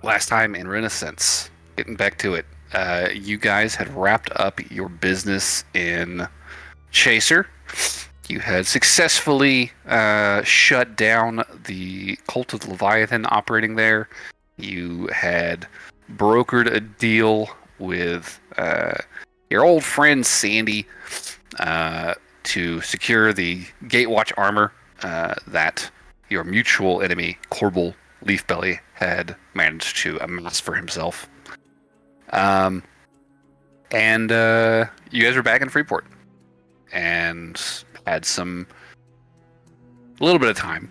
last time in Renascence, getting back to it, you guys had wrapped up your business in Chaser. You had successfully shut down the Cult of the Leviathan operating there. You had brokered a deal with your old friend Sandy to secure the Gatewatch armor that your mutual enemy, Corbel Leafbelly, had managed to amass for himself. Um, and you guys are back in Freeport and had a little bit of time.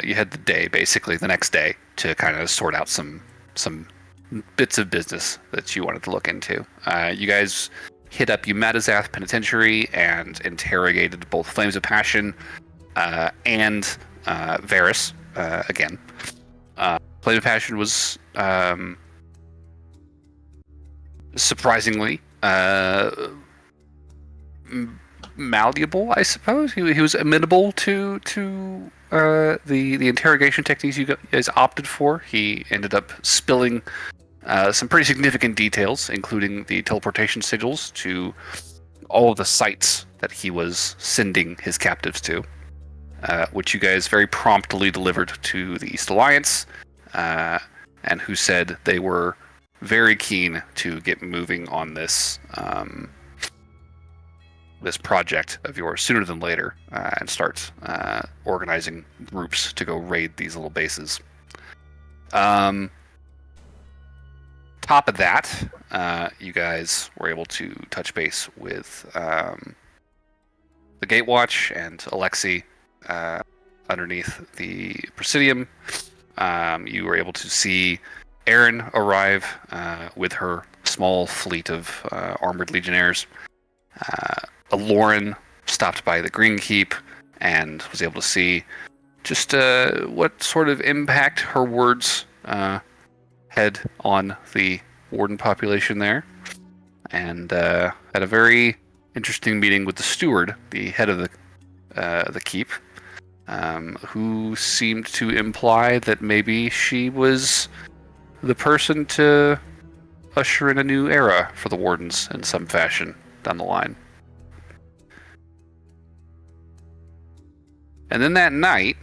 You had the day, basically, the next day, to kind of sort out some bits of business that you wanted to look into. You guys hit up Umatazath Penitentiary and interrogated both Flames of Passion and Varys again. Flame of Passion was surprisingly malleable, I suppose. He was amenable to the interrogation techniques you guys opted for. He ended up spilling some pretty significant details, including the teleportation sigils to all of the sites that he was sending his captives to, which you guys very promptly delivered to the East Alliance, and who said they were very keen to get moving on this this project of yours sooner than later, and start organizing groups to go raid these little bases. Top of that, you guys were able to touch base with the Gatewatch and Alexi underneath the Presidium. You were able to see Erin arrive with her small fleet of armored legionnaires. Lauren stopped by the Green Keep and was able to see just what sort of impact her words had on the warden population there, and had a very interesting meeting with the steward, the head of the keep, who seemed to imply that maybe she was the person to usher in a new era for the wardens in some fashion down the line. And then that night,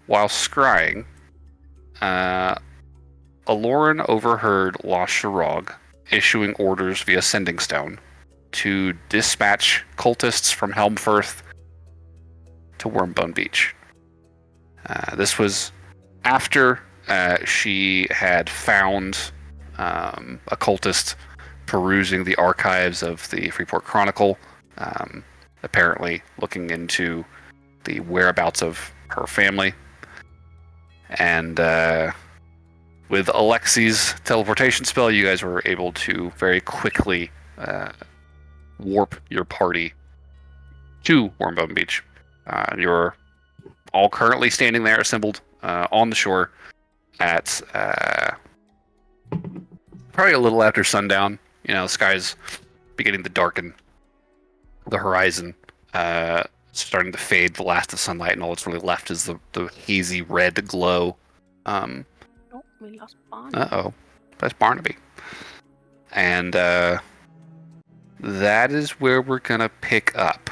while scrying, Aloran overheard La Shirog issuing orders via Sending Stone to dispatch cultists from Helmfirth to Wormbone Beach. This was after she had found a cultist perusing the archives of the Freeport Chronicle, apparently looking into the whereabouts of her family. And with Alexi's teleportation spell, you guys were able to very quickly warp your party to Wormbone Beach. You're all currently standing there, assembled on the shore at probably a little after sundown. You know, the sky's beginning to darken. The horizon starting to fade, the last of sunlight, and all that's really left is the hazy red glow. Oh, we lost Barnaby. Uh-oh. That's Barnaby. And that is where we're going to pick up.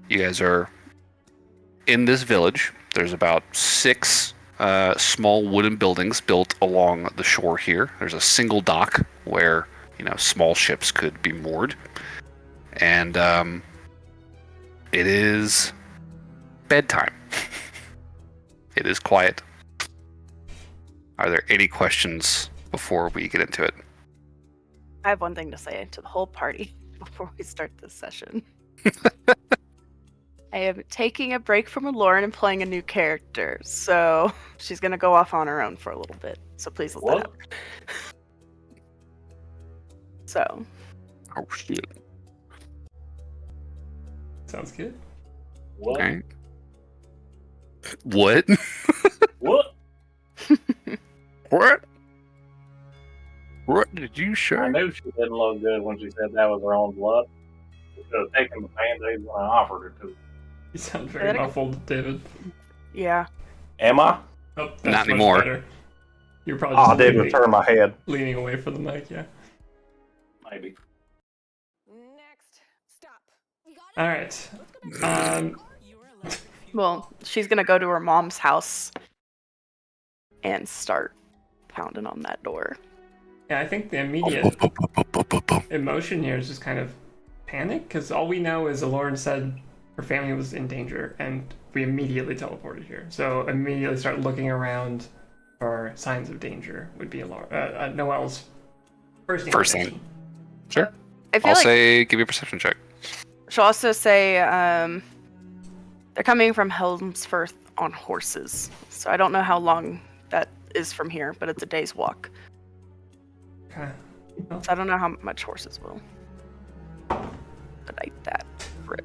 You guys are in this village. There's about 6 small wooden buildings built along the shore here. There's a single dock where, small ships could be moored. And it is bedtime. It is quiet. Are there any questions before we get into it? I have one thing to say to the whole party before we start this session. I am taking a break from Lauren and playing a new character, so she's going to go off on her own for a little bit. So please let that happen. So. Oh, shit. Sounds good. What? All right. What? What? What? What did you say? I knew she didn't look good when she said that was her own blood. She should have taken the Band-Aid when I offered her to. You sound very muffled, David. Yeah. Am I? Oh, that's Not much anymore. better. You're probably Oh, just I didn't turn my head. leaning away from the mic, yeah. Maybe. Next. Stop. All right. Um, Well, she's gonna go to her mom's house and start pounding on that door. yeah, I think the immediate emotion here is just kind of panic, because all we know is Lauren said her family was in danger, and we immediately teleported here. So immediately start looking around for signs of danger would be Noelle's first First inclination. thing. Sure. I feel I'll like say give me a perception check. she'll also say they're coming from Helmsfirth on horses. So I don't know how long that is from here, but it's a day's walk. Okay. So I don't know how much horses will. But that rip.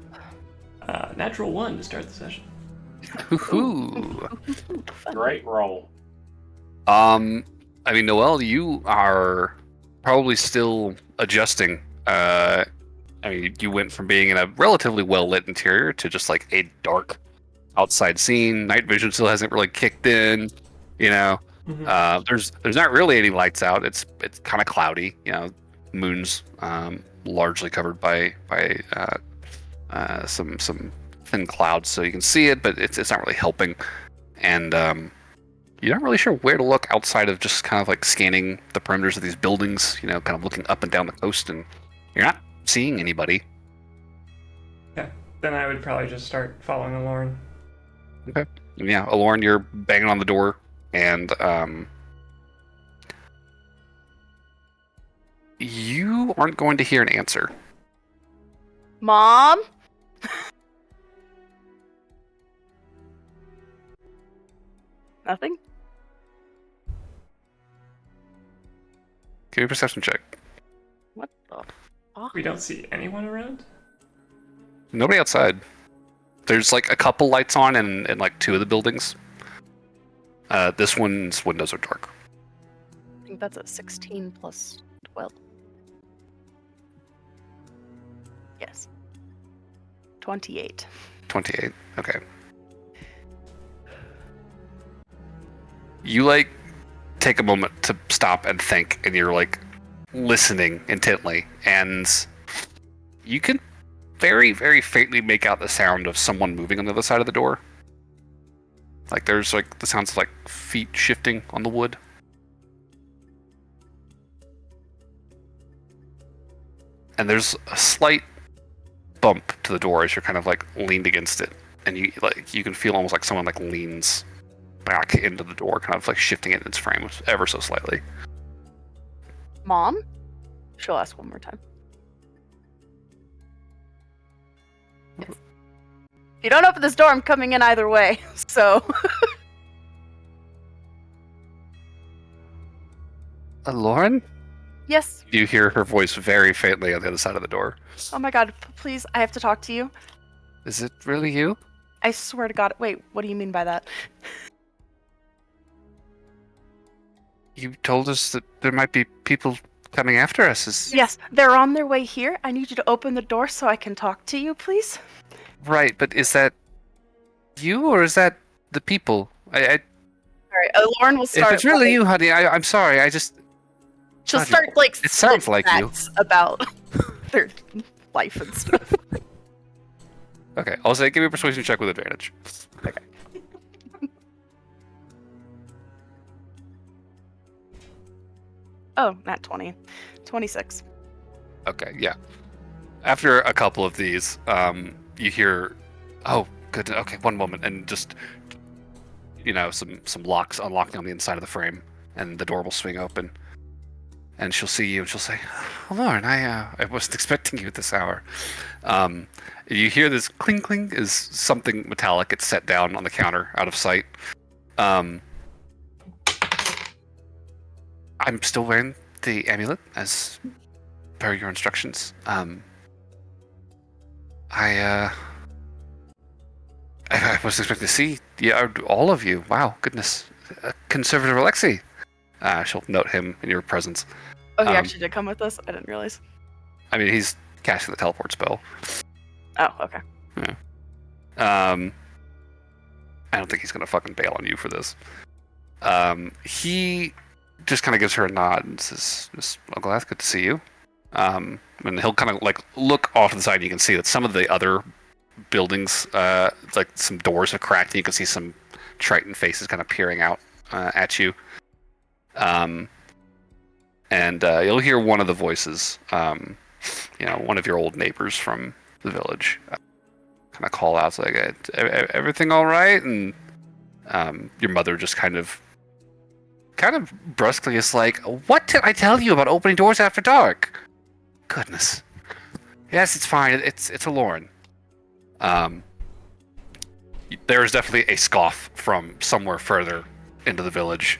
Natural 1 to start the session. Hoo-hoo. Fun. Great roll. I mean, Noelle, you are probably still adjusting. I mean, you went from being in a relatively well-lit interior to just like a dark outside scene. Night vision still hasn't really kicked in. You know, there's not really any lights out. It's kind of cloudy. You know, moon's largely covered by some thin clouds, so you can see it, but it's not really helping. And you're not really sure where to look outside of just kind of like scanning the perimeters of these buildings. You know, kind of looking up and down the coast, and you're not seeing anybody. Yeah. Then I would probably just start following Lauren. Okay. Yeah, Alorn, you're banging on the door, and you aren't going to hear an answer. Mom? Nothing? Give me a perception check. What the fuck? We don't see anyone around? Nobody outside. There's like a couple lights on in like two of the buildings. This one's windows are dark. I think that's a 16 plus 12. Yes. 28. 28. Okay. You like take a moment to stop and think, and you're like listening intently, and you can very, very faintly make out the sound of someone moving on the other side of the door. Like there's like the sounds of like feet shifting on the wood. And there's a slight bump to the door as you're kind of like leaned against it, and you can feel almost like someone like leans back into the door, kind of like shifting it in its frame ever so slightly. Mom? She'll ask one more time. Yes. If you don't open this door, I'm coming in either way, so... Lauren? Yes. You hear her voice very faintly on the other side of the door. Oh my god, please, I have to talk to you. Is it really you? I swear to god. Wait, what do you mean by that? You told us that there might be people coming after us. Yes, they're on their way here. I need you to open the door so I can talk to you, please. Right, but is that you or is that the people? Alright, Lauren will start. If it's really you, honey, I'm sorry. She'll God, start like. it sounds like you. About their life and stuff. Okay, I'll say give me a persuasion check with advantage. Okay. Oh, not 20. 26. Okay, yeah. After a couple of these, you hear, oh, good. Okay, one moment, and just, some locks unlocking on the inside of the frame, and the door will swing open, and she'll see you, and she'll say, "Oh, Lauren, I wasn't expecting you at this hour." You hear this cling cling as something metallic gets set down on the counter out of sight. I'm still wearing the amulet as per your instructions. I was expecting to see all of you. Wow, goodness. Conservative Alexei. She'll note him in your presence. Oh, he actually did come with us? I didn't realize. I mean, he's casting the teleport spell. Oh, okay. Yeah. I don't think he's gonna fucking bail on you for this. He just kind of gives her a nod and says, "Miss Oglath, good to see you." And he'll kind of like look off to the side, and you can see that some of the other buildings, like some doors have cracked, and you can see some Triton faces kind of peering out at you. And you'll hear one of the voices, one of your old neighbors from the village, kind of call out, like, "Everything all right?" And your mother just kind of brusquely is like, "What did I tell you about opening doors after dark? Goodness. Yes, it's fine. It's a Lauren." There is definitely a scoff from somewhere further into the village,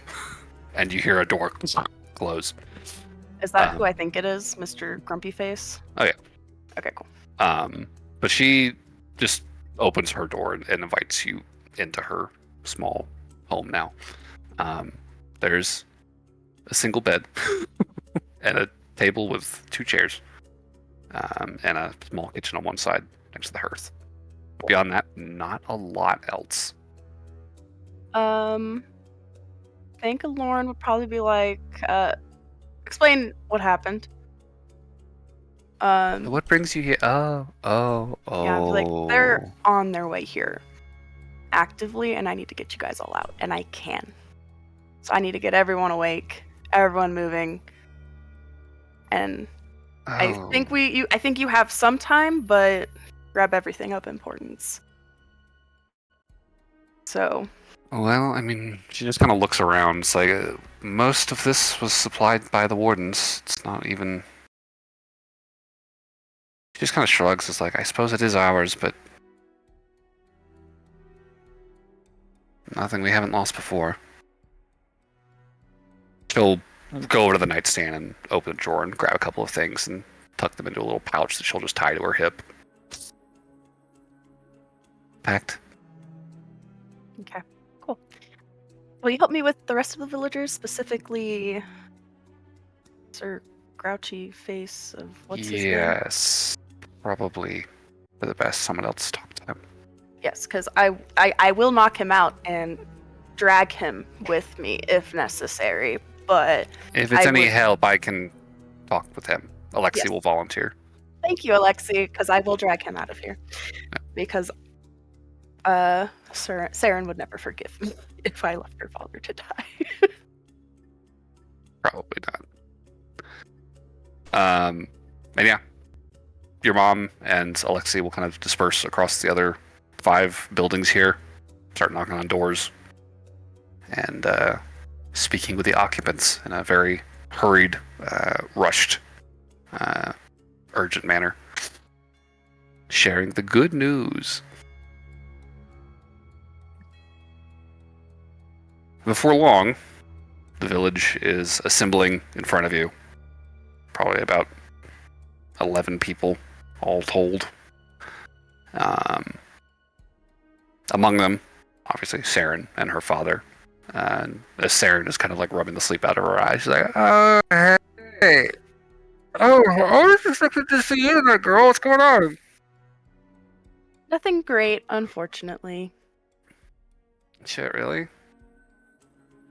and you hear a door close. Is that who I think it is, Mr. Grumpy Face? Oh yeah. Okay, cool. But she just opens her door and invites you into her small home now. There's a single bed and a table with 2 chairs, and a small kitchen on one side next to the hearth. Beyond that, not a lot else. I think Lauren would probably be like, explain what happened. What brings you here? Oh. Yeah, I'd be like, they're on their way here actively, and I need to get you guys all out, and I can. So I need to get everyone awake, everyone moving, and I think I think you have some time, but grab everything of importance. So. Well, I mean, she just kind of looks around. It's like, most of this was supplied by the wardens. It's not even... She just kind of shrugs. It's like, I suppose it is ours, but... nothing we haven't lost before. She'll go over to the nightstand and open a drawer and grab a couple of things and tuck them into a little pouch that she'll just tie to her hip. Packed. Okay, cool. Will you help me with the rest of the villagers, specifically Sir Grouchy Face of what's his name? Yes, probably for the best. Someone else talk to him. Yes, because I will knock him out and drag him with me if necessary, but... If it's any help, I can talk with him. Alexi will volunteer. Thank you, Alexi, because I will drag him out of here. Yeah. Because Saren would never forgive me if I left her father to die. Probably not. And yeah, your mom and Alexi will kind of disperse across the other 5 buildings here, start knocking on doors, and speaking with the occupants in a very hurried, rushed, urgent manner, sharing the good news. Before long, the village is assembling in front of you. Probably about 11 people, all told. Among them, obviously, Saren and her father. And Saren is kind of like rubbing the sleep out of her eyes. She's like, "Oh, hey. Oh, I was just looking to see you there, girl. What's going on?" Nothing great, unfortunately. Shit, really?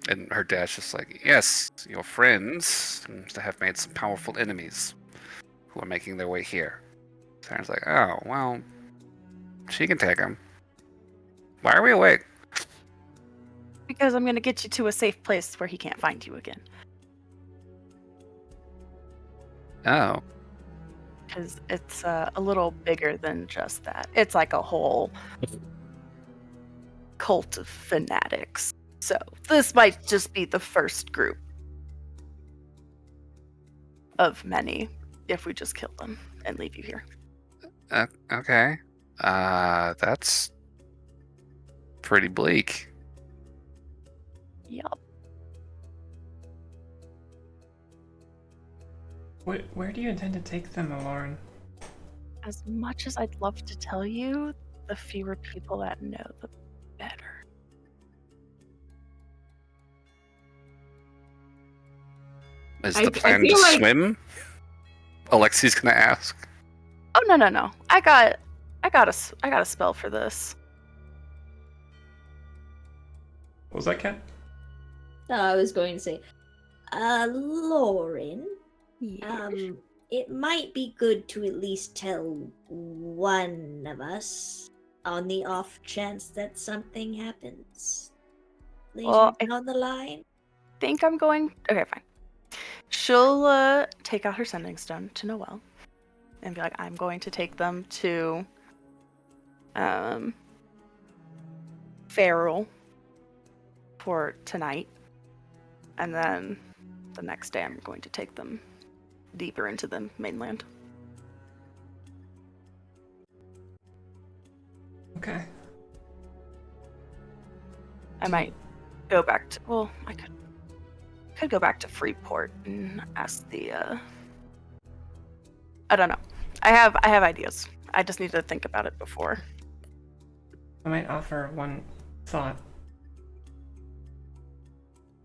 And her dad's just like, "Yes, your friends seems to have made some powerful enemies who are making their way here." Saren's like, "Oh, well, she can take them. Why are we awake?" Because I'm going to get you to a safe place where he can't find you again. Oh. Because it's a little bigger than just that. It's like a whole cult of fanatics. So this might just be the first group of many if we just kill them and leave you here. Okay. That's pretty bleak. Yup. Where do you intend to take them, Lauren? As much as I'd love to tell you, the fewer people that know, the better. Is the plan to swim? Alexi's gonna ask. Oh no. I got a spell for this. What was that, Kat? No, I was going to say, Lauren, Yeah. it might be good to at least tell one of us on the off chance that something happens later Well, down the line. think I'm going. Okay, fine. She'll take out her sending stone to Noelle and be like, I'm going to take them to Feral for tonight. And then the next day I'm going to take them deeper into the mainland. Okay. I might go back to, well, I could go back to Freeport and ask the I don't know. I have ideas. I just need to think about it before. I might offer one thought.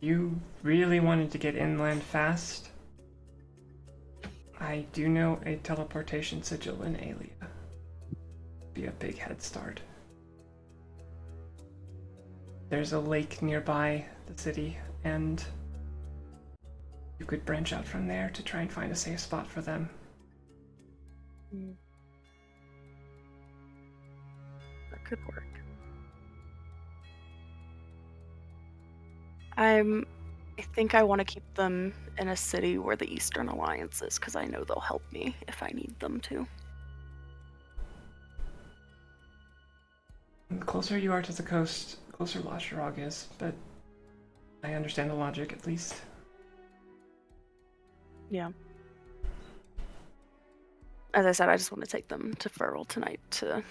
You really wanted to get inland fast? I do know a teleportation sigil in Aelia. Be a big head start. There's a lake nearby the city, and you could branch out from there to try and find a safe spot for them. That could work. I think I want to keep them in a city where the Eastern Alliance is, because I know they'll help me if I need them to. The closer you are to the coast, the closer Lasharog is, but I understand the logic at least. Yeah. As I said, I just want to take them to Feral tonight to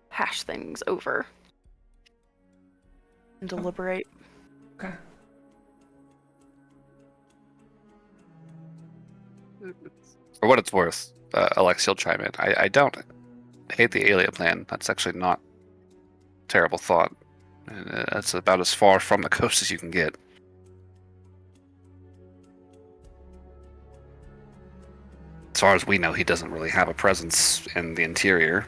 hash things over and deliberate. Okay. For what it's worth, Alex, you'll chime in. I don't hate the Aelia plan. That's actually not a terrible thought. And that's about as far from the coast as you can get. As far as we know, he doesn't really have a presence in the interior.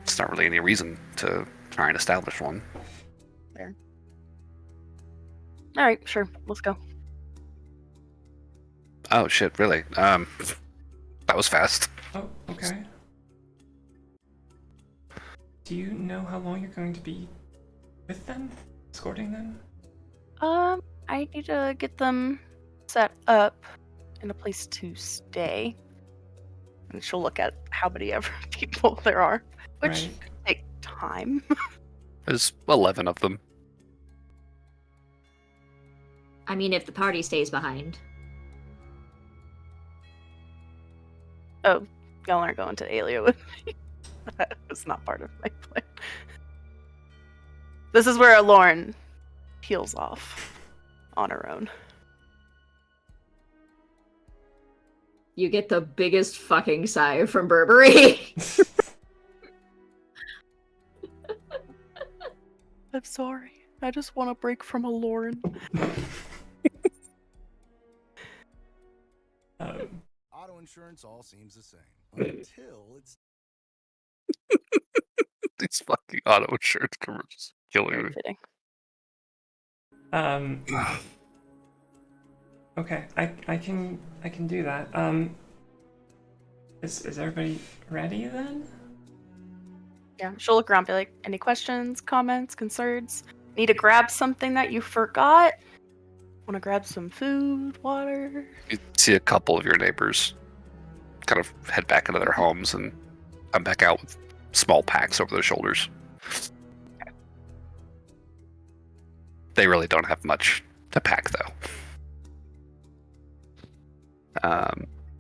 It's not really any reason to try and establish one. Fair. All right, sure. Let's go. Oh shit! Really? That was fast. Oh, okay. Do you know how long you're going to be with them? Escorting them? I need to get them set up in a place to stay. And she'll look at how many ever people there are, which Right. could take time. There's 11 of them. I mean, if the party stays behind. Oh, y'all aren't going to Aelia with me. That was not part of my plan. This is where Lauren peels off on her own. You get the biggest fucking sigh from Burberry. I'm sorry. I just want a break from a Lauren. Auto insurance all seems the same until it's These fucking auto insurance commercials killing Very me. fitting. Okay, I can do that. Is everybody ready then? Yeah, she'll look around, be like, any questions, comments, concerns? Need to grab something that you forgot? Want to grab some food, water? You see a couple of your neighbors kind of head back into their homes and come back out with small packs over their shoulders. They really don't have much to pack, though.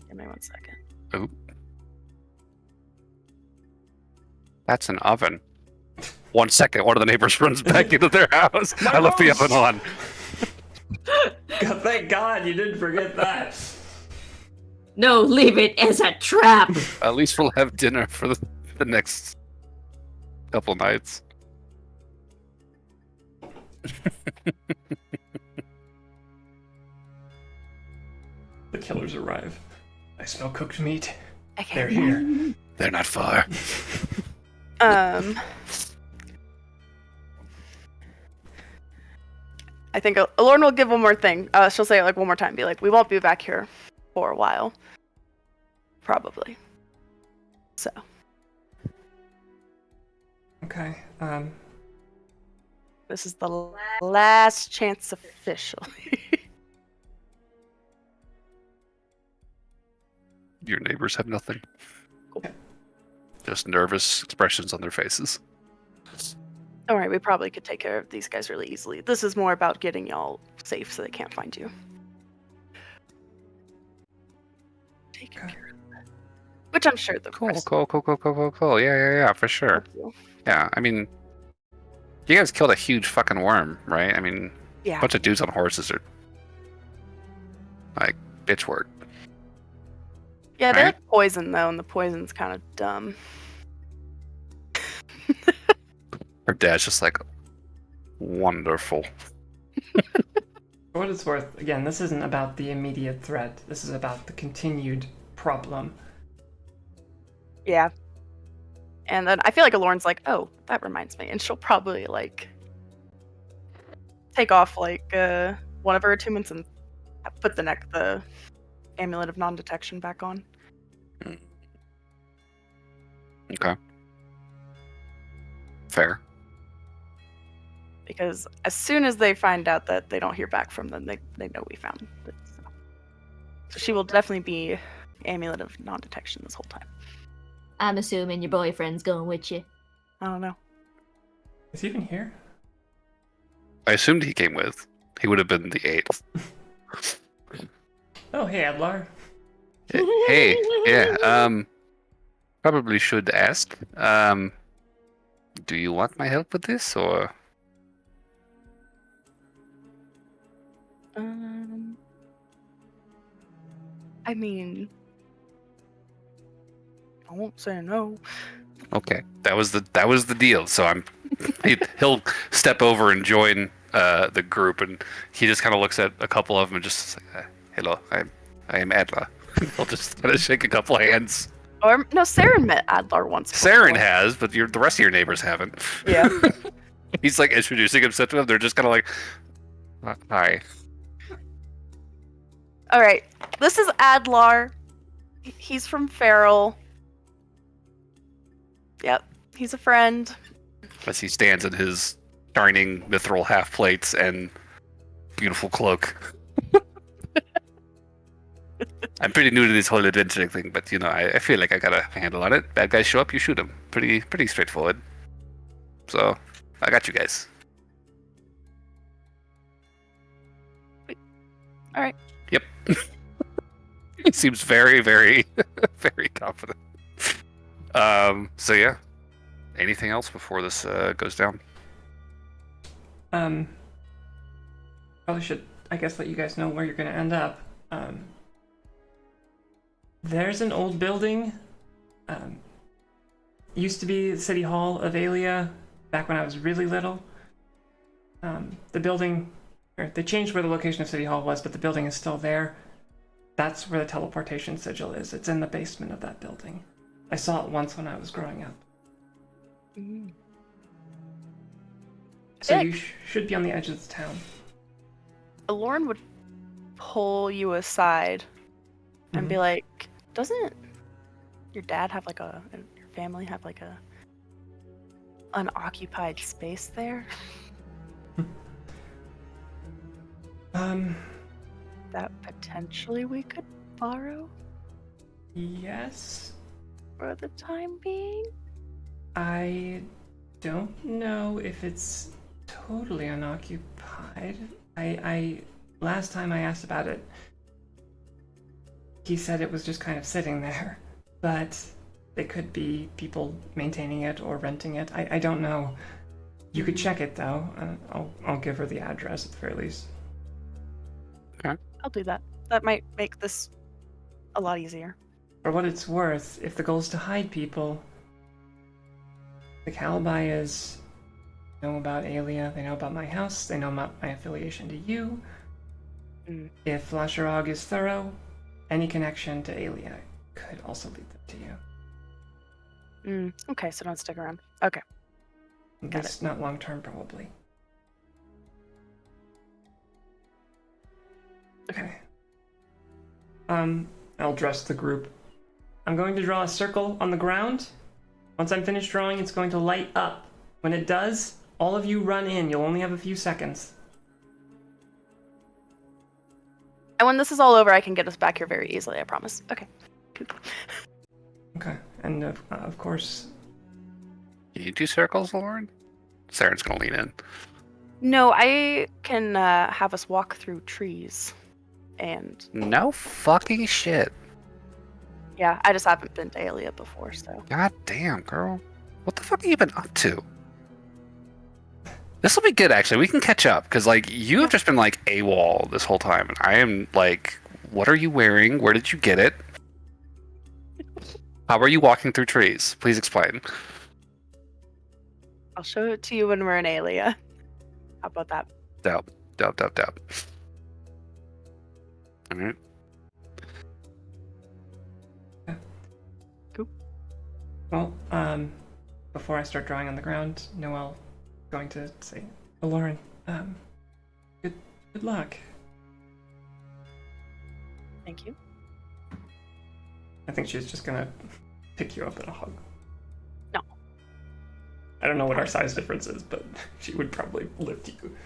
Give me 1 second. Ooh. That's an oven. 1 second, one of the neighbors runs back into their house. I left the oven on. God, thank God you didn't forget that. No, leave it as a trap. At least we'll have dinner for the next couple nights. The killers arrive. I smell cooked meat. Okay. They're here. They're not far. I think Alorn will give one more thing. She'll say it like one more time. Be like, we won't be back here for a while. Probably. So. Okay. This is the last chance officially. Your neighbors have nothing. Cool. Just nervous expressions on their faces. Don't worry, we probably could take care of these guys really easily. This is more about getting y'all safe so they can't find you. Taking care of that. Which I'm sure the Cool. rest Yeah, for sure. will. Yeah, I mean, you guys killed a huge fucking worm, right? I mean, Yeah. a bunch of dudes on horses are like bitch work. Yeah, they Right? like poison though, and the poison's kind of dumb. Her dad's just like, wonderful. For what it's worth, again, this isn't about the immediate threat. This is about the continued problem. Yeah. And then I feel like Alorn's like, oh, that reminds me. And she'll probably like take off like one of her attunements and put the amulet of non-detection back on. Okay. Fair. Because as soon as they find out that they don't hear back from them, they know we found it. So she will definitely be amulet of non-detection this whole time. I'm assuming your boyfriend's going with you. I don't know. Is he even here? I assumed he came with. He would have been the 8th. Oh, hey, Adlar. Hey, yeah, probably should ask. Do you want my help with this, or? I mean, I won't say no. Okay, that was the deal. So he'll step over and join the group, and he just kind of looks at a couple of them and just like, hello, I am Adla. He'll just kind of shake a couple of hands. Or no, Saren met Adlar once. Saren before. has, but the rest of your neighbors haven't. Yeah. He's like introducing himself to them. They're just kind of like, hi. All right, this is Adlar. He's from Feral. Yep, he's a friend. As he stands in his shining mithril half plates and beautiful cloak. I'm pretty new to this whole adventuring thing, but you know, I feel like I got a handle on it. Bad guys show up, you shoot them. Pretty straightforward. So, I got you guys. All right. Yep. He seems very, very, very confident. So yeah. Anything else before this goes down? Probably should, I guess, let you guys know where you're going to end up. There's an old building. Used to be the City Hall of Aelia back when I was really little. The building, they changed where the location of City Hall was, but the building is still there. That's where the teleportation sigil is. It's in the basement of that building. I saw it once when I was growing up. Mm-hmm. So you should be on the edge of the town. Alorn would pull you aside and be like, doesn't your dad have like your family have like a unoccupied space there? That potentially we could borrow Yes. for the time being? I don't know if it's totally unoccupied. I last time I asked about it, he said it was just kind of sitting there, but it could be people maintaining it or renting it. I don't know. You could check it though. I'll give her the address at the very least. I'll do that. That might make this a lot easier. For what it's worth, if the goal is to hide people, the Calabaias know about Aelia, they know about my house, they know about my affiliation to you. If Lasharog is thorough, any connection to Aelia could also lead them to you. Okay, so don't stick around. Okay. At least not long term, probably. Okay. I'll address the group. I'm going to draw a circle on the ground. Once I'm finished drawing, it's going to light up. When it does, all of you run in. You'll only have a few seconds. And when this is all over, I can get us back here very easily, I promise. Okay. Okay. And of course... Can you do circles, Lauren? Saren's gonna lean in. No, I can have us walk through trees. And No fucking shit. yeah, I just haven't been to Aelia before, so. God damn, girl. What the fuck have you been up to? This will be good, actually. We can catch up, because, like, you have just been, like, AWOL this whole time, and I am, like, what are you wearing? Where did you get it? How are you walking through trees? Please explain. I'll show it to you when we're in Aelia. How about that? Dope. All right. Cool. Well, before I start drawing on the ground, Noel's going to say, Lauren, good luck. Thank you. I think she's just gonna pick you up in a hug. No. I don't know what our size difference is, but she would probably lift you.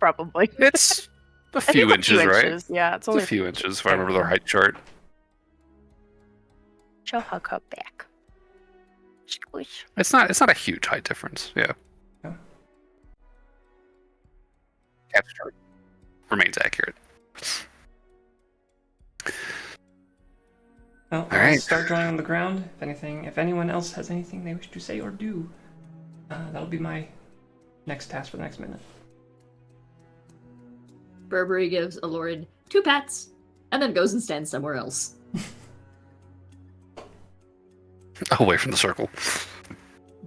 Probably. It's a few inches, right? Yeah, it's only a few inches, if I remember the height chart. She'll hug her back. Squish. It's not a huge height difference, yeah. Yeah. Catch chart remains accurate. Well, All I'll right. start drawing on the ground. If anyone else has anything they wish to say or do, that'll be my next task for the next minute. Burberry gives Alorid 2 pats, and then goes and stands somewhere else. Away from the circle.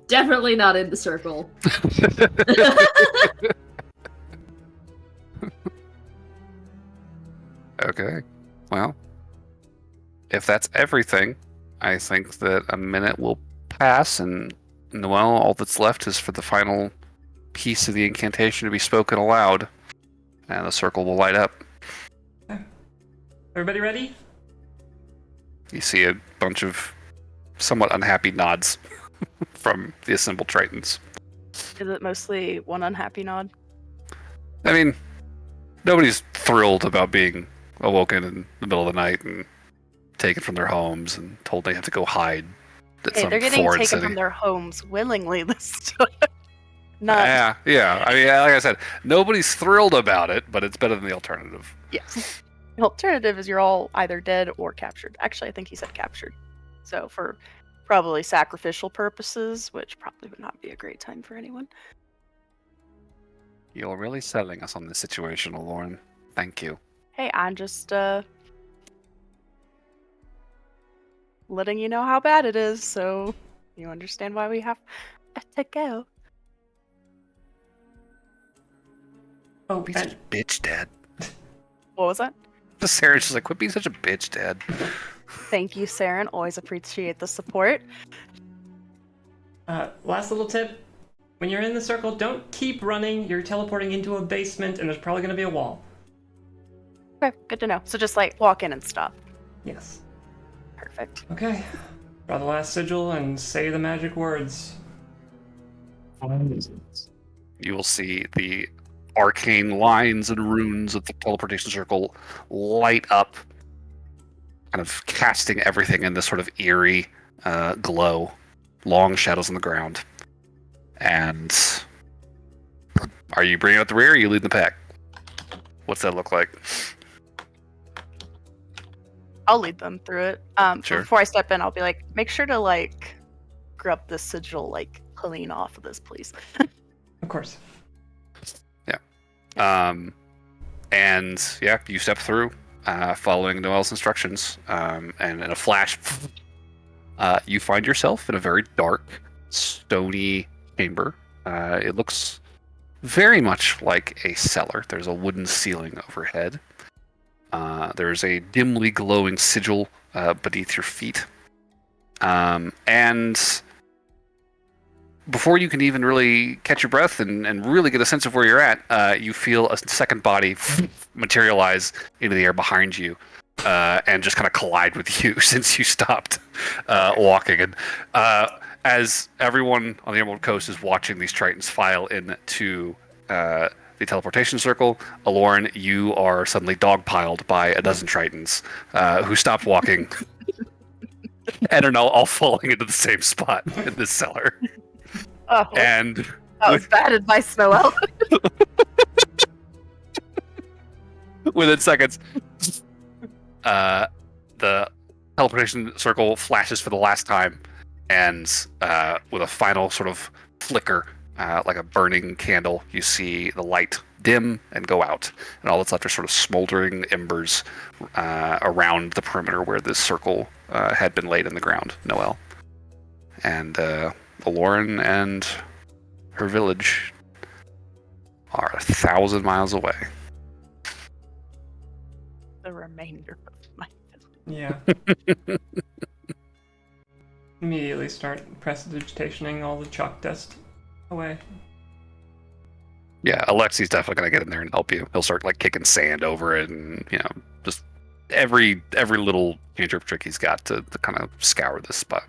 Definitely not in the circle. Okay. Well, if that's everything, I think that a minute will pass, and Noel, all that's left is for the final piece of the incantation to be spoken aloud, and the circle will light up. Everybody ready? You see a bunch of somewhat unhappy nods from the assembled Tritons. Is it mostly one unhappy nod? I mean, nobody's thrilled about being awoken in the middle of the night and taken from their homes and told they have to go hide at Hey, some they're getting foreign taken city. from their homes willingly this time. Not Yeah. I mean, like I said, nobody's thrilled about it, but it's better than the alternative. yes. The alternative is you're all either dead or captured. Actually, I think he said captured. So for probably sacrificial purposes, which probably would not be a great time for anyone. You're really selling us on this situation, Lauren. Thank you. Hey, I'm just letting you know how bad it is, so you understand why we have to go. Oh, Be such a bitch, Dad. What was that? Sarah's just like, quit being such a bitch, Dad. Thank you, Saren. Always appreciate the support. last little tip. When you're in the circle, don't keep running. You're teleporting into a basement, and there's probably going to be a wall. Okay, good to know. So just like walk in and stop. Yes. Perfect. Okay. Draw the last sigil and say the magic words. You will see the arcane lines and runes of the teleportation circle light up, kind of casting everything in this sort of eerie glow. Long shadows on the ground. And are you bringing out the rear or are you leading the pack? What's that look like? I'll lead them through it. Sure. Before I step in, I'll be like, make sure to like grab this sigil like clean off of this, please. Of course. And yeah, you step through, following Noel's instructions, and in a flash, you find yourself in a very dark, stony chamber. It looks very much like a cellar. There's a wooden ceiling overhead. There's a dimly glowing sigil beneath your feet. And before you can even really catch your breath and really get a sense of where you're at, you feel a second body materialize into the air behind you and just kind of collide with you since you stopped walking. And as everyone on the Emerald Coast is watching these Tritons file into the teleportation circle, Aloran, you are suddenly dogpiled by a dozen Tritons who stopped walking and are now all falling into the same spot in this cellar. Oh, And that was bad advice, Noel. within seconds, the teleportation circle flashes for the last time, and with a final sort of flicker, like a burning candle, you see the light dim and go out, and all that's left are sort of smoldering embers around the perimeter where this circle had been laid in the ground, Noel. And Aloran and her village are 1,000 miles away. The remainder of my Yeah. Immediately start prestidigitationing all the chalk dust away. Yeah, Alexi's definitely gonna get in there and help you. He'll start like kicking sand over it, and just every little cantrip trick he's got to kind of scour this spot.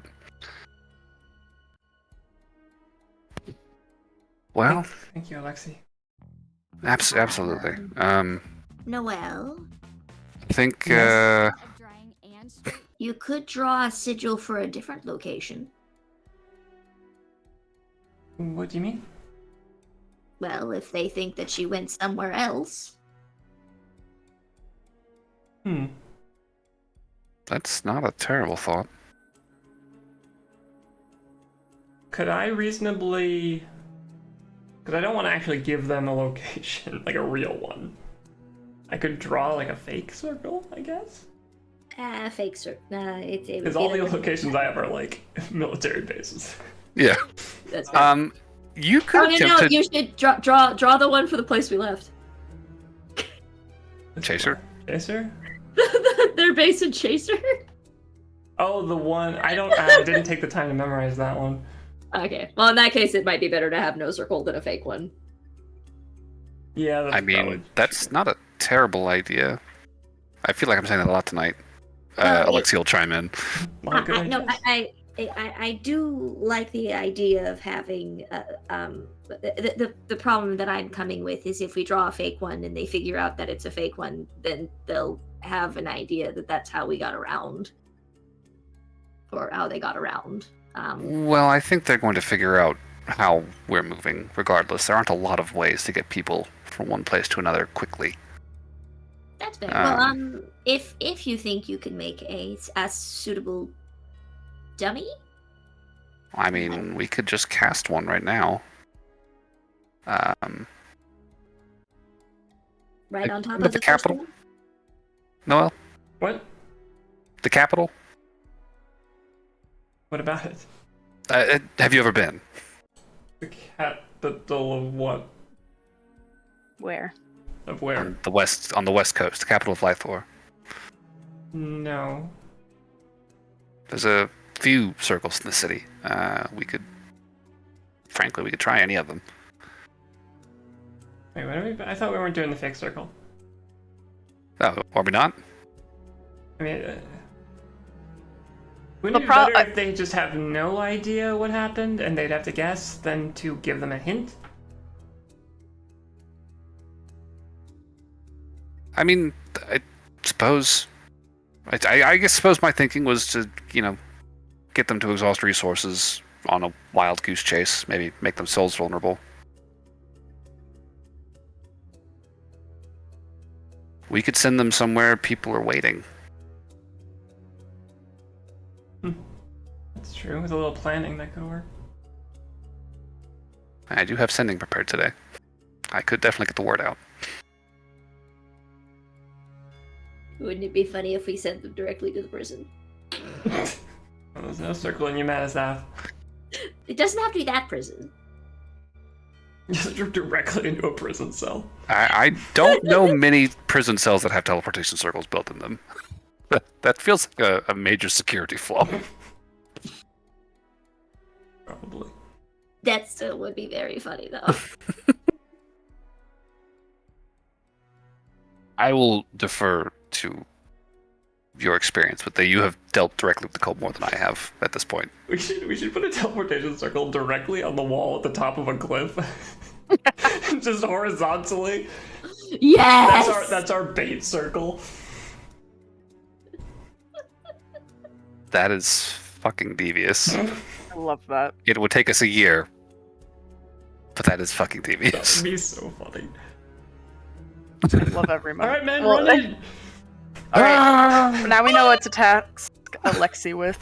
Well, Thank you, Alexi. absolutely. Noel, I think Yes. Drying and straight. you could draw a sigil for a different location. What do you mean? Well, if they think that she went somewhere else. that's not a terrible thought. Could I reasonably... Because I don't want to actually give them a location, like a real one. I could draw like a fake circle, I guess? Fake circle. It Because all the locations I have are like military bases. Yeah. That's fair. You could No, attempt to you should draw the one for the place we left. Chaser. Chaser? Their base in Chaser? Oh, the one... I didn't take the time to memorize that one. Okay. Well, in that case, it might be better to have no circle than a fake one. Yeah, that's I mean, probably... that's not a terrible idea. I feel like I'm saying that a lot tonight. Well, Alexi will chime in. Well, good No, ideas. I do like the idea of having the problem that I'm coming with is if we draw a fake one and they figure out that it's a fake one, then they'll have an idea that that's how we got around, or how they got around. Well, I think they're going to figure out how we're moving regardless. There aren't a lot of ways to get people from one place to another quickly. That's fair. Well, if you think you can make a suitable dummy, I mean, we could just cast one right now. right Like, on top with of the the capital? first one? Noel, What? the capital? What about it? Have you ever been? The capital of what? Where? Of where? On the west coast, the capital of Lythor. No. There's a few circles in the city. Frankly, we could try any of them. Wait, what are we... I thought we weren't doing the fake circle. Oh, are we not? I mean... wouldn't it be better if they just have no idea what happened and they'd have to guess than to give them a hint? I mean, I suppose. I suppose my thinking was to, get them to exhaust resources on a wild goose chase. Maybe make themselves vulnerable. We could send them somewhere people are waiting. That's true. With a little planning, that could work. I do have sending prepared today. I could definitely get the word out. Wouldn't it be funny if we sent them directly to the prison? Well, there's no circle in Yamata's. It doesn't have to be that prison. Just directly into a prison cell. I don't know many prison cells that have teleportation circles built in them. That feels like a major security flaw. Probably. That still would be very funny, though. I will defer to your experience with that. You have dealt directly with the cult more than I have at this point. We should put a teleportation circle directly on the wall at the top of a cliff. Just horizontally. Yes! That's our bait circle. That is fucking devious. I love that. It would take us a year, but that is fucking That devious. would be so funny. I love every moment. Alright, man, Well, run in! Alright, now we know what to task Alexi with.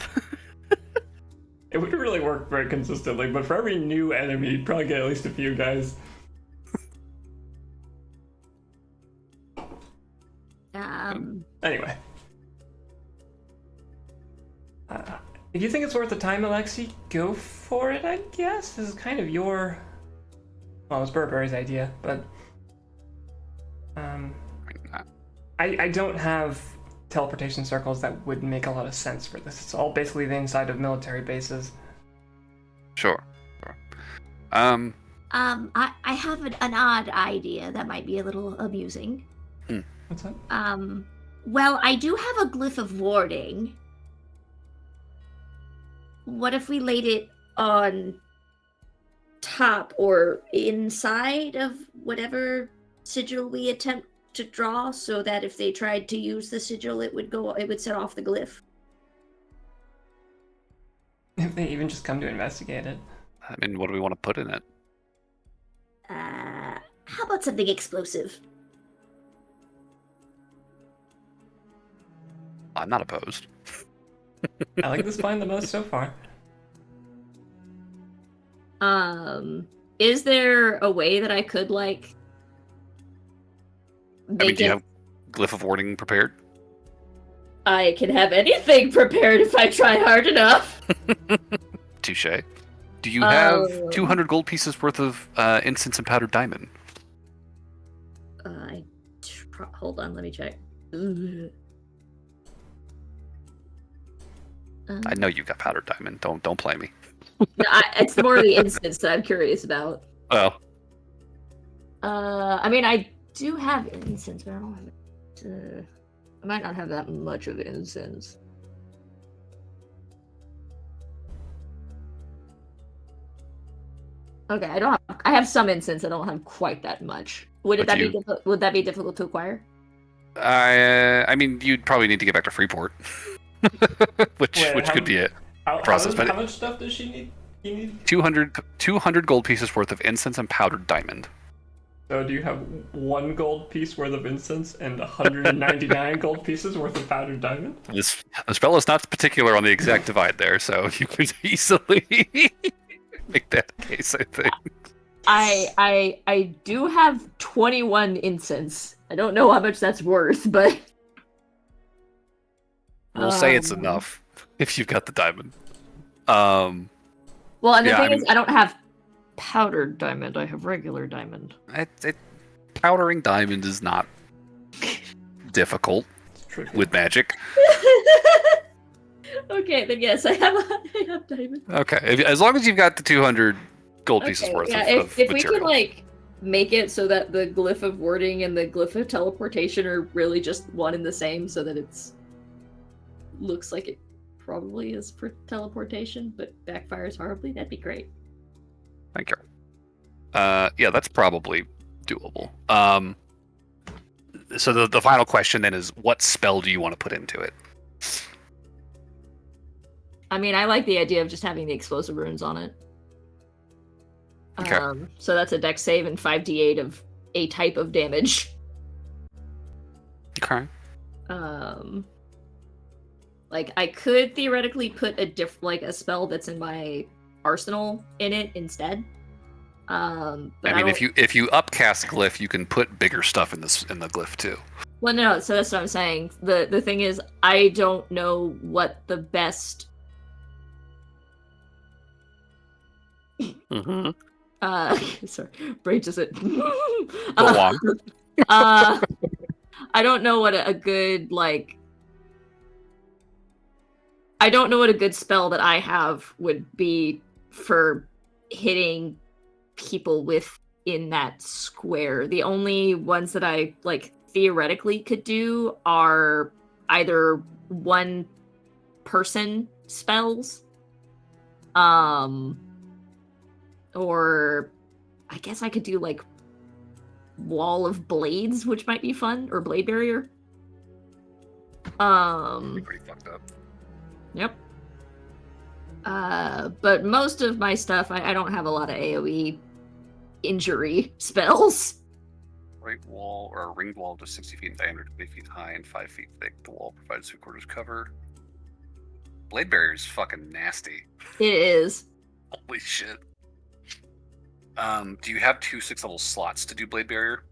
It wouldn't really work very consistently, but for every new enemy, you'd probably get at least a few guys. Anyway. If you think it's worth the time, Alexi, go for it, I guess. This is kind of your... Well, it's Burberry's idea, but... I don't have teleportation circles that would make a lot of sense for this. It's all basically the inside of military bases. Sure. I have an odd idea that might be a little amusing. What's that? Well, I do have a glyph of warding. What if we laid it on top or inside of whatever sigil we attempt to draw, so that if they tried to use the sigil, it would set off the glyph? If they even just come to investigate it. I mean, what do we want to put in it? How about something explosive? I'm not opposed. I like this plan the most so far. Is there a way that I could, like... I mean, do you have Glyph of Warding prepared? I can have anything prepared if I try hard enough. Touche. Do you have 200 gold pieces worth of incense and powdered diamond? Hold on, let me check. I know you've got powdered diamond. Don't play me. No, it's more the instance that I'm curious about. Oh. I mean, I do have incense, but I don't have it. I might not have that much of incense. Okay, I have some incense. I don't have quite that much. Would that be difficult to acquire? I mean, you'd probably need to get back to Freeport, which could be it. Process, how much stuff does she need? You need 200 gold pieces worth of incense and powdered diamond. So do you have 1 gold piece worth of incense and 199 gold pieces worth of powdered diamond? The spell is not particular on the exact divide there, so you could easily make that case, I think. I do have 21 incense. I don't know how much that's worth, but we'll say it's enough if you've got the diamond. Well, and the thing is, I don't have powdered diamond. I have regular diamond. Powdering diamond is not difficult with magic. Okay, then yes, I have diamond. Okay, as long as you've got the 200 gold pieces worth of if material. we can like make it so that the glyph of warding and the glyph of teleportation are really just one and the same, so that it's looks like it probably is for teleportation, but backfires horribly, that'd be great. Thank you. Yeah, that's probably doable. So the final question then is, what spell do you want to put into it? I mean, I like the idea of just having the explosive runes on it. Okay. So that's a dex save and 5d8 of a type of damage. Okay. Like I could theoretically put a spell that's in my arsenal in it instead. But I mean, if you upcast glyph, you can put bigger stuff in the glyph too. Well, no. So that's what I'm saying. The thing is, I don't know what the best. Mm-hmm. Sorry, brain just it. Go on. I don't know what a good like. I don't know what a good spell that I have would be for hitting people within that square. The only ones that I like theoretically could do are either one person spells, or I guess I could do like wall of blades, which might be fun, or blade barrier. Pretty fucked up. Yep. But most of my stuff, I don't have a lot of AoE injury spells. Right wall, or a ringed wall just 60 feet in diameter, 20 feet high, and 5 feet thick. The wall provides 3/4 cover. Blade barrier is fucking nasty. It is. Holy shit. Do you have 2 6-level slots to do blade barrier?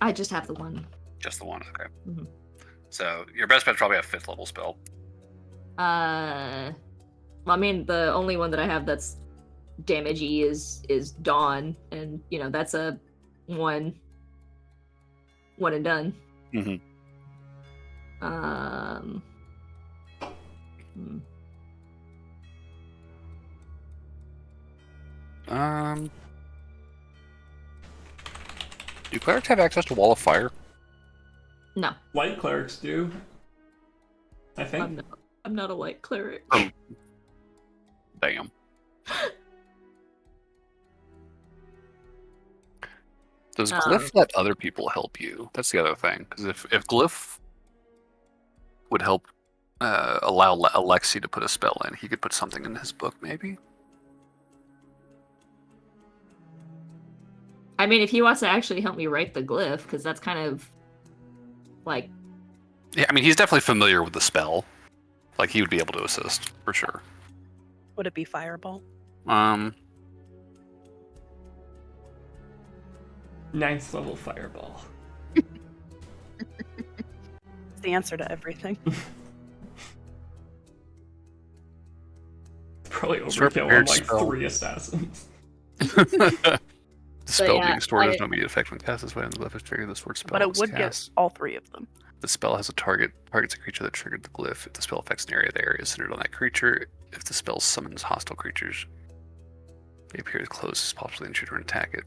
I just have the one. Just the one, okay. Mhm. So your best bet's probably a 5th level spell. Well, I mean, the only one that I have that's damagey is Dawn, and you know that's a one and done. Mm-hmm. Do clerics have access to Wall of Fire? No, Light clerics do. I think. I'm not a light cleric. Damn. Does Glyph let other people help you? That's the other thing. Because if Glyph would help allow Alexi to put a spell in, he could put something in his book, maybe? I mean, if he wants to actually help me write the glyph, because that's kind of like... Yeah, I mean, he's definitely familiar with the spell. Like, he would be able to assist, for sure. Would it be fireball? 9th level fireball. It's the answer to everything. Probably Sure, overkill on prepared like spell. 3 assassins. The spell yeah, being stored has I- no immediate effect when cast this way, and the glyph is triggered. The sword spell But it is would cast. get all 3 of them. The spell has a targets a creature that triggered the glyph. If the spell affects an area, the area is centered on that creature. If the spell summons hostile creatures, they appear as close as possible to the intruder and attack it.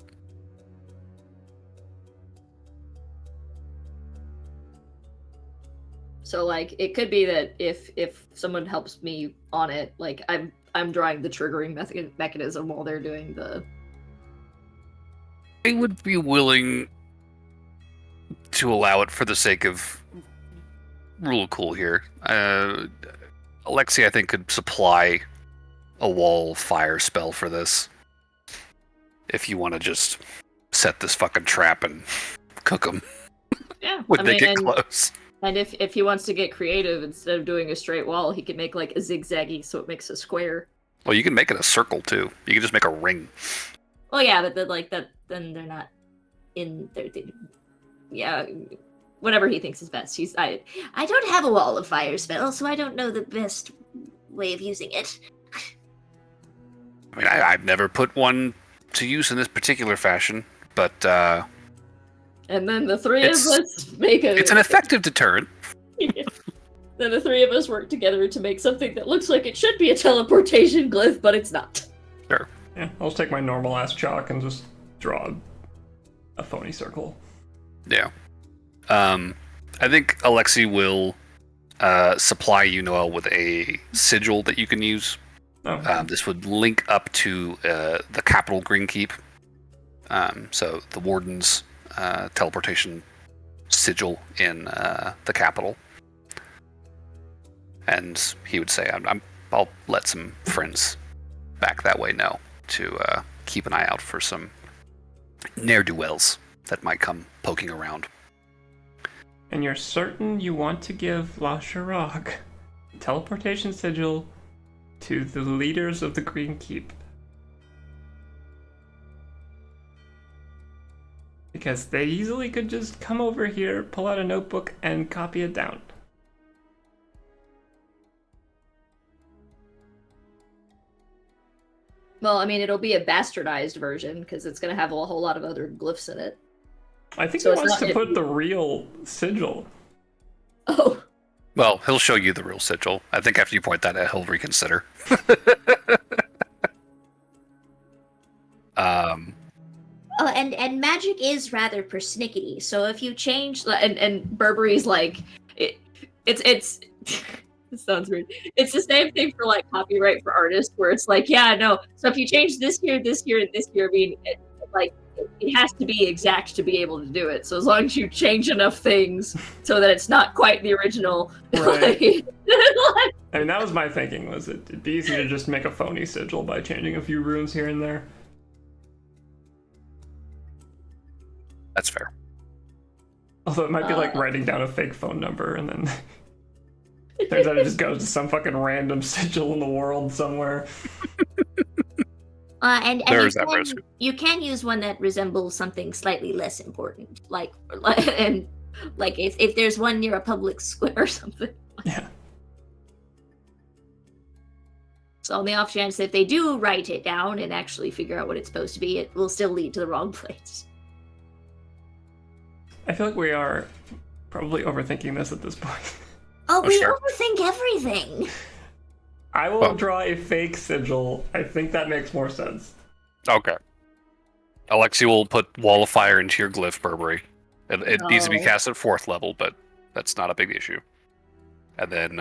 So like it could be that if someone helps me on it, like I'm drawing the triggering mechanism while they're doing the... I would be willing to allow it for the sake of rule of cool here. Alexi, I think, could supply a wall fire spell for this. If you want to just set this fucking trap and cook them Yeah, when I they mean, get close. And if he wants to get creative, instead of doing a straight wall, he could make like a zigzaggy so it makes a square. Well, you can make it a circle too. You can just make a ring. Well, yeah, but then like that, then they're not in there. Yeah, whatever he thinks is best. I don't have a wall of fire spell, so I don't know the best way of using it. I mean, I've never put one to use in this particular fashion, but And then the three of us make a... it's an effective deterrent. Then the three of us work together to make something that looks like it should be a teleportation glyph, but it's not. Sure. Yeah, I'll just take my normal ass chalk and just draw a phony circle. Yeah. I think Alexi will supply you, Noel, with a sigil that you can use. Oh, This would link up to the capital Green Keep. So the warden's teleportation sigil in the capital. And he would say, I'll let some friends back that way know to keep an eye out for some ne'er-do-wells that might come poking around. and you're certain you want to give La Chirag teleportation sigil to the leaders of the Green Keep? Because they easily could just come over here, pull out a notebook, and copy it down. Well, I mean, it'll be a bastardized version, because it's going to have a whole lot of other glyphs in it. I think So he it's wants not- to put the real sigil. Oh, Well, he'll show you the real sigil. I think after you point that out, he'll reconsider. And magic is rather persnickety. So if you change, and Burberry's like, it's it sounds weird. It's the same thing for like copyright for artists, where it's like, yeah, no. So if you change this year, and this year, I mean, it has to be exact to be able to do it. So as long as you change enough things so that it's not quite the original, Right. I mean, that was my thinking. Was it'd be easier to just make a phony sigil by changing a few runes here and there. That's fair. Although it might be like writing down a fake phone number and then turns out it just goes to some fucking random sigil in the world somewhere. And There's that risk. you can use one that resembles something slightly less important, like if there's one near a public square or something. Yeah. So on the off chance that if they do write it down and actually figure out what it's supposed to be, it will still lead to the wrong place. I feel like we are probably overthinking this at this point. Oh, we sure. overthink everything. I will draw a fake sigil. I think that makes more sense. Okay. Alexi will put Wall of Fire into your glyph, Burberry. It needs to be cast at 4th level, but that's not a big issue. And then,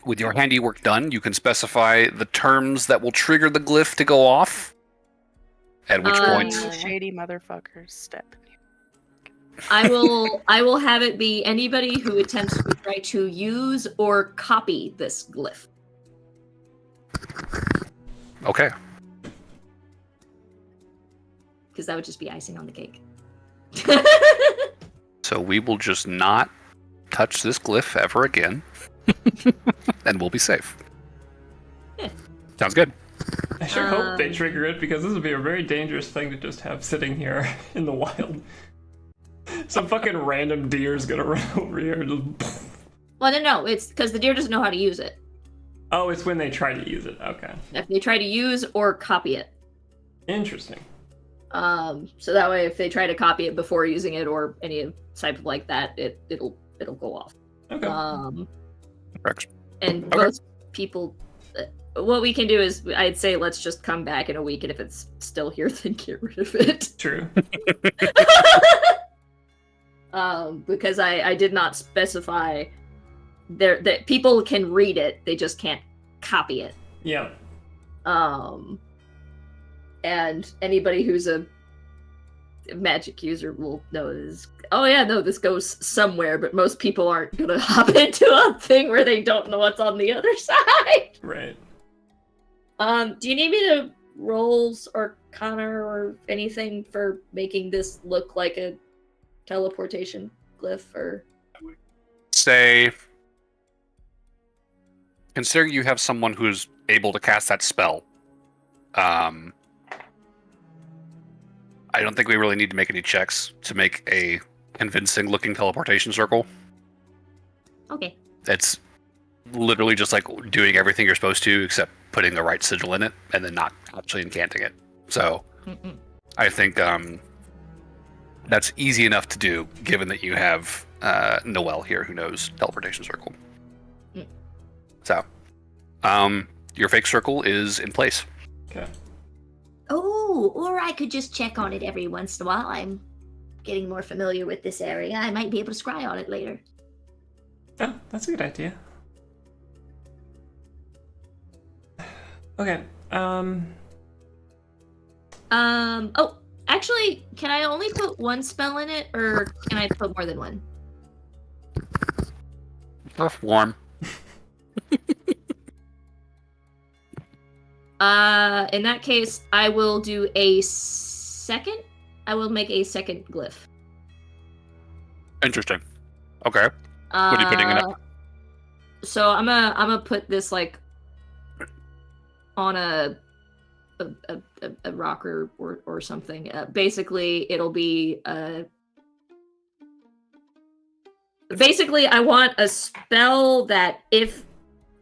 with your handiwork done, you can specify the terms that will trigger the glyph to go off. At which point... You shady motherfuckers, step in. I will have it be anybody who attempts to try to use or copy this glyph. Okay. Because that would just be icing on the cake. So we will just not touch this glyph ever again. And we'll be safe. Yeah. Sounds good. I sure hope they trigger it, because this would be a very dangerous thing to just have sitting here in the wild. Some fucking random deer's gonna run over here and just... Well, no, it's because the deer doesn't know how to use it. Oh, it's when they try to use it. Okay. If they try to use or copy it. Interesting. So that way, if they try to copy it before using it or any type of like that, it'll go off. Okay. Correct. And most people, what we can do is, I'd say, let's just come back in a week, and if it's still here, then get rid of it. True. Because I did not specify that people can read it, they just can't copy it. Yeah. And anybody who's a magic user will know this. Oh yeah, no, this goes somewhere, but most people aren't gonna hop into a thing where they don't know what's on the other side. Right. Do you need me to rolls or Connor or anything for making this look like a teleportation glyph, or Say, consider you have someone who's able to cast that spell. I don't think we really need to make any checks to make a convincing looking teleportation circle. Okay. It's literally just like doing everything you're supposed to, except putting the right sigil in it and then not actually incanting it. So I think that's easy enough to do, given that you have Noelle here who knows teleportation circle. So your fake circle is in place. Okay. Oh, or I could just check on it every once in a while. I'm getting more familiar with this area. I might be able to scry on it later. Oh, that's a good idea. Okay. Oh, actually, can I only put one spell in it, or can I put more than one? Warm. In that case, I will do a second. I will make a second glyph. Interesting. Okay. What are you putting in it? So I'm gonna put this like on a rock or something. Basically, it'll be basically I want a spell that if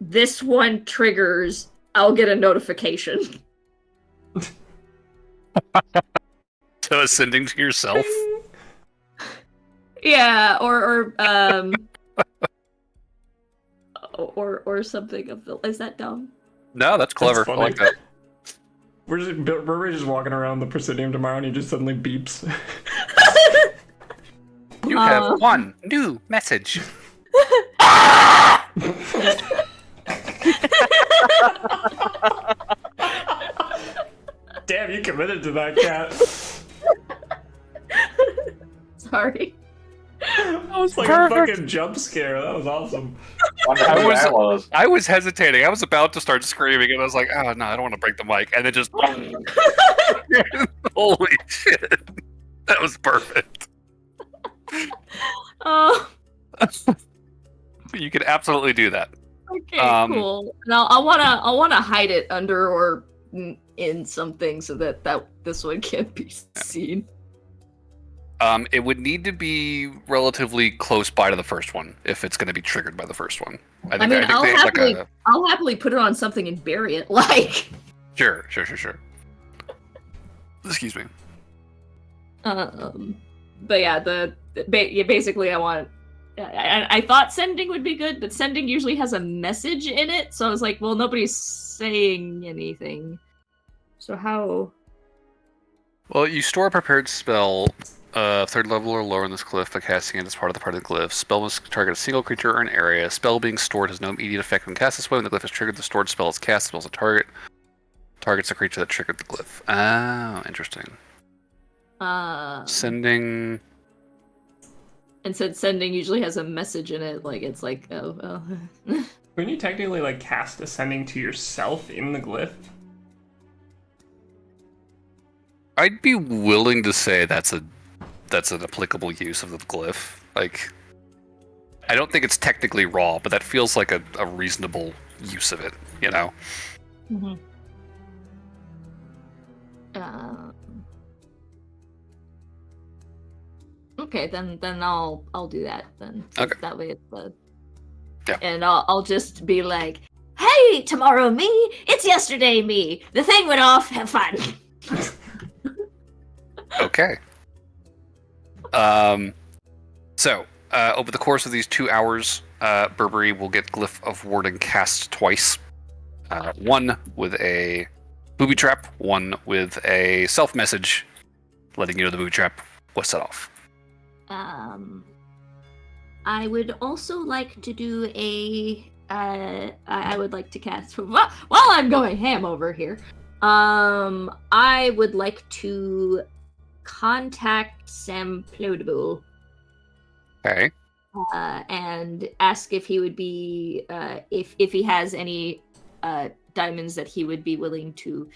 this one triggers, I'll get a notification. So ascending to yourself? Yeah, or something of the. Is that dumb? No, that's clever. That's I like that. Burberry's just walking around the Presidium tomorrow, and he just suddenly beeps. You have one new message. Damn, you committed to that, cat. Sorry. That was like a fucking jump scare. That was awesome. I was hesitating. I was about to start screaming, and I was like, "Oh no, I don't want to break the mic." And then just, holy shit, that was perfect. Oh. You could absolutely do that. Okay, cool. Now I wanna hide it under or in something so that this one can't be seen. It would need to be relatively close by to the first one if it's going to be triggered by the first one. I'll happily put it on something and bury it. Like. Sure. Excuse me. But yeah, basically I want. I thought sending would be good, but sending usually has a message in it, so I was like, well, nobody's saying anything. So how? Well, you store a prepared spell, third level or lower in this glyph by casting it as part of the glyph. Spell must target a single creature or an area. Spell being stored has no immediate effect when cast this way. When the glyph is triggered, the stored spell is cast. Spell's a target. Targets the creature that triggered the glyph. Oh, interesting. Sending. And said sending usually has a message in it, like it's like, oh. Couldn't you technically like cast ascending to yourself in the glyph? I'd be willing to say that's an applicable use of the glyph. Like, I don't think it's technically raw, but that feels like a reasonable use of it, you know? Mm-hmm. Okay, then I'll do that then. Okay. That way it's the. Yeah. And I'll just be like, hey, tomorrow me, it's yesterday me. The thing went off. Have fun. Okay. So, over the course of these 2 hours, Burberry will get Glyph of Warding cast twice. One with a booby trap, one with a self-message letting you know the booby trap was set off. I would also like to do I would like to cast While I'm going ham over here, I would like to contact Sam Plodable. Okay. And ask if he would be if he has any diamonds that he would be willing to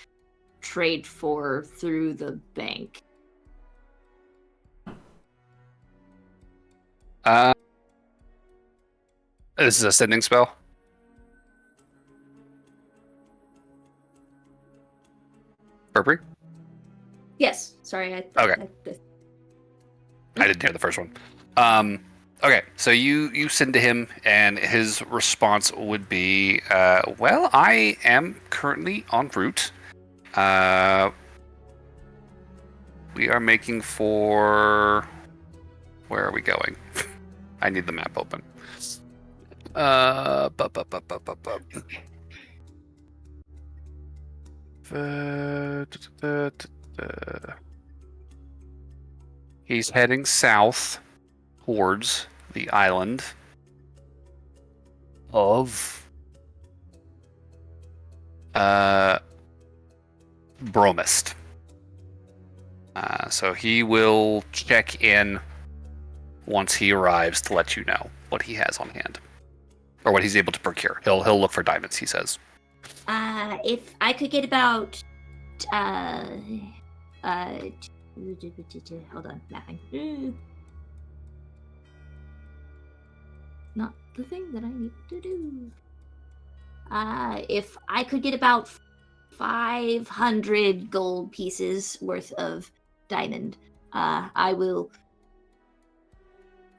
trade for through the bank. This is a sending spell. Burberry? Yes. Sorry. Okay. I didn't hear the first one. Okay, so you send to him, and his response would be, well, I am currently en route. We are making for... Where are we going? I need the map open. He's heading south towards the island of Bromist. So he will check in once he arrives to let you know what he has on hand or what he's able to procure. He'll look for diamonds, he says. If I could get about hold on, mapping. Not the thing that I need to do. If I could get about 500 gold pieces worth of diamond, I will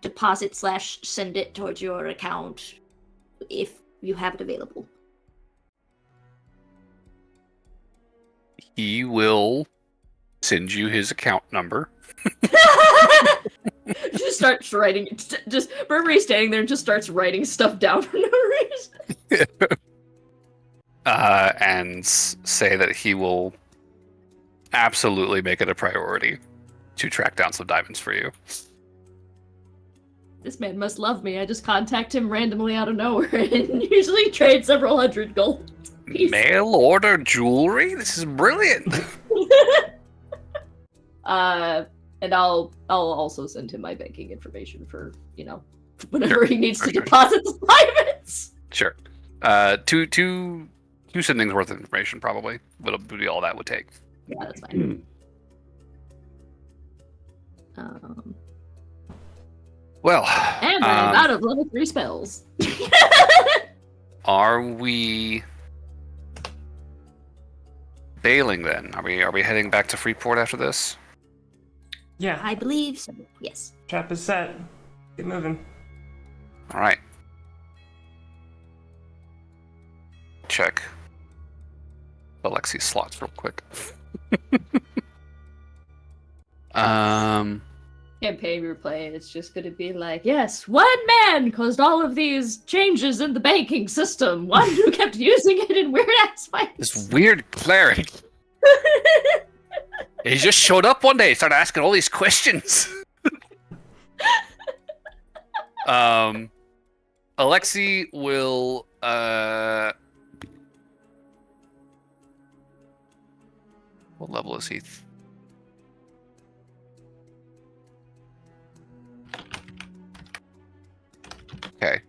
deposit / send it towards your account if you have it available. He will send you his account number. Just starts writing. Just Burberry standing there and just starts writing stuff down for no reason. And say that he will absolutely make it a priority to track down some diamonds for you. This man must love me. I just contact him randomly out of nowhere and usually trade several hundred gold. Mail order jewelry? This is brilliant. And I'll also send him my banking information for, whenever he needs to deposit the diamonds. Sure. Two sendings worth of information probably would be all that would take. Yeah, that's fine. Well, and I'm out of level 3 spells. Are we bailing then? Are we heading back to Freeport after this? Yeah. I believe so. Yes. Trap is set. Get moving. All right. Check Alexi's slots real quick. Campaign replay, it's just gonna be like, yes, one man caused all of these changes in the banking system. One who kept using it in weird ass fights. This weird cleric. He just showed up one day, started asking all these questions. Alexi will what level is he? Okay.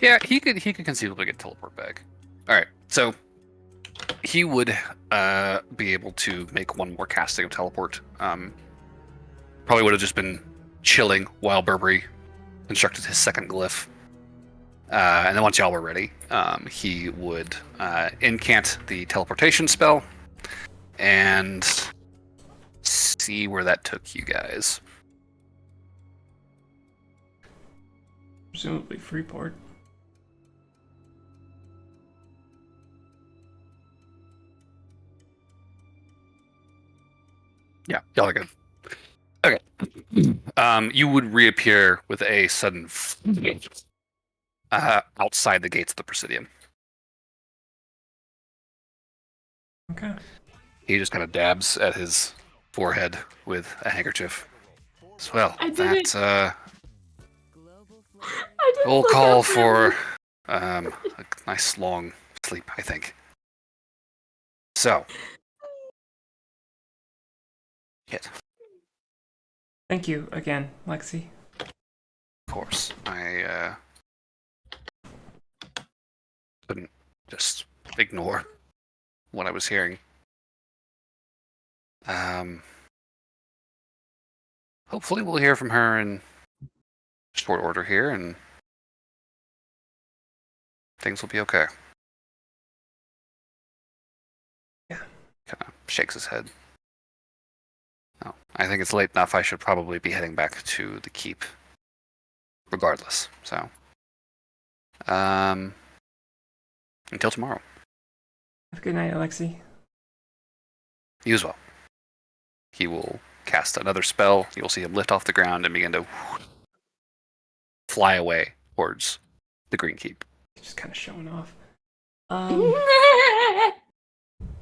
Yeah, he could conceivably get teleport back. Alright, so he would be able to make one more casting of teleport. Probably would have just been chilling while Burberry constructed his second glyph. And then once y'all were ready, he would incant the teleportation spell and see where that took you guys. Presumably Freeport. Yeah, y'all are good. Okay. You would reappear with a sudden outside the gates of the Presidium. Okay. He just kind of dabs at his forehead with a handkerchief. As well, I did that I didn't will look call out for for him. a nice long sleep, I think. So, Kit, Thank you again, Lexi. of course, I couldn't just ignore what I was hearing. Hopefully we'll hear from her in short order here, and things will be okay. Yeah. Kind of shakes his head. Oh, I think it's late enough. I should probably be heading back to the keep, regardless. So, until tomorrow. Have a good night, Alexi. You as well. He will cast another spell. You'll see him lift off the ground and begin to fly away towards the Green Keep. Just kind of showing off.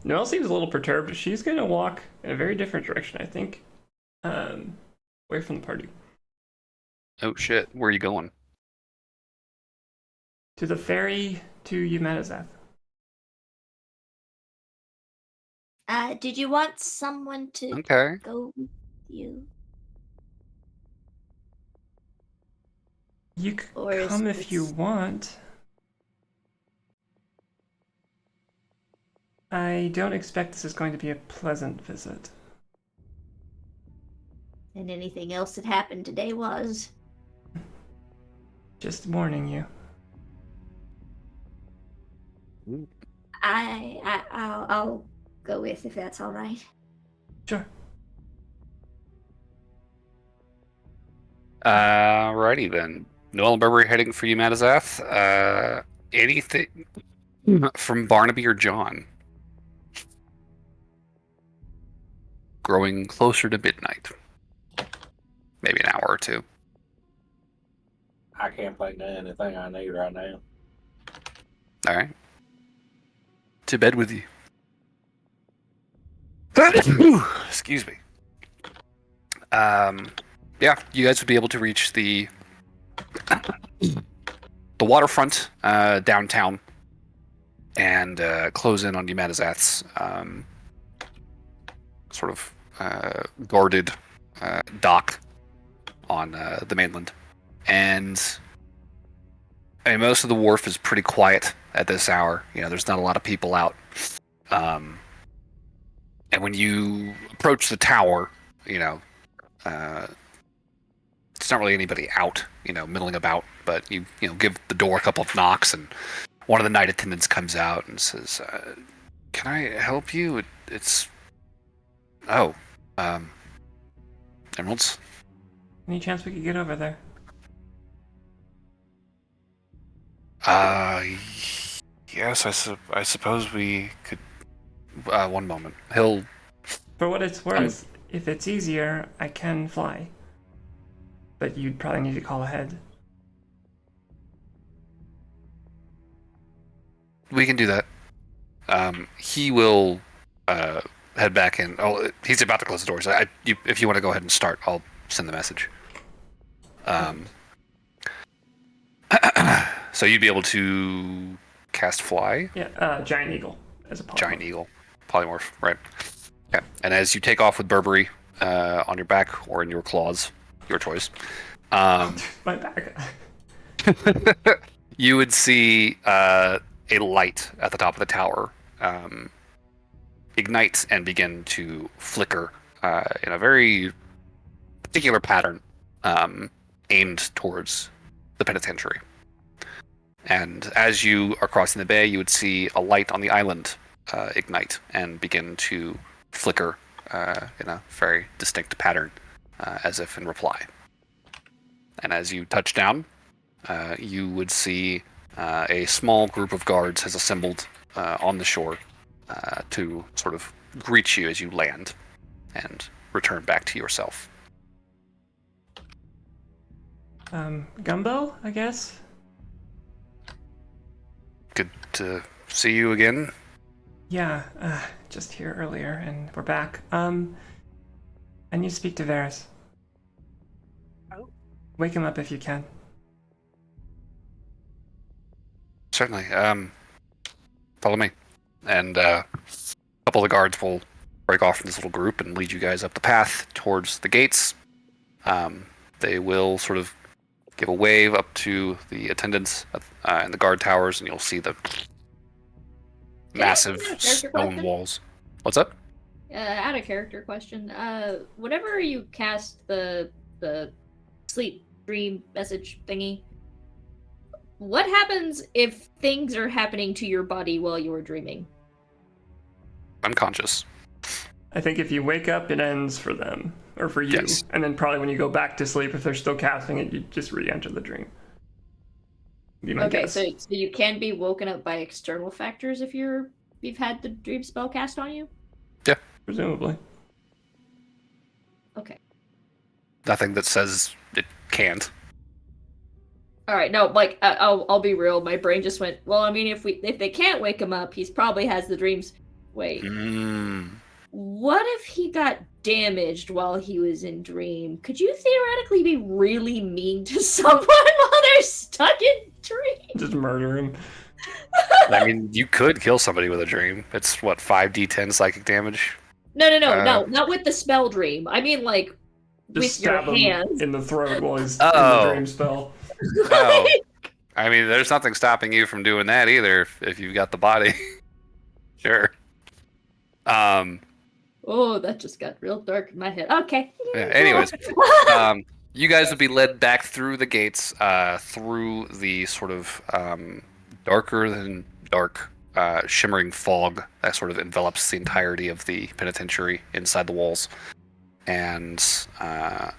Noelle seems a little perturbed. She's going to walk in a very different direction, I think. Away from the party. Oh shit, where are you going? To the ferry to Yumetazath. Did you want someone to Okay. go with you? You could Or is come if you this- want. I don't expect this is going to be a pleasant visit. And anything else that happened today was? Just warning you. I'll go with if that's all right. Sure. Alrighty then. Noel and Burberry heading for Yumetazath. Anything from Barnaby or John? Growing closer to midnight. Maybe an hour or two. I can't think of anything I need right now. Alright. To bed with you. Excuse me. Yeah, you guys would be able to reach the waterfront downtown and close in on Yamadazath's sort of guarded dock on the mainland. And I mean, most of the wharf is pretty quiet at this hour. You know, there's not a lot of people out. And when you approach the tower, you know, it's not really anybody out, you know, milling about. But you give the door a couple of knocks, and one of the night attendants comes out and says, "Can I help you? It's Emeralds." Any chance we could get over there? Yes, I suppose we could. One moment. He'll. For what it's worth, if it's easier, I can fly. But you'd probably need to call ahead. We can do that. He will head back in. Oh, he's about to close the door. So if you want to go ahead and start, I'll send the message. So you'd be able to cast fly. Yeah, Giant Eagle as a polymorph. Giant Eagle, polymorph, right? Yeah. And as you take off with Burberry on your back or in your claws, your choice. My back. You would see a light at the top of the tower ignite and begin to flicker in a very particular pattern aimed towards the penitentiary. And as you are crossing the bay, you would see a light on the island ignite and begin to flicker in a very distinct pattern, as if in reply. And as you touch down, you would see a small group of guards has assembled on the shore to sort of greet you as you land and return back to yourself. Gumbo, I guess? Good to see you again. Yeah, just here earlier, and we're back. I need to speak to Varys. Oh. Wake him up if you can. Certainly. Follow me. And a couple of the guards will break off from this little group and lead you guys up the path towards the gates. They will sort of give a wave up to the attendants in the guard towers, and you'll see the massive stone walls. What's up? Out of character question. Whenever you cast the sleep dream message thingy, what happens if things are happening to your body while you are dreaming? Unconscious. I think if you wake up, it ends for them. Or for you. Yes. And then probably when you go back to sleep, if they're still casting it, you just re-enter the dream. Be my Okay, guess. so you can be woken up by external factors if you've had the dream spell cast on you? Yeah. Presumably. Okay. Nothing that says it can't. All right, no, like I'll be real. My brain just went, well, I mean, if they can't wake him up, he's probably has the dreams. Wait. What if he got damaged while he was in dream? Could you theoretically be really mean to someone while they're stuck in dream? Just murder him. I mean, you could kill somebody with a dream. It's what, 5d10 psychic damage? No, not with the spell dream. I mean, like Just with your stab him hands. in the throat while he's in the dream spell. Oh. I mean, there's nothing stopping you from doing that either if you've got the body. Sure. Oh, that just got real dark in my head. Okay. Yeah, anyways, you guys would be led back through the gates, through the sort of darker than dark, shimmering fog that sort of envelops the entirety of the penitentiary inside the walls. And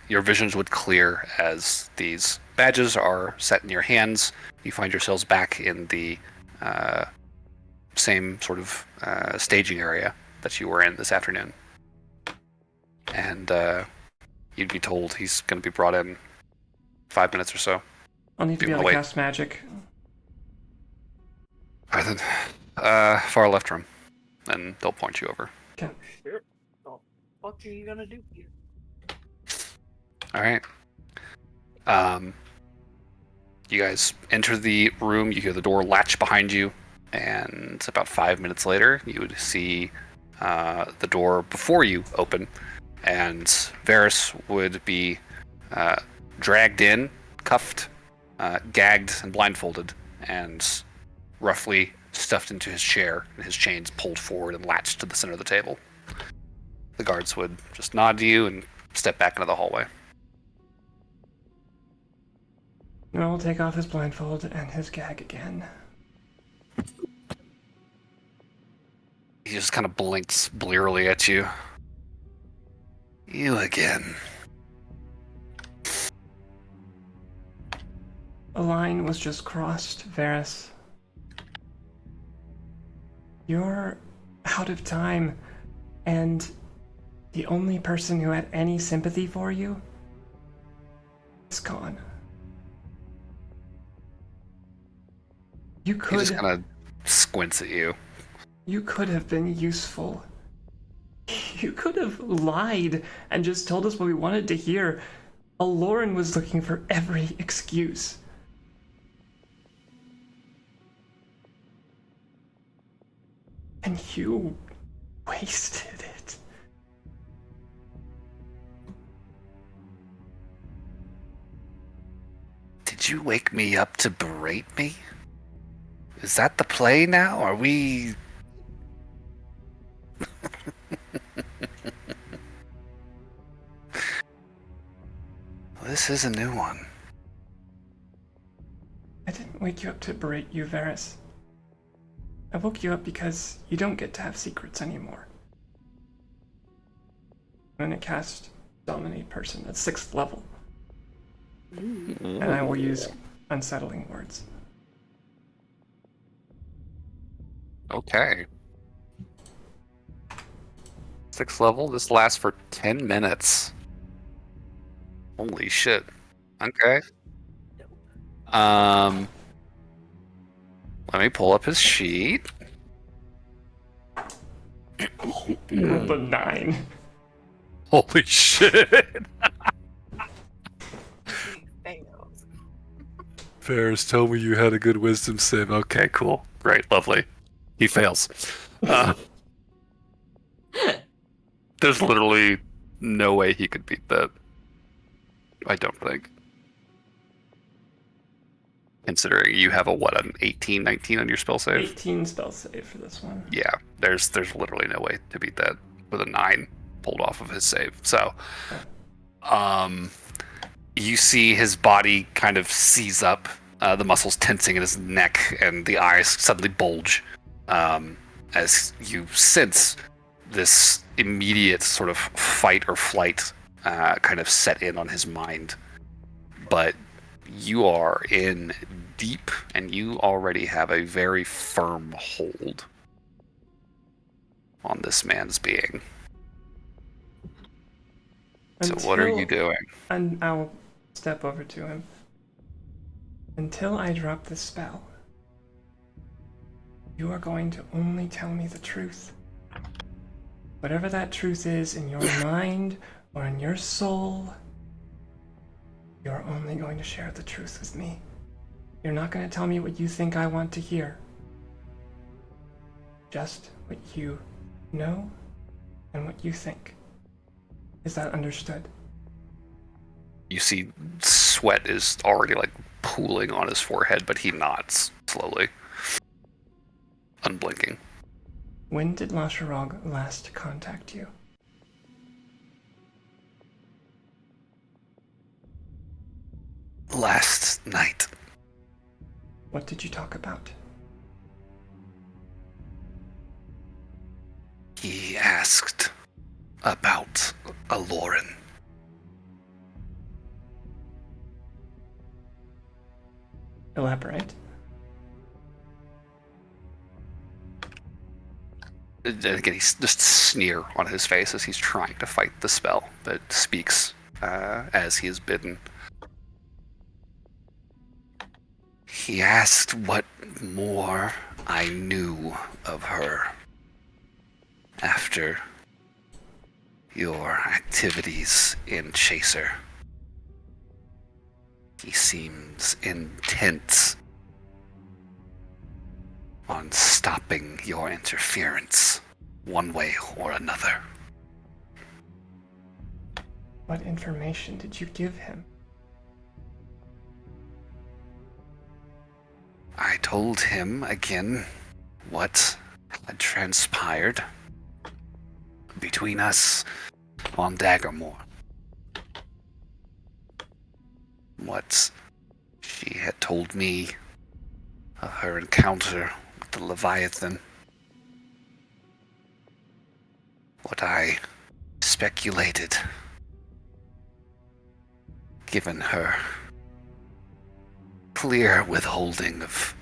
your visions would clear as these badges are set in your hands. You find yourselves back in the same sort of staging area that you were in this afternoon. And you'd be told he's going to be brought in 5 minutes or so. I'll need to be able to cast magic. Far left room. And they'll point you over. Okay. What are you gonna do? All right. You guys enter the room. You hear the door latch behind you, and about 5 minutes later, you would see the door before you open, and Varys would be dragged in, cuffed, gagged, and blindfolded, and roughly stuffed into his chair, and his chains pulled forward and latched to the center of the table. The guards would just nod to you and step back into the hallway. Noel will take off his blindfold and his gag again. He just kind of blinks blearily at you. You again. A line was just crossed, Varys. You're out of time, and the only person who had any sympathy for you is gone. You He could just kind of squints at you. You could have been useful. You could have lied and just told us what we wanted to hear. Aloran was looking for every excuse. And you wasted it. Did you wake me up to berate me? Is that the play now? Are we... This is a new one. I didn't wake you up to berate you, Varys. I woke you up because you don't get to have secrets anymore. I'm gonna cast Dominate Person at 6th level. And I will use unsettling words. Okay. 6th level. This lasts for 10 minutes. Holy shit. Okay. Let me pull up his sheet. Rolled a 9. Holy shit. Fails. Ferris, tell me you had a good wisdom save. Okay, cool. Great, lovely. He fails. There's literally no way he could beat that. I don't think. Considering you have an 18, 19 on your spell save? 18 spell save for this one. Yeah, there's literally no way to beat that with a 9 pulled off of his save. So, you see his body kind of seize up, the muscles tensing in his neck, and the eyes suddenly bulge, as you sense this immediate sort of fight or flight kind of set in on his mind. But you are in deep, and you already have a very firm hold on this man's being. So what are you doing? And I'll step over to him. Until I drop this spell, you are going to only tell me the truth. Whatever that truth is in your mind or in your soul, you're only going to share the truth with me. You're not going to tell me what you think I want to hear. Just what you know and what you think. Is that understood? You see sweat is already like pooling on his forehead, but he nods slowly, unblinking. When did Lasharog last contact you? Last night. What did you talk about? He asked about Aloran. Elaborate. Again, he's just sneer on his face as he's trying to fight the spell, but speaks as he is bidden. He asked what more I knew of her after your activities in Chaser. He seems intent on stopping your interference, one way or another. What information did you give him? I told him again what had transpired between us on Daggermore. What she had told me of her encounter with the Leviathan. What I speculated, given her clear withholding of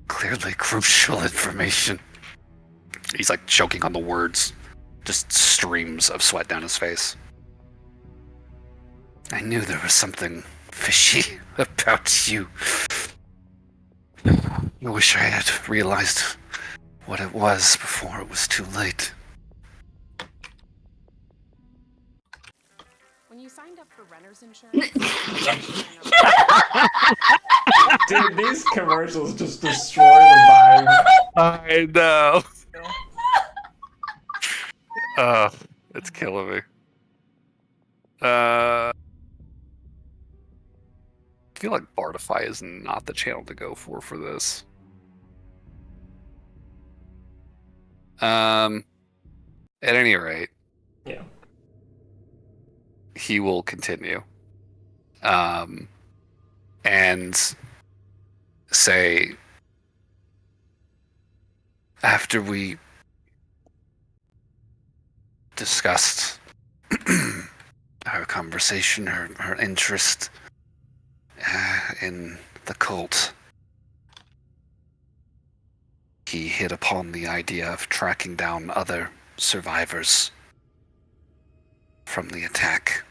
clearly crucial information. He's like choking on the words, just streams of sweat down his face. I knew there was something fishy about you. I wish I had realized what it was before it was too late. When you signed up for renter's insurance, Dude, these commercials just destroy the vibe. I know. It's killing me. I feel like Bardify is not the channel to go for this. At any rate, Yeah. he will continue. And say, after we discussed her conversation, her interest in the cult, he hit upon the idea of tracking down other survivors from the attack.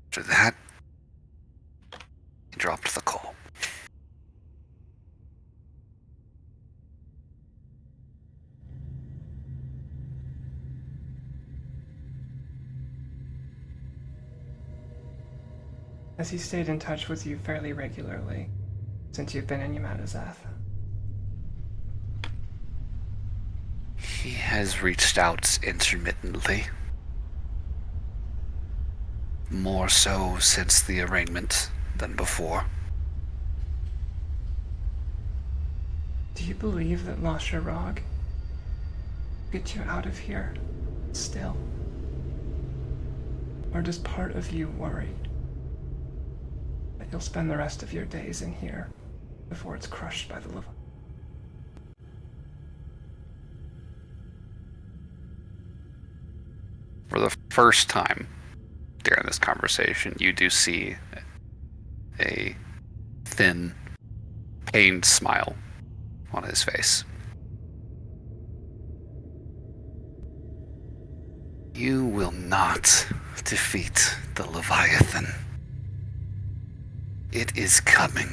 After that, he dropped the call. Has he stayed in touch with you fairly regularly since you've been in Yamadazath? He has reached out intermittently. More so since the arraignment than before. Do you believe that La Shirag get you out of here still? Or does part of you worry that you'll spend the rest of your days in here before it's crushed by the Leviathan? For the first time during this conversation, you do see a thin, pained smile on his face. You will not defeat the Leviathan. It is coming.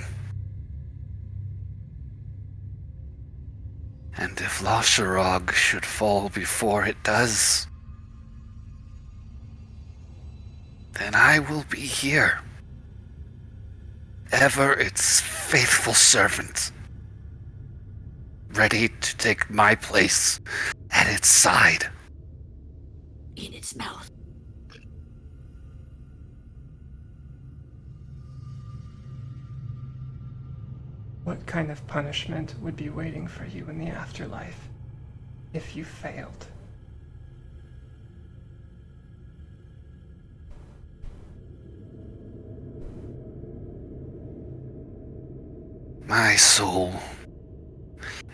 And if La Shirag should fall before it does, then I will be here, ever its faithful servant, ready to take my place at its side. In its mouth. What kind of punishment would be waiting for you in the afterlife if you failed? My soul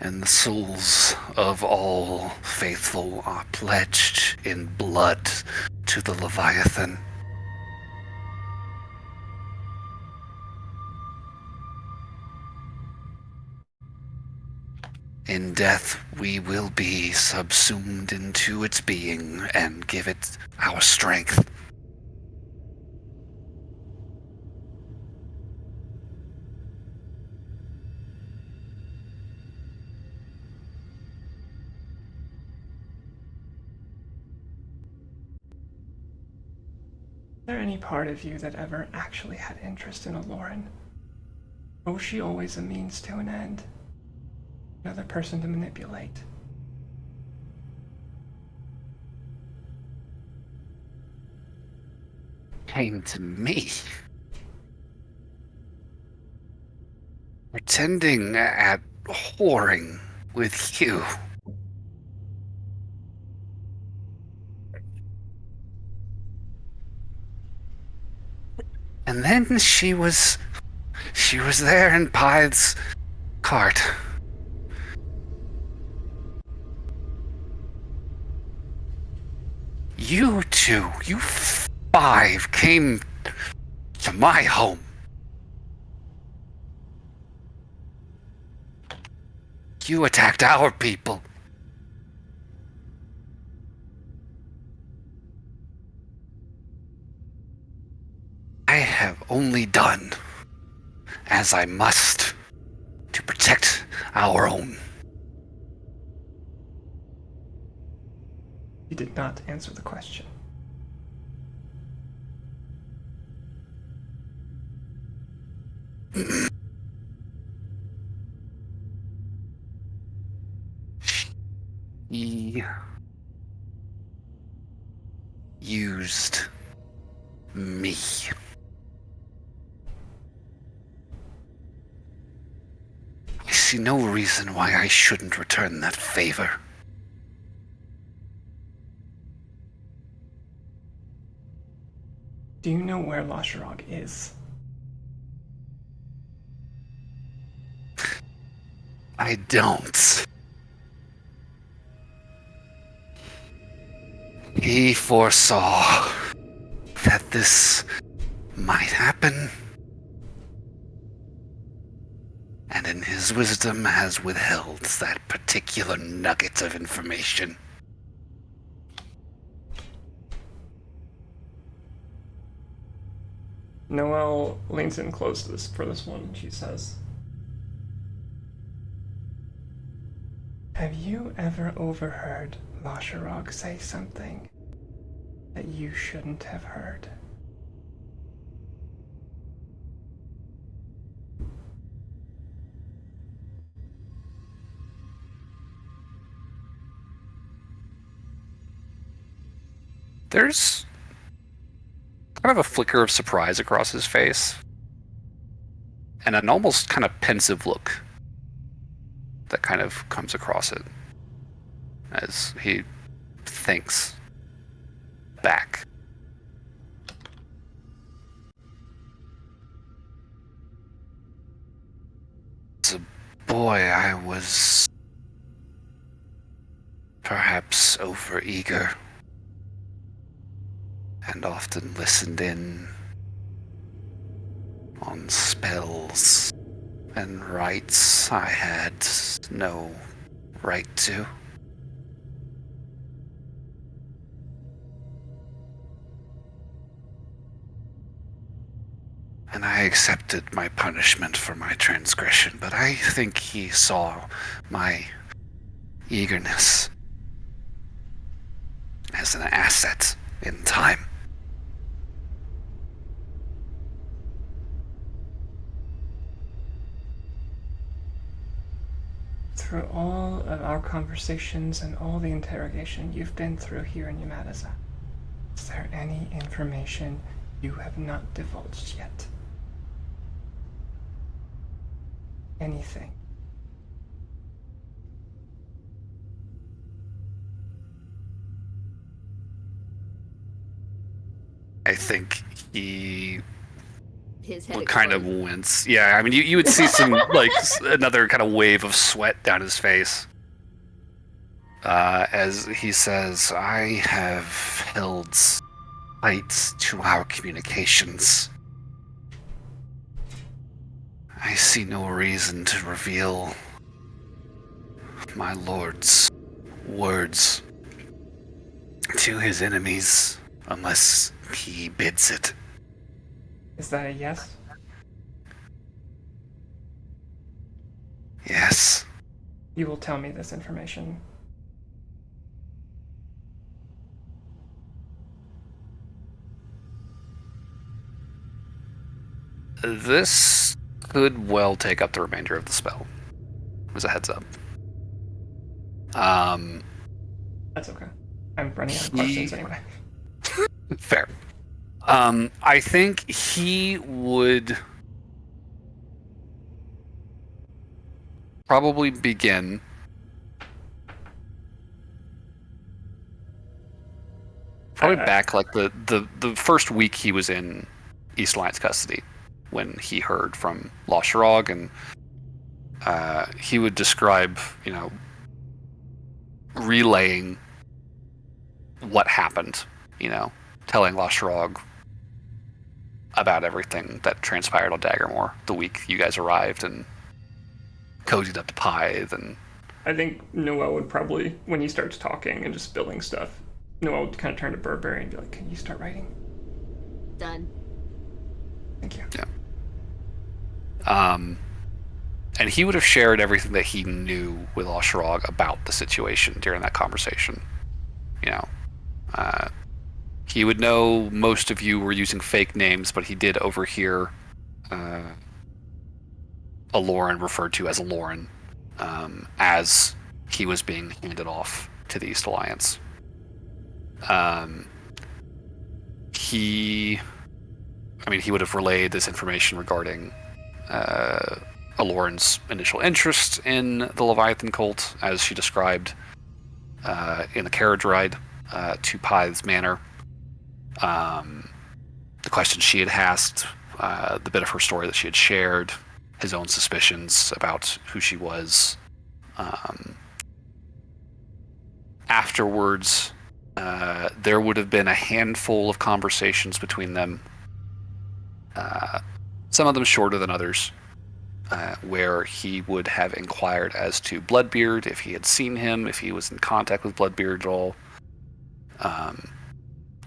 and the souls of all faithful are pledged in blood to the Leviathan. In death, we will be subsumed into its being and give it our strength. there any part of you that ever actually had interest in Aloran? Or was she always a means to an end? Another person to manipulate? Came to me. Pretending at whoring with you. And then she was there in Pythe's cart. You two, you five came to my home. You attacked our people. I have only done as I must to protect our own. You did not answer the question. He used me. I see no reason why I shouldn't return that favor. Do you know where Lasharog is? I don't. He foresaw that this might happen, and in his wisdom has withheld that particular nugget of information. Noelle leans in close to this for this one, and she says, have you ever overheard Lasharog say something that you shouldn't have heard? There's kind of a flicker of surprise across his face, and an almost kind of pensive look that kind of comes across it as he thinks back. As a boy, I was perhaps overeager and often listened in on spells and rites I had no right to. And I accepted my punishment for my transgression, but I think he saw my eagerness as an asset in time. Through all of our conversations and all the interrogation you've been through here in Yamadaza, is there any information you have not divulged yet? Anything? I think he His head would kind of exploded. wince. Yeah, I mean, you would see some, like, another kind of wave of sweat down his face. As he says, I have held lights to our communications. I see no reason to reveal my lord's words to his enemies unless he bids it. Is that a yes? Yes. You will tell me this information. This could well take up the remainder of the spell. As a heads up. That's okay. I'm running out of questions anyway. Fair. I think he would probably begin back like the first week he was in East Alliance custody when he heard from La Shirog, and he would describe, relaying what happened, telling La Shirog about everything that transpired on Daggermore the week you guys arrived and cozied up to Pythe. And I think Noel would probably, when he starts talking and just spilling stuff, Noel would kind of turn to Burberry and be like, "Can you start writing?" Done. Thank you. Yeah. And he would have shared everything that he knew with La Shirog about the situation during that conversation. He would know most of you were using fake names, but he did overhear Aloran referred to as Aloran as he was being handed off to the East Alliance. He would have relayed this information regarding Aloran's initial interest in the Leviathan cult, as she described in the carriage ride to Pythe's manor. The questions she had asked, the bit of her story that she had shared, his own suspicions about who she was. Afterwards, there would have been a handful of conversations between them, some of them shorter than others, where he would have inquired as to Bloodbeard, if he had seen him, if he was in contact with Bloodbeard at all,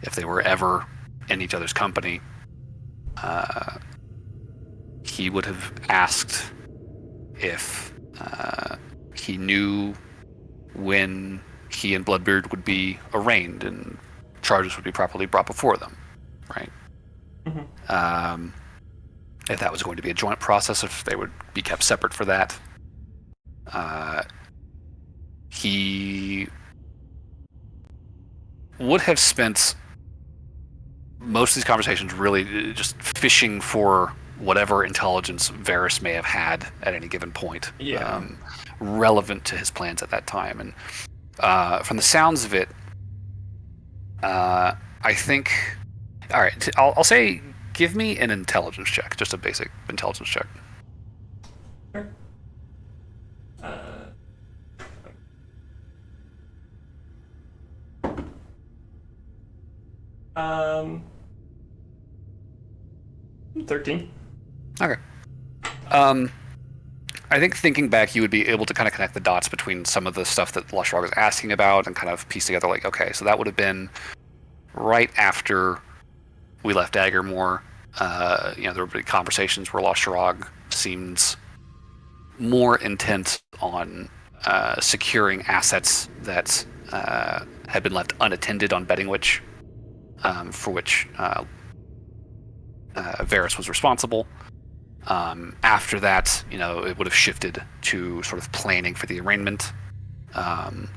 if they were ever in each other's company. He would have asked if he knew when he and Bloodbeard would be arraigned and charges would be properly brought before them, right? Mm-hmm. If that was going to be a joint process, if they would be kept separate for that. He would have spent most of these conversations really just fishing for whatever intelligence Varys may have had at any given point, relevant to his plans at that time. And from the sounds of it, I think, all right, I'll say, give me an intelligence check, just a basic intelligence check. Sure. 13. Okay. I think thinking back, you would be able to kind of connect the dots between some of the stuff that La Shirog was asking about and kind of piece together, like, okay, so that would have been right after we left Daggermore. There would be conversations where La Shirog seems more intent on securing assets that had been left unattended on Betting Witch, for which Varys was responsible. After that, it would have shifted to sort of planning for the arraignment. And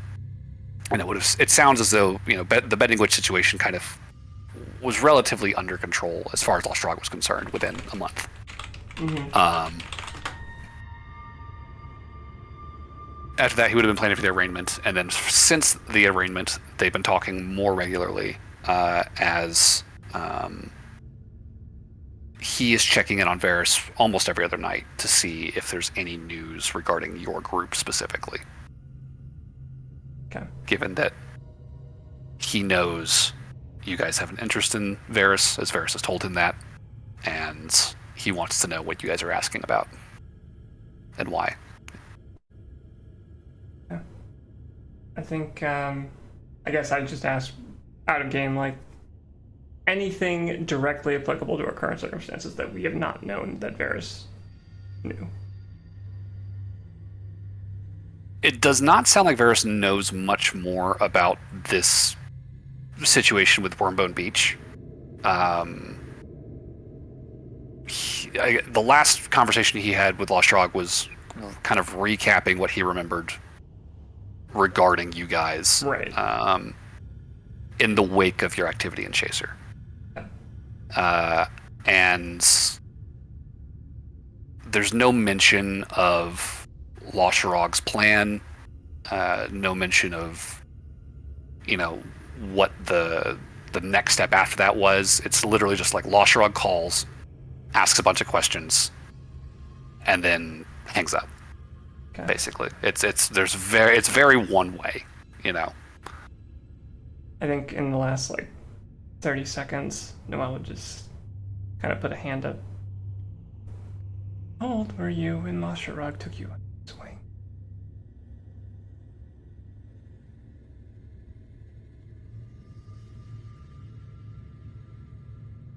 it sounds as though, the Betting Witch situation kind of was relatively under control as far as La Shirog was concerned within a month. Mm-hmm. After that, he would have been planning for the arraignment, and then since the arraignment, they've been talking more regularly as he is checking in on Varys almost every other night to see if there's any news regarding your group specifically. Okay. Given that he knows you guys have an interest in Varys, as Varys has told him that, and he wants to know what you guys are asking about and why. Yeah. I think, I guess I'd just ask out of game, like, anything directly applicable to our current circumstances that we have not known that Varys knew. It does not sound like Varys knows much more about this situation with Wormbone Beach. the last conversation he had with Lostrog was kind of recapping what he remembered regarding you guys, Right. in the wake of your activity in Chaser. And there's no mention of Lostrog's plan, no mention of, what the next step after that was. It's literally just like Lostrog calls, asks a bunch of questions, and then hangs up. Okay. Basically, it's very one way, I think in the last 30 seconds, Noelle would just kind of put a hand up. How old were you when Lasharog took you on his wing?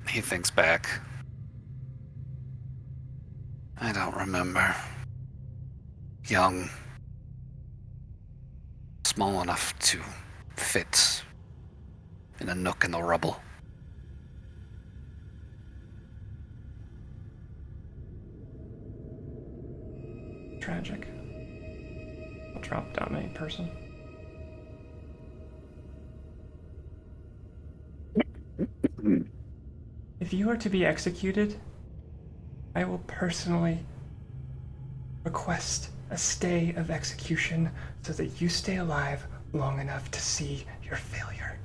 He thinks back. I don't remember. Young. Small enough to fit in a nook in the rubble. Tragic. I'll drop down a person. If you are to be executed, I will personally request a stay of execution so that you stay alive long enough to see your failure.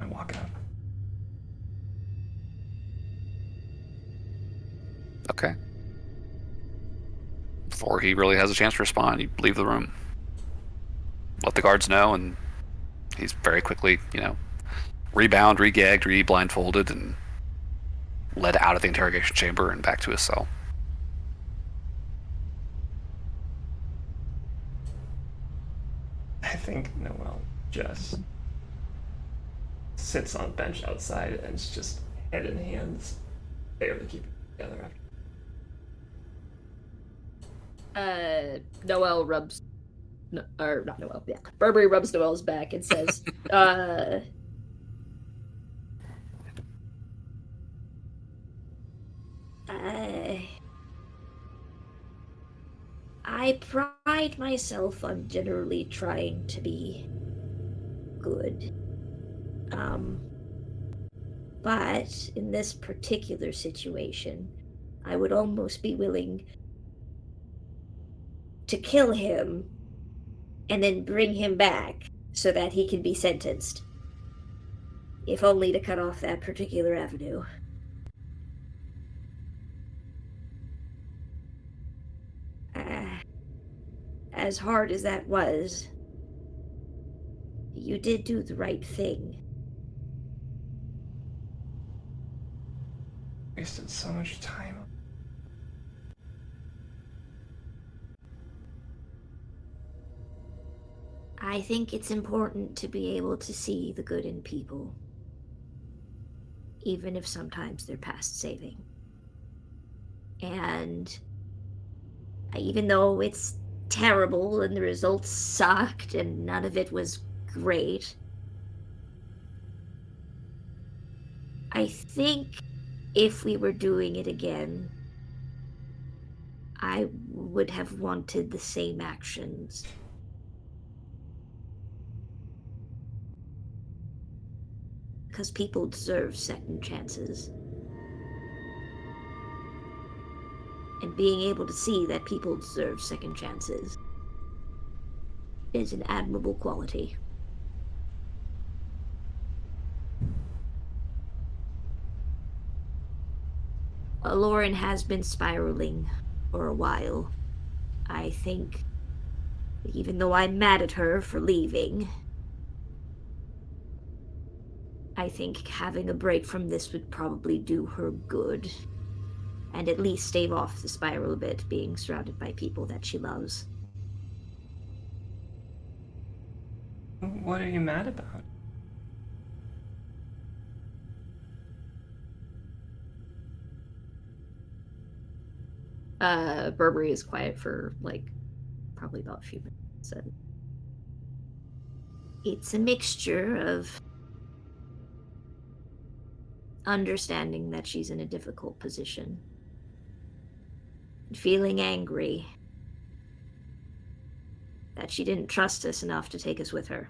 I'm walking up. Okay. Before he really has a chance to respond, you leave the room. Let the guards know, and he's very quickly, rebound, regagged, re-blindfolded, and led out of the interrogation chamber and back to his cell. I think Noelle just sits on a bench outside and is just head in hands, barely keeping it together after. Noelle rubs, or not Noelle, yeah. Burberry rubs Noelle's back and says, I pride myself on generally trying to be good. But in this particular situation, I would almost be willing to kill him and then bring him back so that he can be sentenced. If only to cut off that particular avenue. As hard as that was, you did do the right thing. Wasted so much time. I think it's important to be able to see the good in people, even if sometimes they're past saving. And even though it's terrible and the results sucked and none of it was great, I think if we were doing it again, I would have wanted the same actions. Because people deserve second chances. And being able to see that people deserve second chances is an admirable quality. Lauren has been spiraling for a while. I think, even though I'm mad at her for leaving, I think having a break from this would probably do her good. And at least stave off the spiral a bit, being surrounded by people that she loves. What are you mad about? Burberry is quiet for probably about a few minutes. And it's a mixture of understanding that she's in a difficult position feeling angry that she didn't trust us enough to take us with her.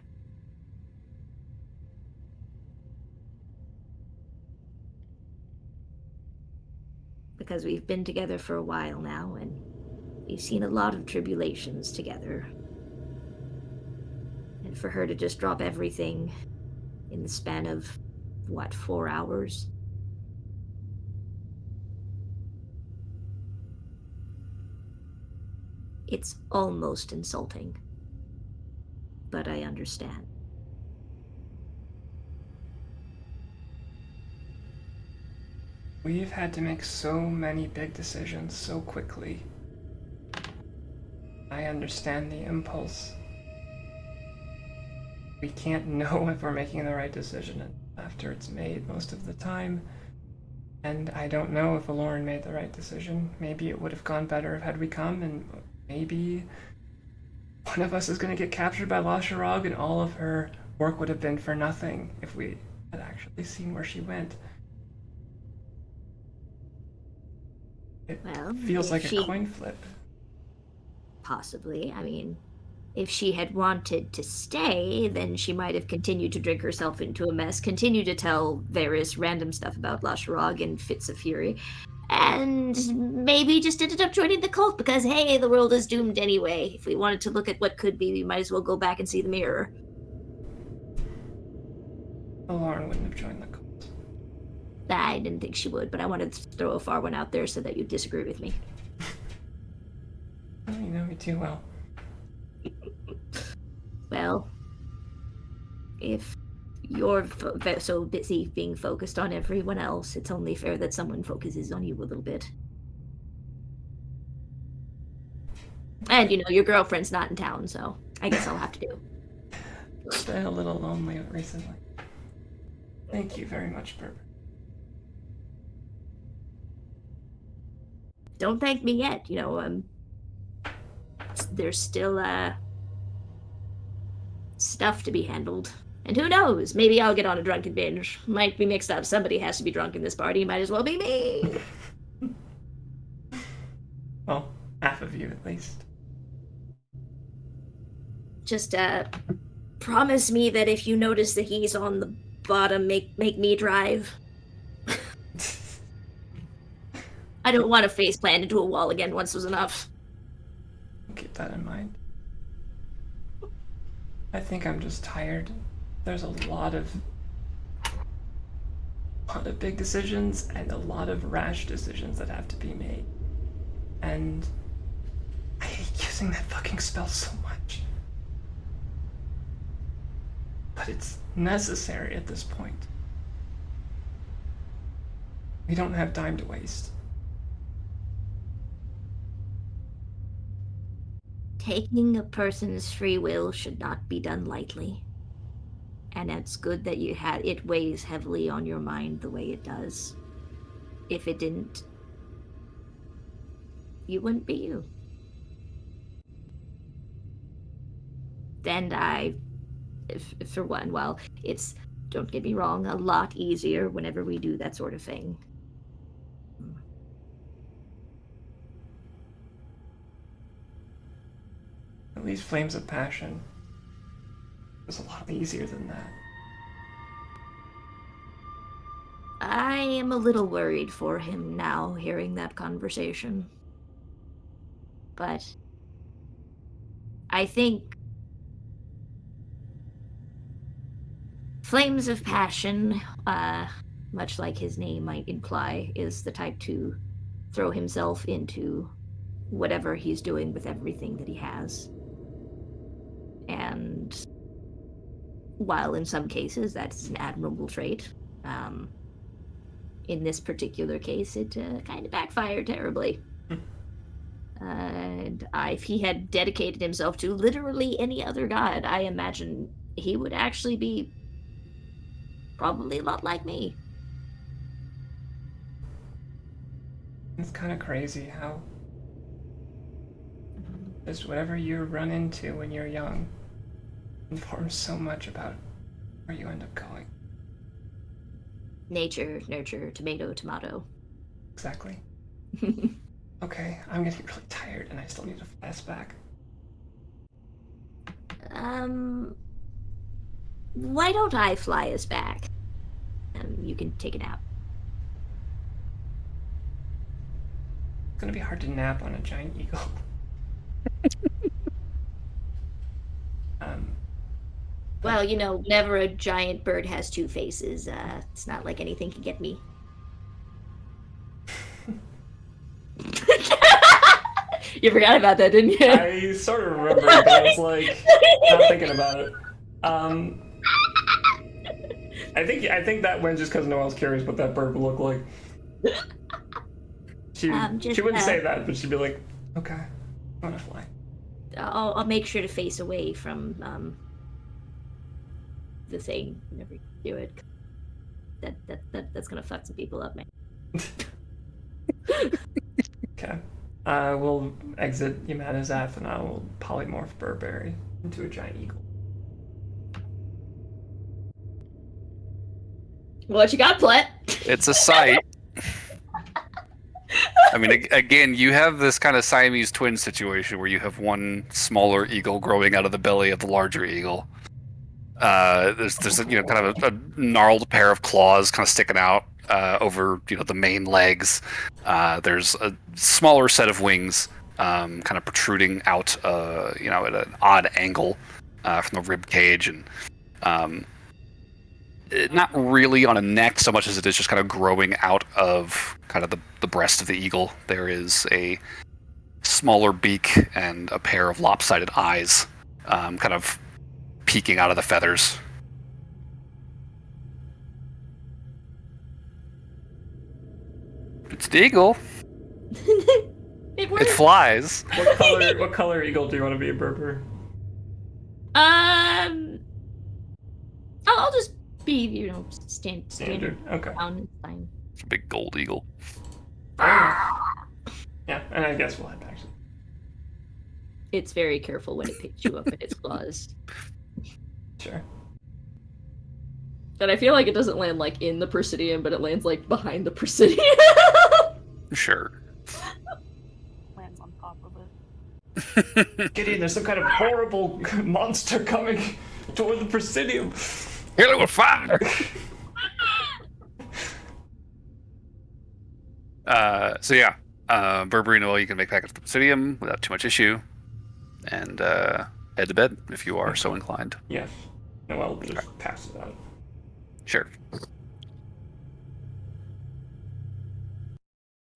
Because we've been together for a while now, and we've seen a lot of tribulations together. And for her to just drop everything in the span of, 4 hours? It's almost insulting. But I understand. We've had to make so many big decisions so quickly. I understand the impulse. We can't know if we're making the right decision after it's made most of the time. And I don't know if Aloran made the right decision. Maybe it would have gone better had we come, and maybe one of us is going to get captured by Lasharog and all of her work would have been for nothing if we had actually seen where she went. It feels like a coin flip. Possibly. I mean, if she had wanted to stay, then she might have continued to drink herself into a mess, continue to tell various random stuff about Lasharog in fits of fury, and maybe just ended up joining the cult because, hey, the world is doomed anyway. If we wanted to look at what could be, we might as well go back and see the mirror. Aloran wouldn't have joined the cult. I didn't think she would, but I wanted to throw a far one out there so that you'd disagree with me. Oh, you know me too well. Well, if you're so busy being focused on everyone else, it's only fair that someone focuses on you a little bit. And, your girlfriend's not in town, so I guess I'll have to do. It's been a little lonely recently. Thank you very much, Berber. Don't thank me yet, there's still, stuff to be handled. And who knows, maybe I'll get on a drunken binge. Might be mixed up. Somebody has to be drunk in this party. Might as well be me. Well, half of you at least. Just, promise me that if you notice that he's on the bottom, make me drive. I don't want to face plant into a wall again. Once was enough. Keep that in mind. I think I'm just tired. There's a lot of big decisions and a lot of rash decisions that have to be made. And I hate using that fucking spell so much. But it's necessary at this point. We don't have time to waste. Taking a person's free will should not be done lightly. And it's good that it weighs heavily on your mind the way it does. If it didn't, you wouldn't be you. And for one, it's, don't get me wrong, a lot easier whenever we do that sort of thing. At least Flames of Passion was a lot easier than that. I am a little worried for him now, hearing that conversation. But I think Flames of Passion, much like his name might imply, is the type to throw himself into whatever he's doing with everything that he has. And while in some cases that's an admirable trait, in this particular case it kind of backfired terribly. And if he had dedicated himself to literally any other god, I imagine he would actually be probably a lot like me. It's kind of crazy how just whatever you run into when you're young informs so much about where you end up going. Nature, nurture, tomato, tomato. Exactly. Okay, I'm gonna get really tired, and I still need to fly us back. Why don't I fly us back? You can take a nap. It's gonna be hard to nap on a giant eagle. Well, whenever a giant bird has two faces, it's not like anything can get me. You forgot about that, didn't you? I sort of remember it, but I was like, not thinking about it. I think that went just because Noelle's curious what that bird would look like. She wouldn't say that, but she'd be like, okay, I'm gonna fly. I'll make sure to face away from the thing whenever you do it. That's gonna fuck some people up, man. Okay. We'll exit Yamanazeth and I will polymorph Burberry into a giant eagle. What you got, Plet? It's a sight. I mean, again, you have this kind of Siamese twin situation where you have one smaller eagle growing out of the belly of the larger eagle. There's kind of a gnarled pair of claws kind of sticking out over the main legs. There's a smaller set of wings kind of protruding out at an odd angle from the rib cage, and not really on a neck so much as it is just kind of growing out of kind of the breast of the eagle. There is a smaller beak and a pair of lopsided eyes kind of peeking out of the feathers. It's the eagle. It flies. What color eagle do you want to be a Berber? I'll just be, Standard. Okay. Fine. It's a big gold eagle. Yeah, and I guess we'll head back. It's very careful when it picks you up in its claws. Sure. But I feel like it doesn't land like in the Presidium, but it lands like behind the Presidium. Sure. Lands on top of it. Gideon, there's some kind of horrible monster coming toward the Presidium. Kill it with fire! Burberry and Noel, you can make back up to the Presidium without too much issue, and head to bed if you are so inclined. Yes. Noel just passes out. Sure.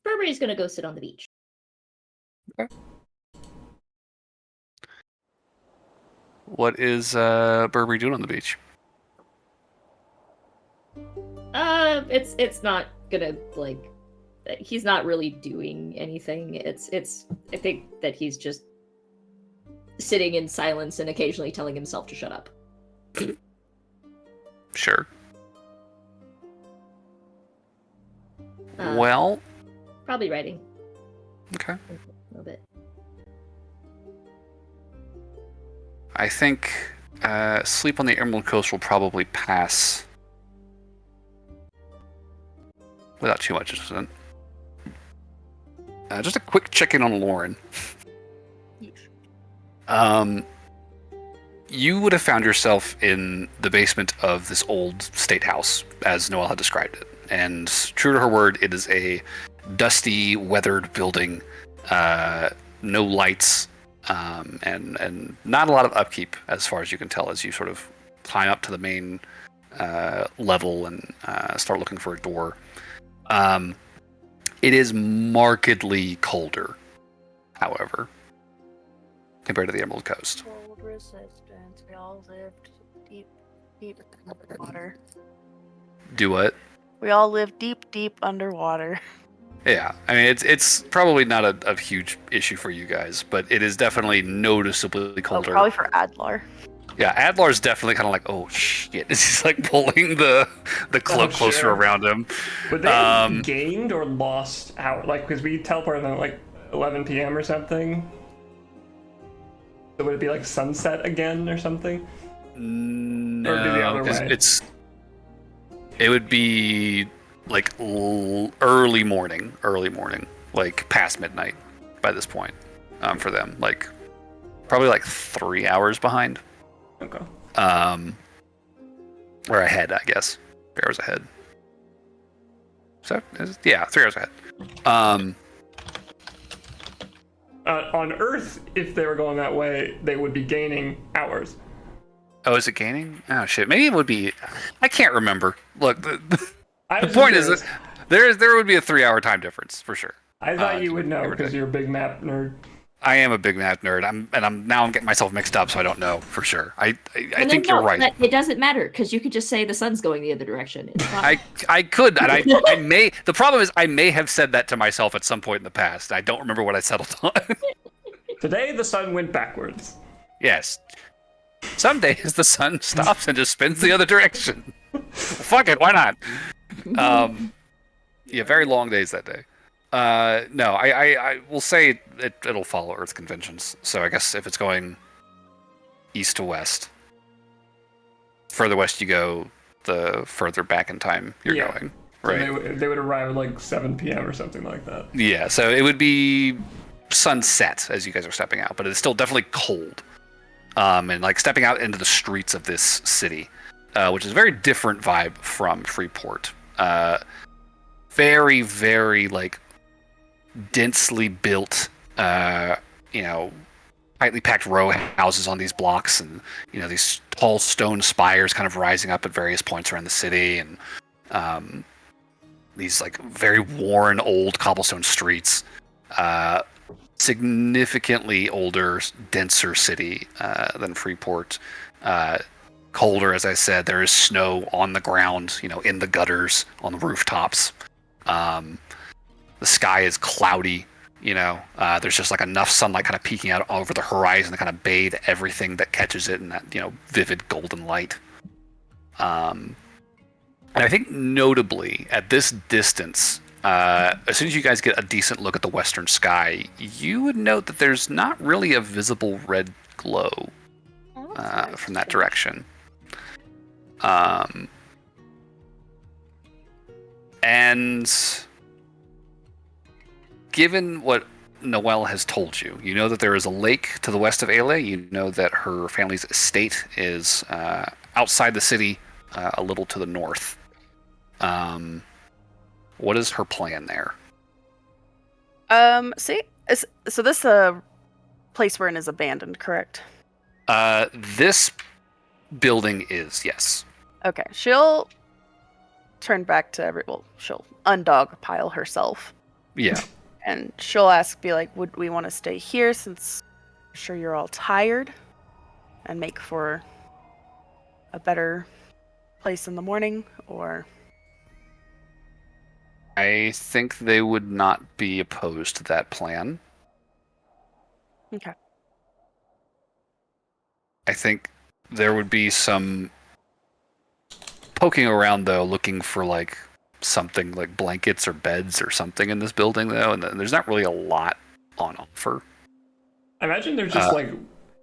Burberry's gonna go sit on the beach. Okay. What is Burberry doing on the beach? It's not gonna he's not really doing anything. It's I think that he's just sitting in silence and occasionally telling himself to shut up. Sure. Well, Probably writing okay. a little bit. I think sleep on the Emerald Coast will probably pass without too much incident. Just a quick check-in on Lauren. You would have found yourself in the basement of this old state house, as Noelle had described it. And true to her word, it is a dusty, weathered building, no lights, and not a lot of upkeep as far as you can tell as you sort of climb up to the main level and start looking for a door. It is markedly colder, however, compared to the Emerald Coast. Cold resistance. We all lived deep underwater. Do what? We all live deep underwater. Yeah, I mean it's probably not a huge issue for you guys, but it is definitely noticeably colder. Probably for Adlar. Yeah, Adlar's definitely kind of like, oh shit. He's like pulling the cloak closer around him. Would they have gained or lost hour? Like, because we teleported at like 11 p.m. or something. So would it be like sunset again or something? No, or the other way? It would be like early morning like past midnight by this point for them. Like probably like 3 hours behind. Okay. Or ahead, I guess. 3 hours ahead. So yeah, 3 hours ahead. On Earth, if they were going that way, they would be gaining hours. Oh, is it gaining? Oh shit, maybe it would be. I can't remember. Look, the The point is that there would be a 3 hour time difference for sure. I thought you would know because you're a big map nerd. I am a big map nerd. I'm getting myself mixed up, so I don't know for sure. I think No, you're right. But it doesn't matter because you could just say the sun's going the other direction. It's fine. I could, and I may. The problem is, I may have said that to myself at some point in the past. I don't remember what I settled on. Today the sun went backwards. Yes. Some days the sun stops and just spins the other direction. Fuck it, why not? Yeah, very long days that day. No, I will say it'll follow Earth conventions. So I guess if it's going east to west, further west you go, the further back in time you're going. Right. So they would arrive at like 7 p.m. or something like that. Yeah, so it would be sunset as you guys are stepping out, but it's still definitely cold. And like stepping out into the streets of this city, which is a very different vibe from Freeport. Very, very like densely built, tightly packed row houses on these blocks, and these tall stone spires kind of rising up at various points around the city, and these like very worn old cobblestone streets. Significantly older, denser city than Freeport. Colder, as I said. There is snow on the ground, in the gutters, on the rooftops. The sky is cloudy. There's just like enough sunlight kind of peeking out over the horizon to kind of bathe everything that catches it in that vivid golden light. And I think notably at this distance, as soon as you guys get a decent look at the western sky, you would note that there's not really a visible red glow from that direction. And given what Noelle has told you, you know that there is a lake to the west of Aile. You know that her family's estate is outside the city, a little to the north. What is her plan there? So this place we're in is abandoned, correct? This building is, yes. Okay, she'll turn back to she'll undog pile herself. Yeah. And she'll be like, would we want to stay here since I'm sure you're all tired and make for a better place in the morning, or... I think they would not be opposed to that plan. Okay. I think there would be some poking around, though, looking for like something like blankets or beds or something in this building, though, and there's not really a lot on offer. I imagine there's just like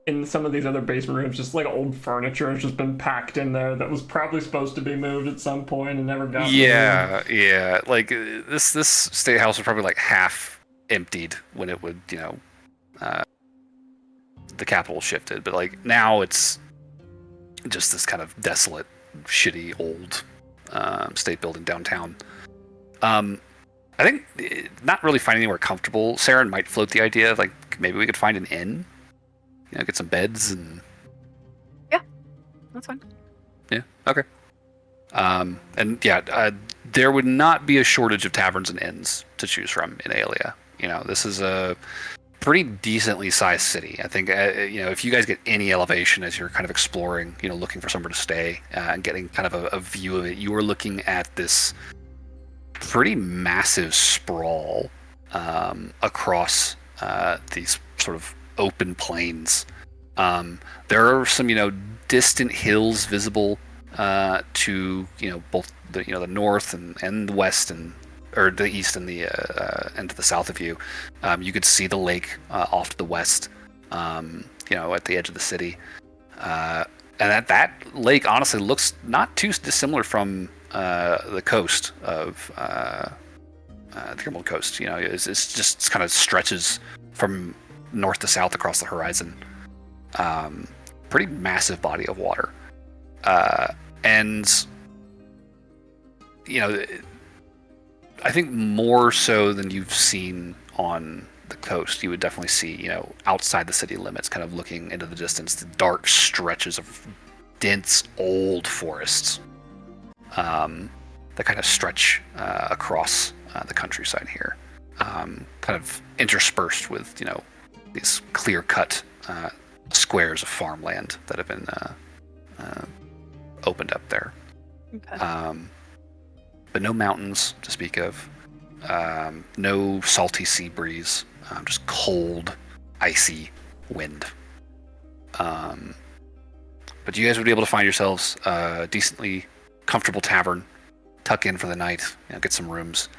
in some of these other basement rooms, just like old furniture has just been packed in there that was probably supposed to be moved at some point and never got moved. Yeah. Like this state house was probably like half emptied when it would, the capital shifted. But like now it's just this kind of desolate, shitty old state building downtown. I think not really finding anywhere comfortable. Saren might float the idea of like maybe we could find an inn. Get some beds and... Yeah, that's fine. Yeah, okay. There would not be a shortage of taverns and inns to choose from in Aelia. This is a pretty decently sized city. I think, if you guys get any elevation as you're kind of exploring, looking for somewhere to stay and getting kind of a view of it, you are looking at this pretty massive sprawl across these sort of open plains. There are some distant hills visible to both the north and the west or the east and the and to the south of you. You could see the lake off to the west, at the edge of the city, and that lake honestly looks not too dissimilar from the coast of the Emerald Coast. You know, it's just kind of stretches from north to south across the horizon. Pretty massive body of water, and you know, I think more so than you've seen on the coast, you would definitely see, you know, outside the city limits, kind of looking into the distance, the dark stretches of dense old forests that kind of stretch across the countryside here, kind of interspersed with, you know, these clear-cut squares of farmland that have been opened up there. Okay. But no mountains to speak of, no salty sea breeze, just cold, icy wind. But you guys would be able to find yourselves a decently comfortable tavern, tuck in for the night, you know, get some rooms.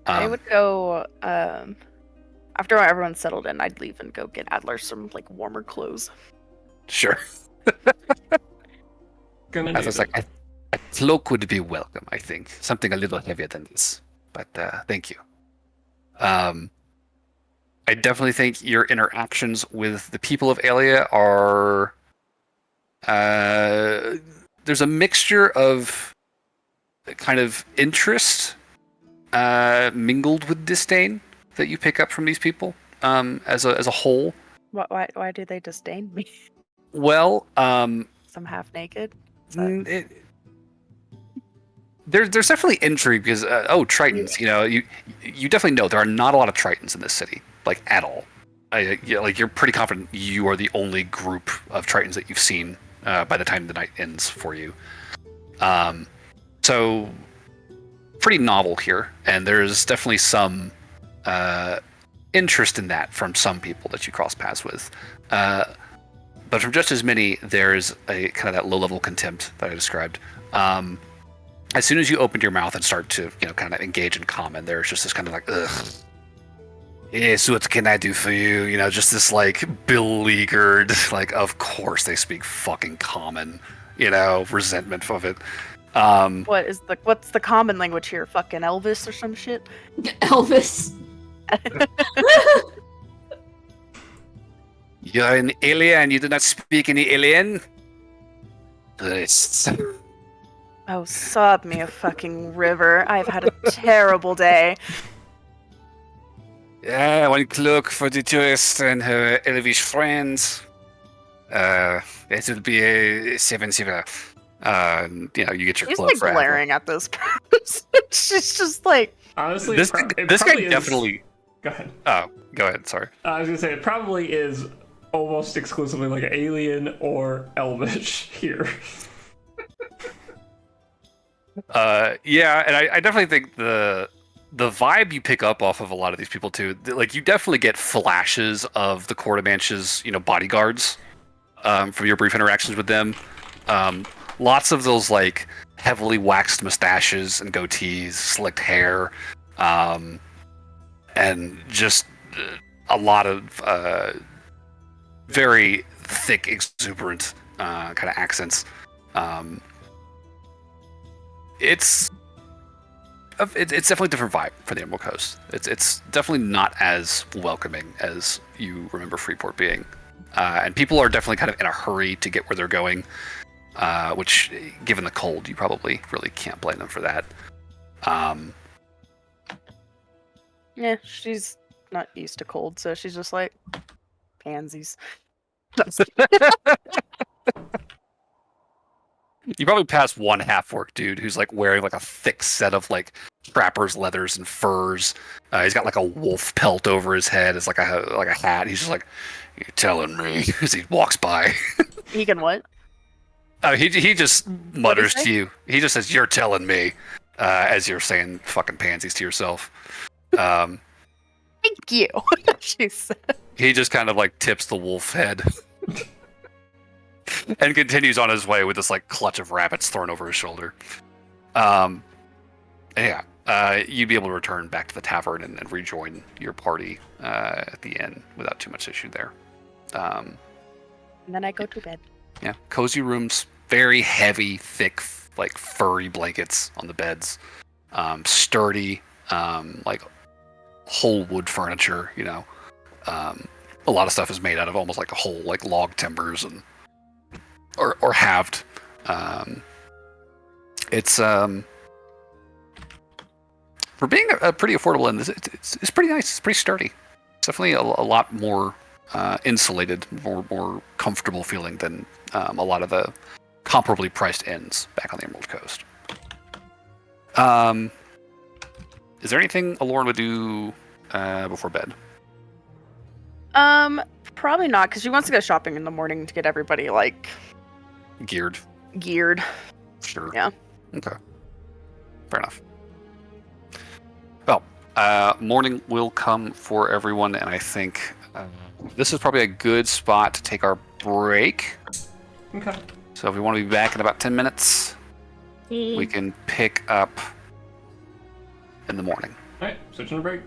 I would go after everyone's settled in. I'd leave and go get Adler some like warmer clothes. Sure. Gonna As I was need like, a cloak would be welcome, I think. Something a little heavier than this. But thank you. I definitely think your interactions with the people of Aelia are... there's a mixture of kind of interest mingled with disdain that you pick up from these people as a whole. Why do they disdain me? Well, I'm half naked. There's definitely intrigue because Tritons. You know, you definitely know there are not a lot of Tritons in this city, like at all. You're pretty confident you are the only group of Tritons that you've seen by the time the night ends for you. So pretty novel here, and there's definitely some interest in that from some people that you cross paths with. But from just as many, there's a kind of that low-level contempt that I described. As soon as you opened your mouth and start to, you know, kind of engage in common, there's just this kind of like, ugh. Yes, what can I do for you? You know, just this like beleaguered, like, of course they speak fucking common, you know, resentment of it. What's the common language here? Fucking Elvis or some shit? Elvis. You're an alien and you do not speak any alien? It's... Oh, sob me a fucking river. I've had a terrible day. Yeah, one cloak for the tourist and her elvish friends. It will be a 7 silver. You know, you get your She's cloak like for Adler. glaring at this person. She's just like, Honestly, This guy is... definitely... Go ahead. Oh, go ahead, sorry. I was gonna say, it probably is almost exclusively like alien or elvish here. Yeah, and I definitely think the vibe you pick up off of a lot of these people too, like you definitely get flashes of the Courtemanche's, you know, bodyguards from your brief interactions with them. Lots of those like heavily waxed mustaches and goatees, slicked hair, and just a lot of very thick, exuberant kind of accents. It's definitely a different vibe for the Emerald Coast. It's definitely not as welcoming as you remember Freeport being, and people are definitely kind of in a hurry to get where they're going, which, given the cold, you probably really can't blame them for that. yeah, she's not used to cold, so she's just like, pansies. You probably pass one half-orc dude who's like wearing like a thick set of like trapper's leathers and furs. He's got like a wolf pelt over his head as like a hat. He's just like, "You're telling me?" As he walks by. He can what? He just mutters say? to you. He just says, "You're telling me," as you're saying fucking pansies to yourself. Thank you. She said. He just kind of like tips the wolf head. And continues on his way with this like clutch of rabbits thrown over his shoulder. And yeah, you'd be able to return back to the tavern and rejoin your party at the inn without too much issue there. And then I go to bed. Yeah, cozy rooms, very heavy, thick, like furry blankets on the beds, sturdy, like whole wood furniture. You know, a lot of stuff is made out of almost like a whole like log timbers and or halved. It's for being a pretty affordable, and it's pretty nice. It's pretty sturdy. It's definitely a lot more insulated, more comfortable feeling than a lot of the comparably priced inns back on the Emerald Coast. Is there anything Alorn would do before bed? Probably not, because she wants to go shopping in the morning to get everybody like Geared. Sure. Yeah. Okay. Fair enough. Well, morning will come for everyone, and I think this is probably a good spot to take our break. Okay. So if we want to be back in about 10 minutes, we can pick up in the morning. All right, switching to break.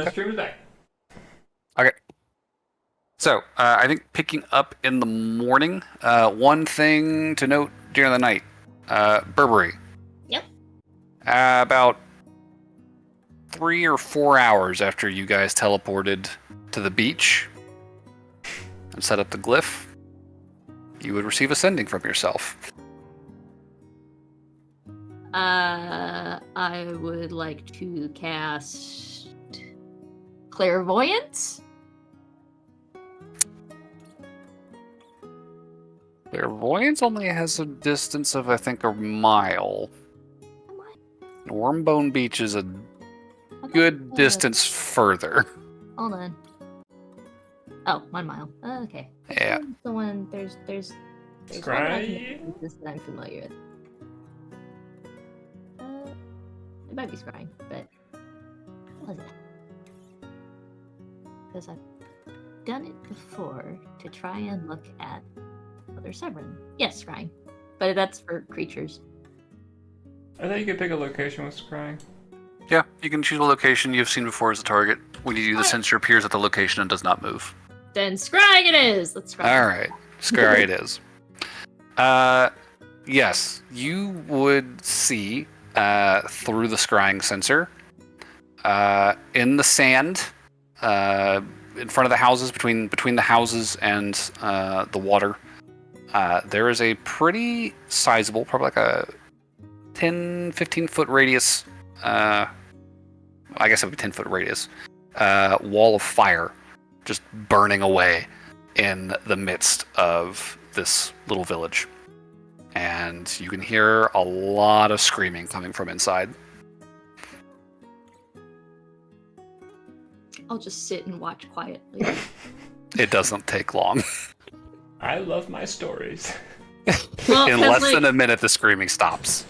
Stream is back. Okay. So, I think picking up in the morning, one thing to note during the night, Burberry. Yep. About 3 or 4 hours after you guys teleported to the beach and set up the glyph, you would receive a sending from yourself. I would like to cast clairvoyance. Clairvoyance only has a distance of, I think, a mile. Wormbone Beach is a good distance further. Hold on. Oh, 1 mile. Okay. Yeah. The one there's one that I can that I'm familiar with. It might be scrying, but what was it? Because I've done it before to try and look at other Severin. Yes, scrying, but that's for creatures. I thought you could pick a location with scrying. Yeah, you can choose a location you've seen before as a target. When you do the sensor appears at the location and does not move. Then scrying it is. Let's scry. All right, scry it is. Yes, you would see through the scrying sensor in the sand in front of the houses, between the houses and the water. There is a pretty sizable, probably like a 10-15 foot radius. I guess it would be 10-foot radius. Wall of fire just burning away in the midst of this little village. And you can hear a lot of screaming coming from inside. I'll just sit and watch quietly. It doesn't take long. I love my stories. Well, In less than a minute, the screaming stops.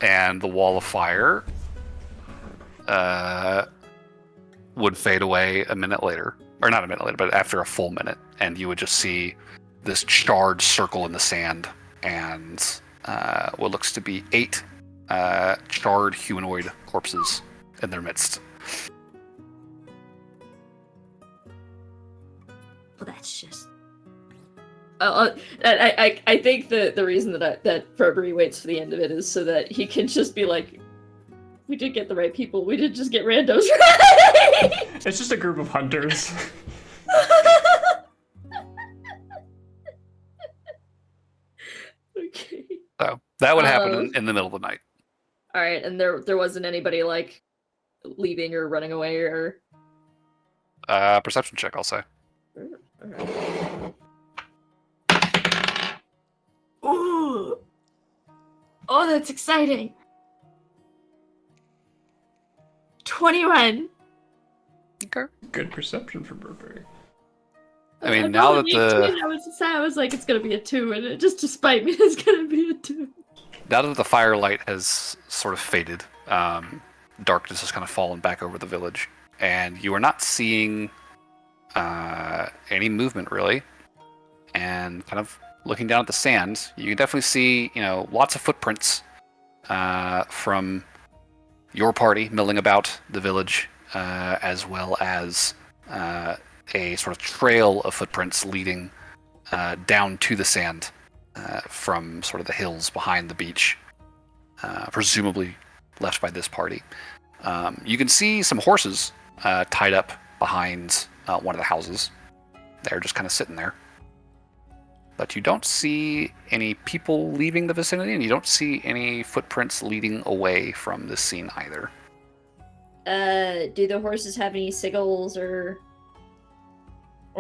And the wall of fire would fade away a minute later. Or not a minute later, but after a full minute. And you would just see this charred circle in the sand and what looks to be 8 charred humanoid corpses in their midst. Well, that's just. I think the reason that Burberry waits for the end of it is so that he can just be like, we did get the right people. We did just get randos right. It's just a group of hunters. Okay. So that would happen in the middle of the night. All right, and there wasn't anybody like leaving or running away or. Perception check, I'll say. Alright. Ooh. Oh, that's exciting. 21. Okay. Good perception for Burberry. I mean, now that I was like, it's gonna be a 2, and it just to spite me, it's gonna be a 2. Now that the firelight has sort of faded, darkness has kind of fallen back over the village, and you are not seeing any movement really. And kind of looking down at the sand, you can definitely see, lots of footprints from your party milling about the village, as well as a sort of trail of footprints leading down to the sand from sort of the hills behind the beach, presumably left by this party. You can see some horses tied up behind one of the houses. They're just kind of sitting there. But you don't see any people leaving the vicinity, and you don't see any footprints leading away from this scene either. Do the horses have any sigils or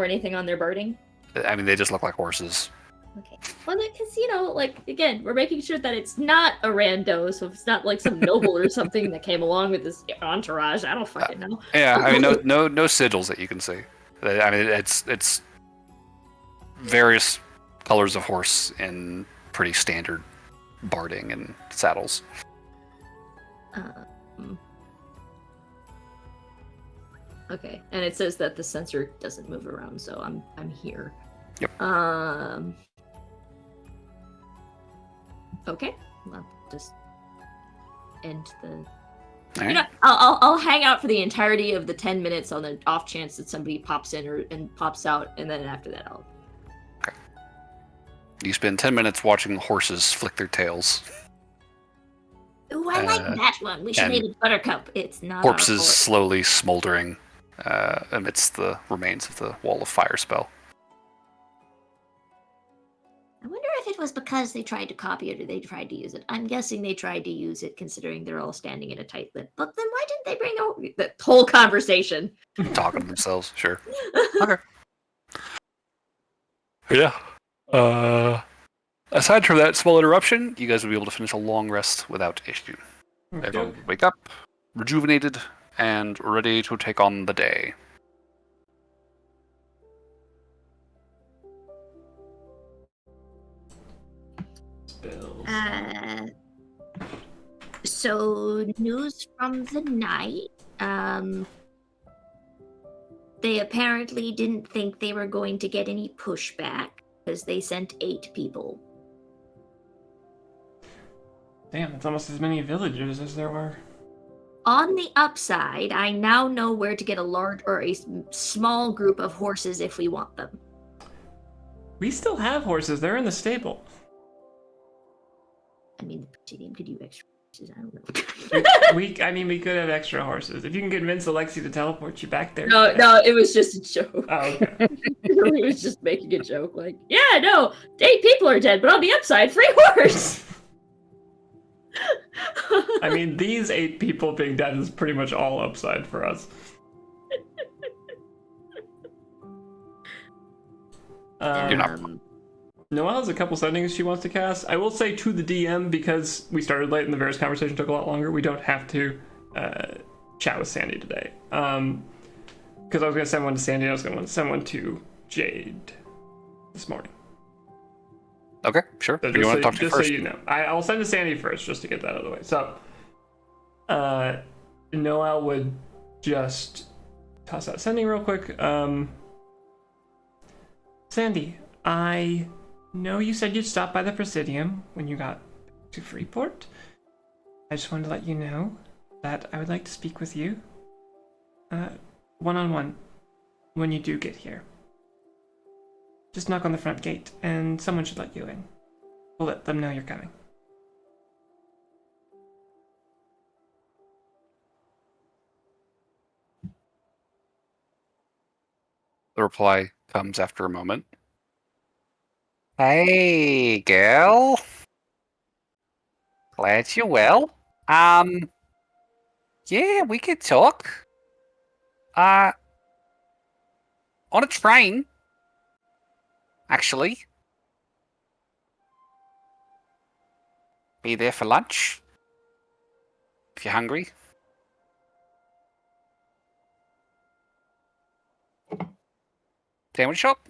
anything on their birding? I mean, they just look like horses. Okay. Well, because, again, we're making sure that it's not a rando, so it's not like some noble or something that came along with this entourage. I don't fucking know. Yeah, I mean, no sigils that you can see. I mean, it's various colors of horse in pretty standard barding and saddles. Okay, and it says that the sensor doesn't move around, so I'm here. Yep. Okay, I'll just end the All You right. know, I'll hang out for the entirety of the 10 minutes on the off chance that somebody pops in and pops out, and then after that I'll. You spend 10 minutes watching horses flick their tails. Ooh, I like that one. We should and name it Buttercup. It's not Corpses our horse. slowly smoldering amidst the remains of the wall of fire spell. I wonder if it was because they tried to copy it or they tried to use it. I'm guessing they tried to use it, considering they're all standing in a tight lit. But then why didn't they bring the whole conversation? Talking to themselves, sure. Okay. Yeah. Aside from that small interruption, you guys will be able to finish a long rest without issue. Everyone will wake up, rejuvenated, and ready to take on the day. Spells. So news from the night. They apparently didn't think they were going to get any pushback because they sent 8 people. Damn, it's almost as many villagers as there were. On the upside, I now know where to get a large or a small group of horses if we want them. We still have horses. They're in the stable. I mean, the Presidium could use extra horses. I don't know. We could have extra horses. If you can convince Alexi to teleport you back there. No, it was just a joke. Oh, okay. He was just making a joke, like, yeah, no, 8 people are dead, but on the upside, free horse. I mean, these 8 people being dead is pretty much all upside for us. You're not- Noelle has a couple settings she wants to cast. I will say to the DM, because we started late and the various conversation took a lot longer, we don't have to chat with Sandy today. Because I was going to send one to Sandy, and I was going to send one to Jade this morning. Okay, sure. So Who do you want to talk to just first? so you know. I'll send to Sandy first, just to get that out of the way. So, Noelle would just toss out sending real quick. Sandy, I know you said you'd stop by the Presidium when you got to Freeport. I just wanted to let you know that I would like to speak with you one-on-one when you do get here. Just knock on the front gate, and someone should let you in. We'll let them know you're coming. The reply comes after a moment. Hey, girl. Glad you're well. Yeah, we could talk. On a train. Actually. Be there for lunch. If you're hungry. Sandwich shop.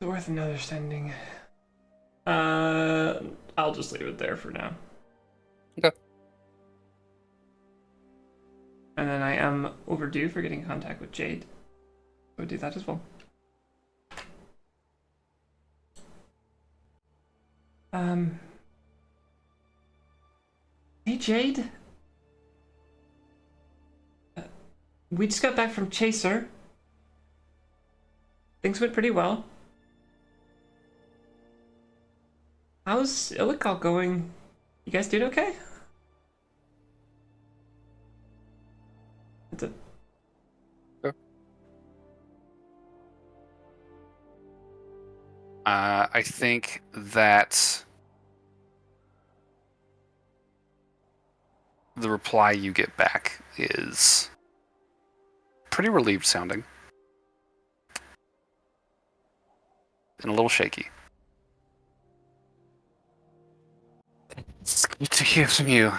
It's worth another sending. I'll just leave it there for now. Okay. And then I am overdue for getting in contact with Jade. So do that as well. Hey Jade. We just got back from Chaser. Things went pretty well. How's Illical going? You guys doing okay? That's it. I think that the reply you get back is pretty relieved sounding and a little shaky. It's good to hear from you.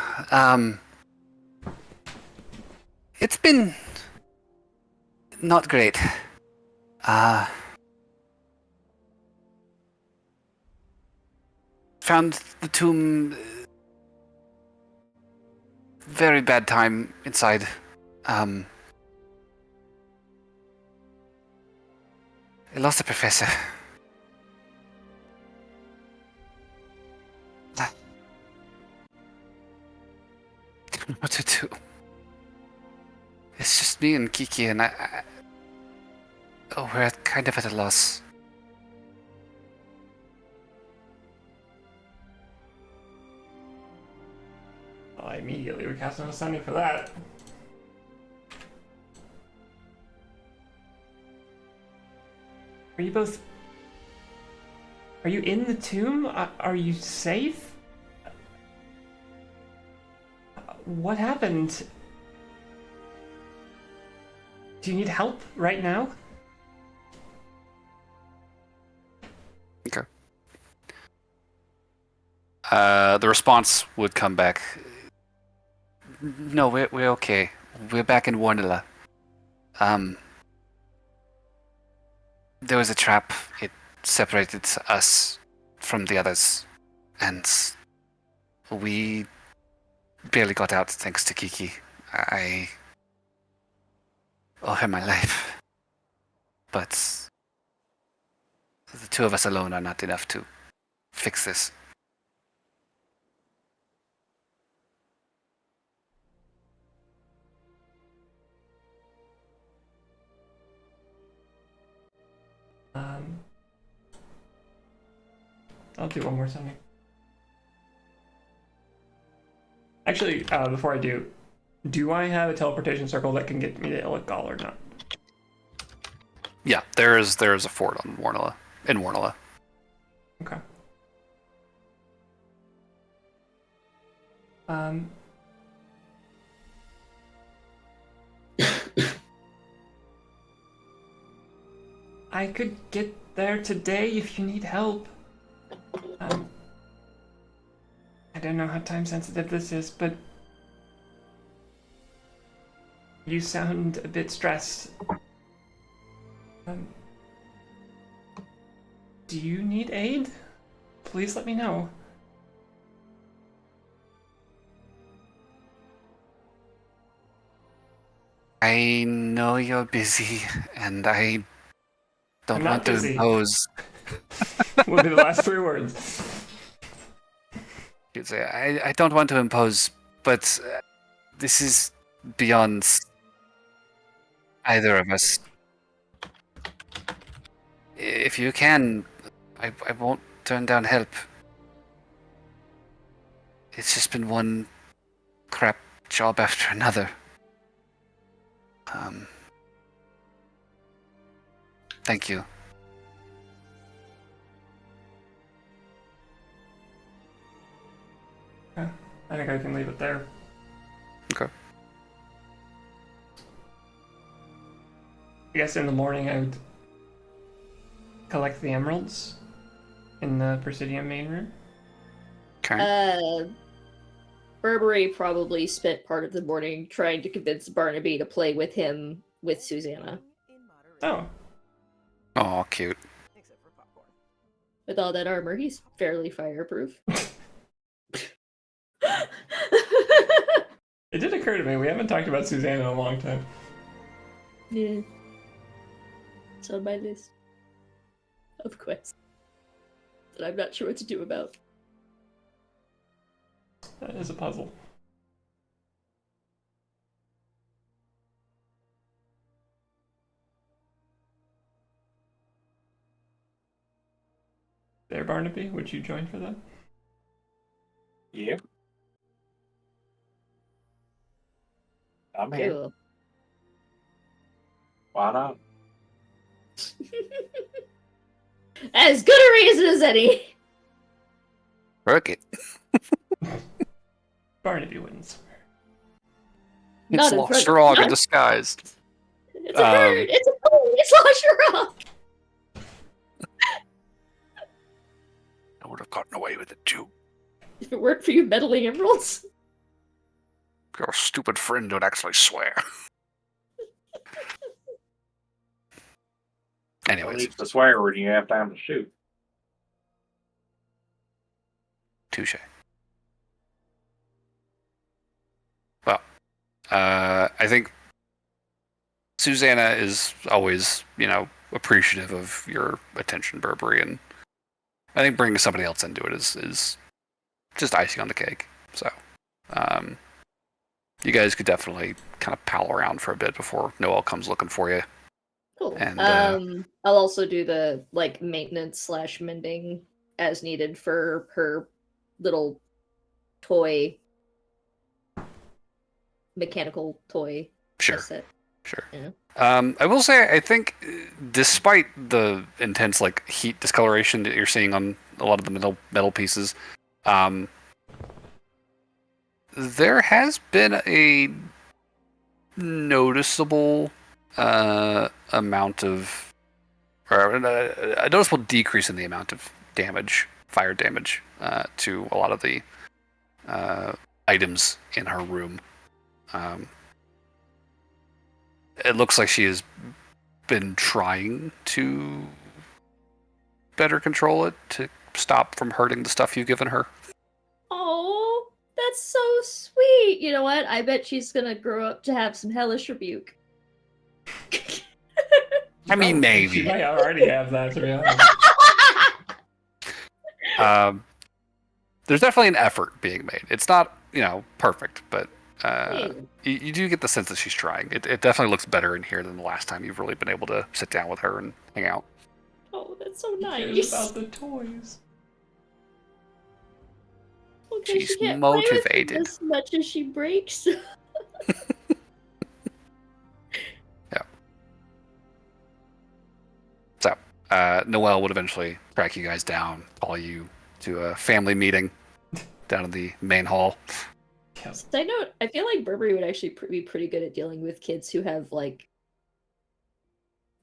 It's been not great. Found the tomb very bad time inside. I lost the professor. I don't know what to do. It's just me and Kiki, and we're kind of at a loss. Well, I immediately would cast an Ascending for that. Are you both... Are you in the tomb? Are you safe? What happened? Do you need help right now? Okay. The response would come back. No, we're okay. We're back in Warnilla. There was a trap. It separated us from the others, and we barely got out thanks to Kiki. I owe her my life, but the two of us alone are not enough to fix this. I'll do one more something. Actually, before I do I have a teleportation circle that can get me to Illigal or not? Yeah, there is a fort on Warnilla. In Warnilla. Okay. I could get there today if you need help. I don't know how time sensitive this is, but you sound a bit stressed. Do you need aid? Please let me know. I know you're busy, and I don't I'm not want to busy. impose. Will be the last 3 words. You'd say, I don't want to impose, but this is beyond either of us. If you can, I won't turn down help. It's just been one crap job after another. Thank you. Okay. I think I can leave it there. Okay. I guess in the morning I would collect the emeralds in the Presidium main room. Okay. Burberry probably spent part of the morning trying to convince Barnaby to play with him with Susanna. Oh. Oh, cute. With all that armor, he's fairly fireproof. It did occur to me, we haven't talked about Susanna in a long time. Yeah. It's on my list of quests that I'm not sure what to do about. That is a puzzle. There, Barnaby, would you join for that? Yep. I'm here. Cool. Why not? As good a reason as any. Rook it. Barnaby wins. Not It's in lost front- Shrog in not- disguise. It's a bird! It's a bird! It's Lasherog! I would have gotten away with it too. If it weren't for you meddling emeralds. Your stupid friend would actually swear. Who Anyways, needs to swear when you have time to shoot? touche. Well, I think Susanna is always, appreciative of your attention, Burberry, and I think bringing somebody else into it is just icing on the cake. So, you guys could definitely kind of pal around for a bit before Noelle comes looking for you. Cool. And I'll also do the like maintenance / mending as needed for her little toy, mechanical toy sure, set. sure. Yeah. I will say, I think, despite the intense like heat discoloration that you're seeing on a lot of the metal pieces, there has been a noticeable amount of, or a noticeable decrease in the amount of damage, fire damage, to a lot of the items in her room. It looks like she has been trying to better control it to stop from hurting the stuff you've given her. Oh, that's so sweet. You know what? I bet she's gonna grow up to have some hellish rebuke. I mean, She maybe. might already have that, to be honest. There's definitely an effort being made. It's not, perfect, but Yeah. you do get the sense that she's trying. It definitely looks better in here than the last time you've really been able to sit down with her and hang out. Oh, that's so Who cares nice. about the toys? Okay, She's she can't play with motivated. them as much as she breaks. Yeah. So, Noelle would eventually track you guys down, call you to a family meeting down in the main hall. Yes. Side note, I feel like Burberry would actually be pretty good at dealing with kids who have like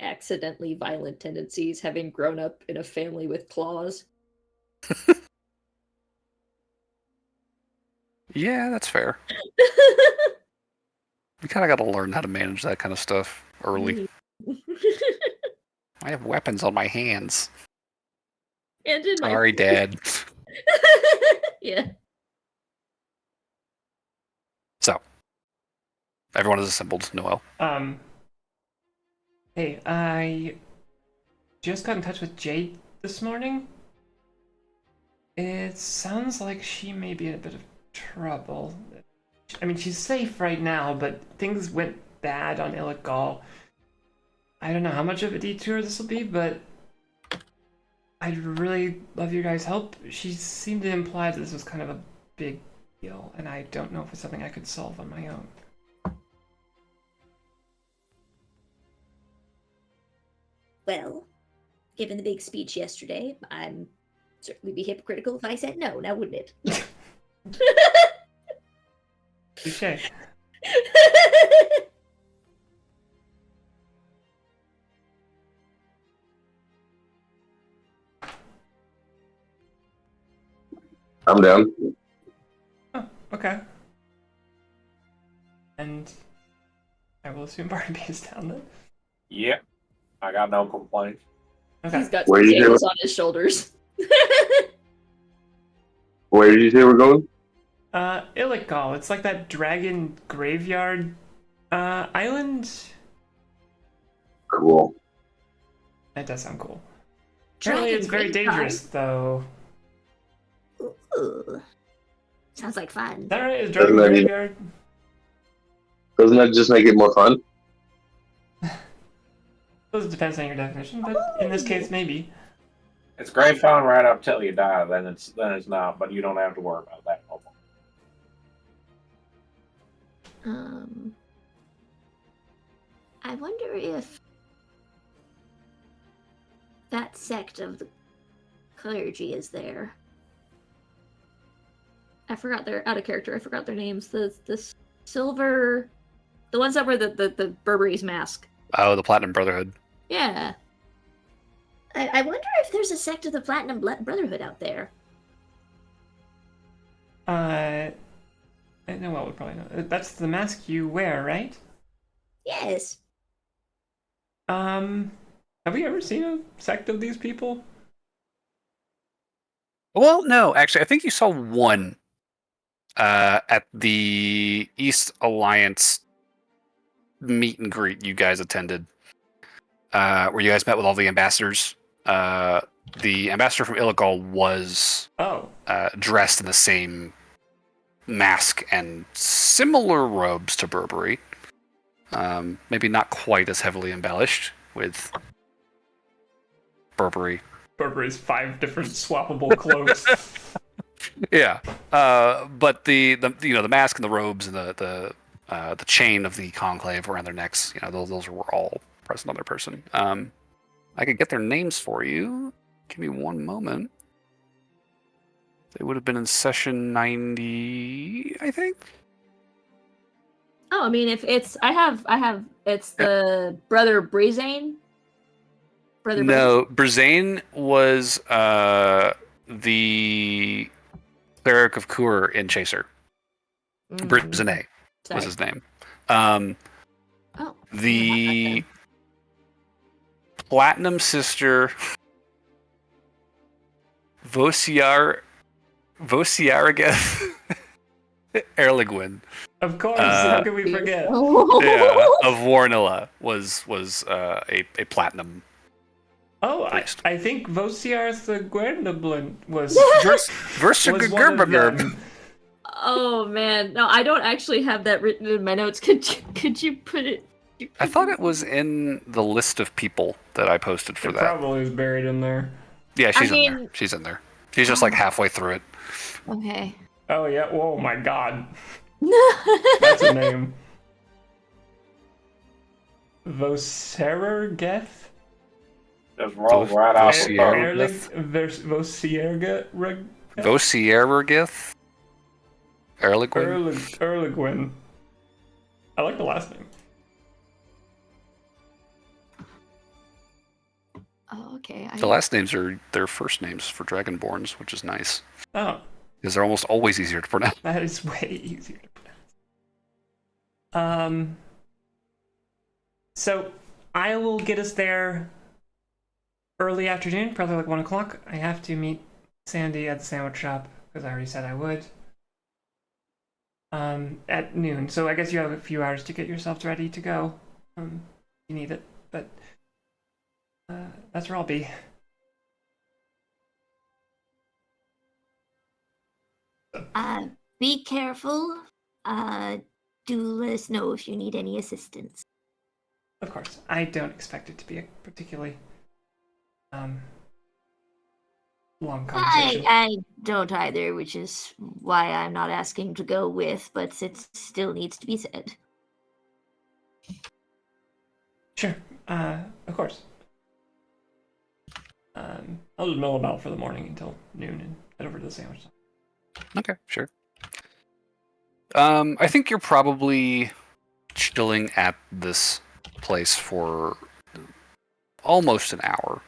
accidentally violent tendencies, having grown up in a family with claws. Yeah, that's fair. You kind of got to learn how to manage that kind of stuff early. I have weapons on my hands. And in my Sorry, Dad. Yeah. So, everyone is assembled. Noelle. Hey, I just got in touch with Jade this morning. It sounds like she may be in a bit of trouble. I mean, she's safe right now, but things went bad on Illegal. I don't know how much of a detour this will be, but I'd really love your guys' help. She seemed to imply that this was kind of a big deal, and I don't know if it's something I could solve on my own. Well, given the big speech yesterday, I'm certainly be hypocritical if I said no, now wouldn't it? Touché. I'm down. Oh, okay. And I will assume Barnaby is down then. Yep. I got no complaints. Okay. He's got Where you potatoes on his shoulders. Where did you say we're going? Illegal. It's like that dragon graveyard island. Cool. That does sound cool. Apparently Dragon it's very graveyard? dangerous, though. Ooh. Sounds like fun. Is that right? Is dragon Doesn't that mean- graveyard? Doesn't that just make it more fun? It depends on your definition, but in this case, maybe. It's great fun right up till you die. Then it's not, but you don't have to worry about that no more. I wonder if that sect of the clergy is there. I forgot their out of character. I forgot their names. The silver, the ones that wear the Burberry's mask. Oh, the Platinum Brotherhood. Yeah. I wonder if there's a sect of the Platinum Brotherhood out there. I know what would probably know. That's the mask you wear, right? Yes. Have we ever seen a sect of these people? Well, no, actually, I think you saw one at the East Alliance meet and greet you guys attended. where you guys met with all the ambassadors. The ambassador from Illigal was dressed in the same mask and similar robes to Burberry. Maybe not quite as heavily embellished with Burberry. Burberry's 5 different swappable cloaks. Yeah, but the mask and the robes and the chain of the conclave around their necks, those were all present on their person. I could get their names for you. Give me one moment. They would have been in session 90, I think. Oh, I mean, if it's it's the brother Brazane. No, Brazane was the cleric of Kur in Chaser. Brazane was his name. The Platinum Sister Vosiarageth Erligwin. Of course, how can we forget? Yeah, of Warnilla was a platinum. Oh, I think Vosiar the Guernablin was Versagerberger. Oh man, no, I don't actually have that written in my notes. Could you put it? I thought it was in the list of people that I posted for that. Probably is buried in there. Yeah, she's in there. She's in there. She's just like halfway through it. Okay. Oh yeah. Oh my god. That's a name. Voserergeth? Just roll right off the Vosierergeth? Erligwin. I like the last name. Oh, okay. The last names are their first names for Dragonborns, which is nice. Oh. Because they're almost always easier to pronounce. That is way easier to pronounce. So I will get us there early afternoon, probably like 1 o'clock. I have to meet Sandy at the sandwich shop because I already said I would. At noon. So I guess you have a few hours to get yourselves ready to go. You need it, but that's where I'll be. Be careful. Do let us know if you need any assistance. Of course. I don't expect it to be a particularly long conversation. I don't either, which is why I'm not asking to go with, but it still needs to be said. Sure. Of course. I'll just mill about for the morning until noon and head over to the sandwich. Okay, sure. I think you're probably chilling at this place for almost an hour.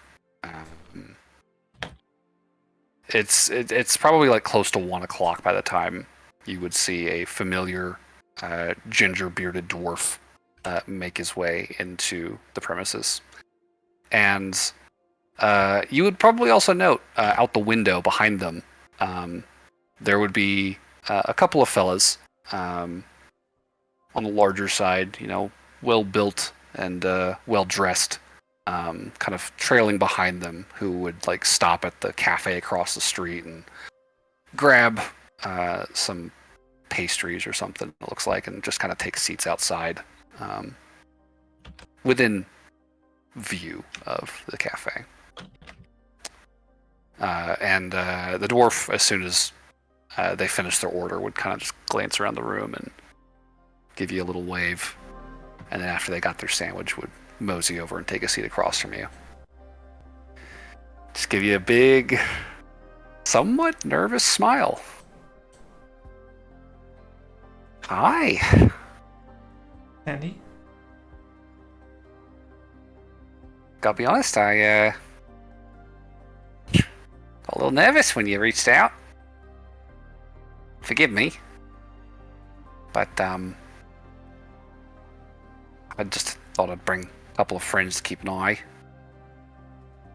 It's probably like close to 1 o'clock by the time you would see a familiar ginger-bearded dwarf make his way into the premises. And you would probably also note out the window behind them, there would be a couple of fellas on the larger side, well-built and well-dressed, kind of trailing behind them, who would like stop at the cafe across the street and grab some pastries or something, it looks like, and just kind of take seats outside within view of the cafe. And the dwarf, as soon as they finished their order, would kind of just glance around the room and give you a little wave. And then after they got their sandwich, would mosey over and take a seat across from you. Just give you a big, somewhat nervous smile. Hi. Andy? Gotta be honest, I got a little nervous when you reached out. Forgive me. But I just thought I'd bring a couple of friends to keep an eye.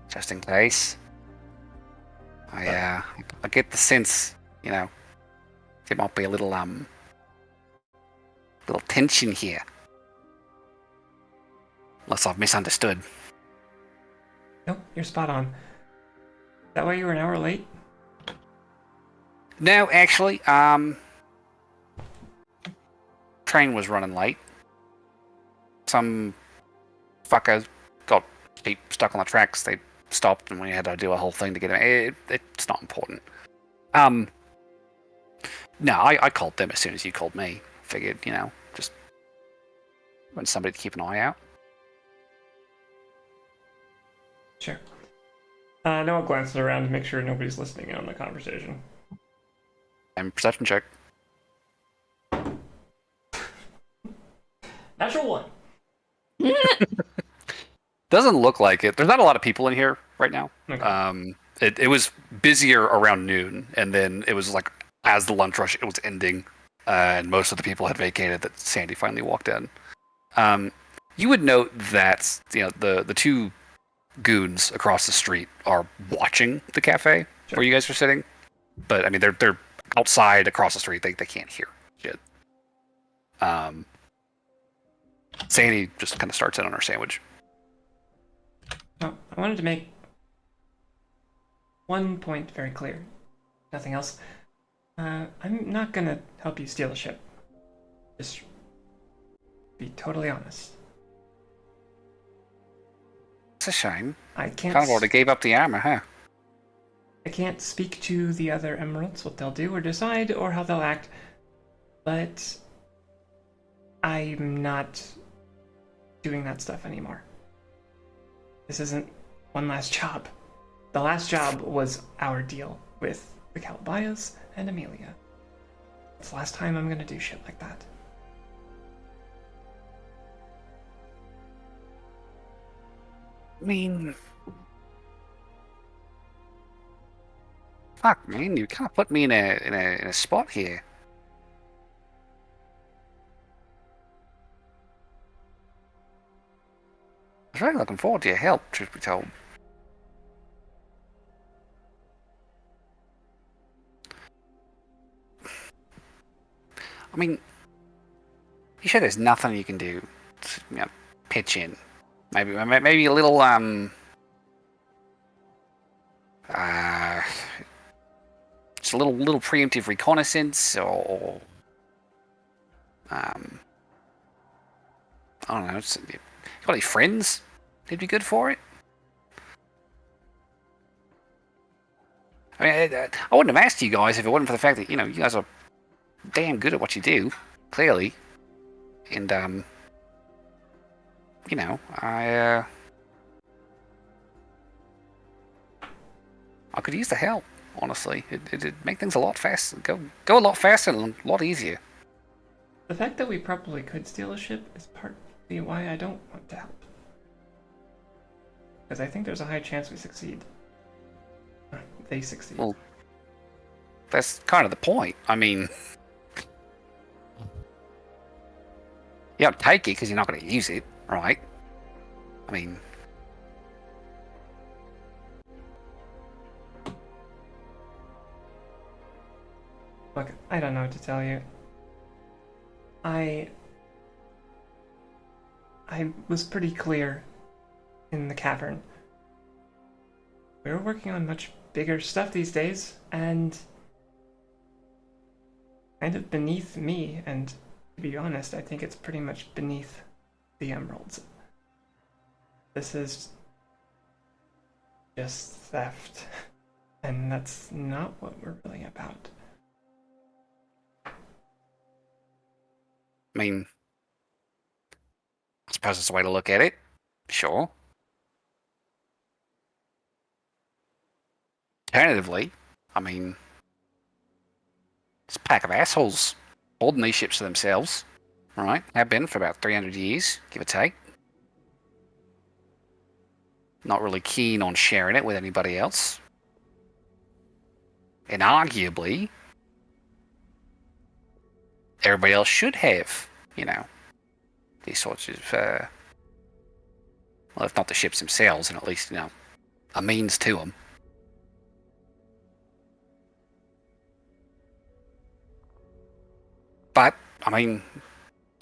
Just in case. I get the sense, there might be a little tension here. Unless I've misunderstood. Nope, you're spot on. That way you were an hour late? No, actually, train was running late. Some fucker got stuck on the tracks. They stopped, and we had to do a whole thing to get him. It's not important. No, I called them as soon as you called me. Figured, just want somebody to keep an eye out. Sure. Noah glances around to make sure nobody's listening in on the conversation. And perception check. Natural 1. Doesn't look like it. There's not a lot of people in here right now. Okay. It was busier around noon, and then it was like as the lunch rush it was ending, and most of the people had vacated. That Sandy finally walked in. You would note that the two goons across the street are watching the cafe where you guys are sitting, but I mean they're outside across the street. They can't hear shit. Sandy just kind of starts in on her sandwich. Oh, I wanted to make one point very clear. Nothing else. I'm not gonna help you steal the ship. Just be totally honest. It's a shame. I can't. Kind of already gave up the armor, huh? I can't speak to the other emeralds, what they'll do or decide, or how they'll act, but I'm not doing that stuff anymore. This isn't one last job. The last job was our deal with the Calabayas and Amelia. It's the last time I'm gonna do shit like that. I mean, fuck, man, you kind of put me in a spot here. I was really looking forward to your help, truth be told. I mean, you sure there's nothing you can do to pitch in? Maybe a little just a little preemptive reconnaissance, or I don't know. You got any friends? They'd be good for it. I mean, I wouldn't have asked you guys if it wasn't for the fact that you guys are damn good at what you do, clearly, and I could use the help. Honestly, it'd make things a lot faster. Go a lot faster and a lot easier. The fact that we probably could steal a ship is partly why I don't want to help. Because I think there's a high chance we succeed. They succeed. Well, that's kind of the point. I mean, you don't take it because you're not going to use it, right? I mean, look, I don't know what to tell you. I was pretty clear in the cavern. We're working on much bigger stuff these days, and kind of beneath me, and to be honest, I think it's pretty much beneath the emeralds. This is just theft, and that's not what we're really about. I mean, I suppose it's a way to look at it. Sure. Alternatively, I mean, it's a pack of assholes holding these ships to themselves, right? Have been for about 300 years, give or take. Not really keen on sharing it with anybody else. And arguably, everybody else should have, these sorts of, well, if not the ships themselves, and at least, a means to them. But, I mean,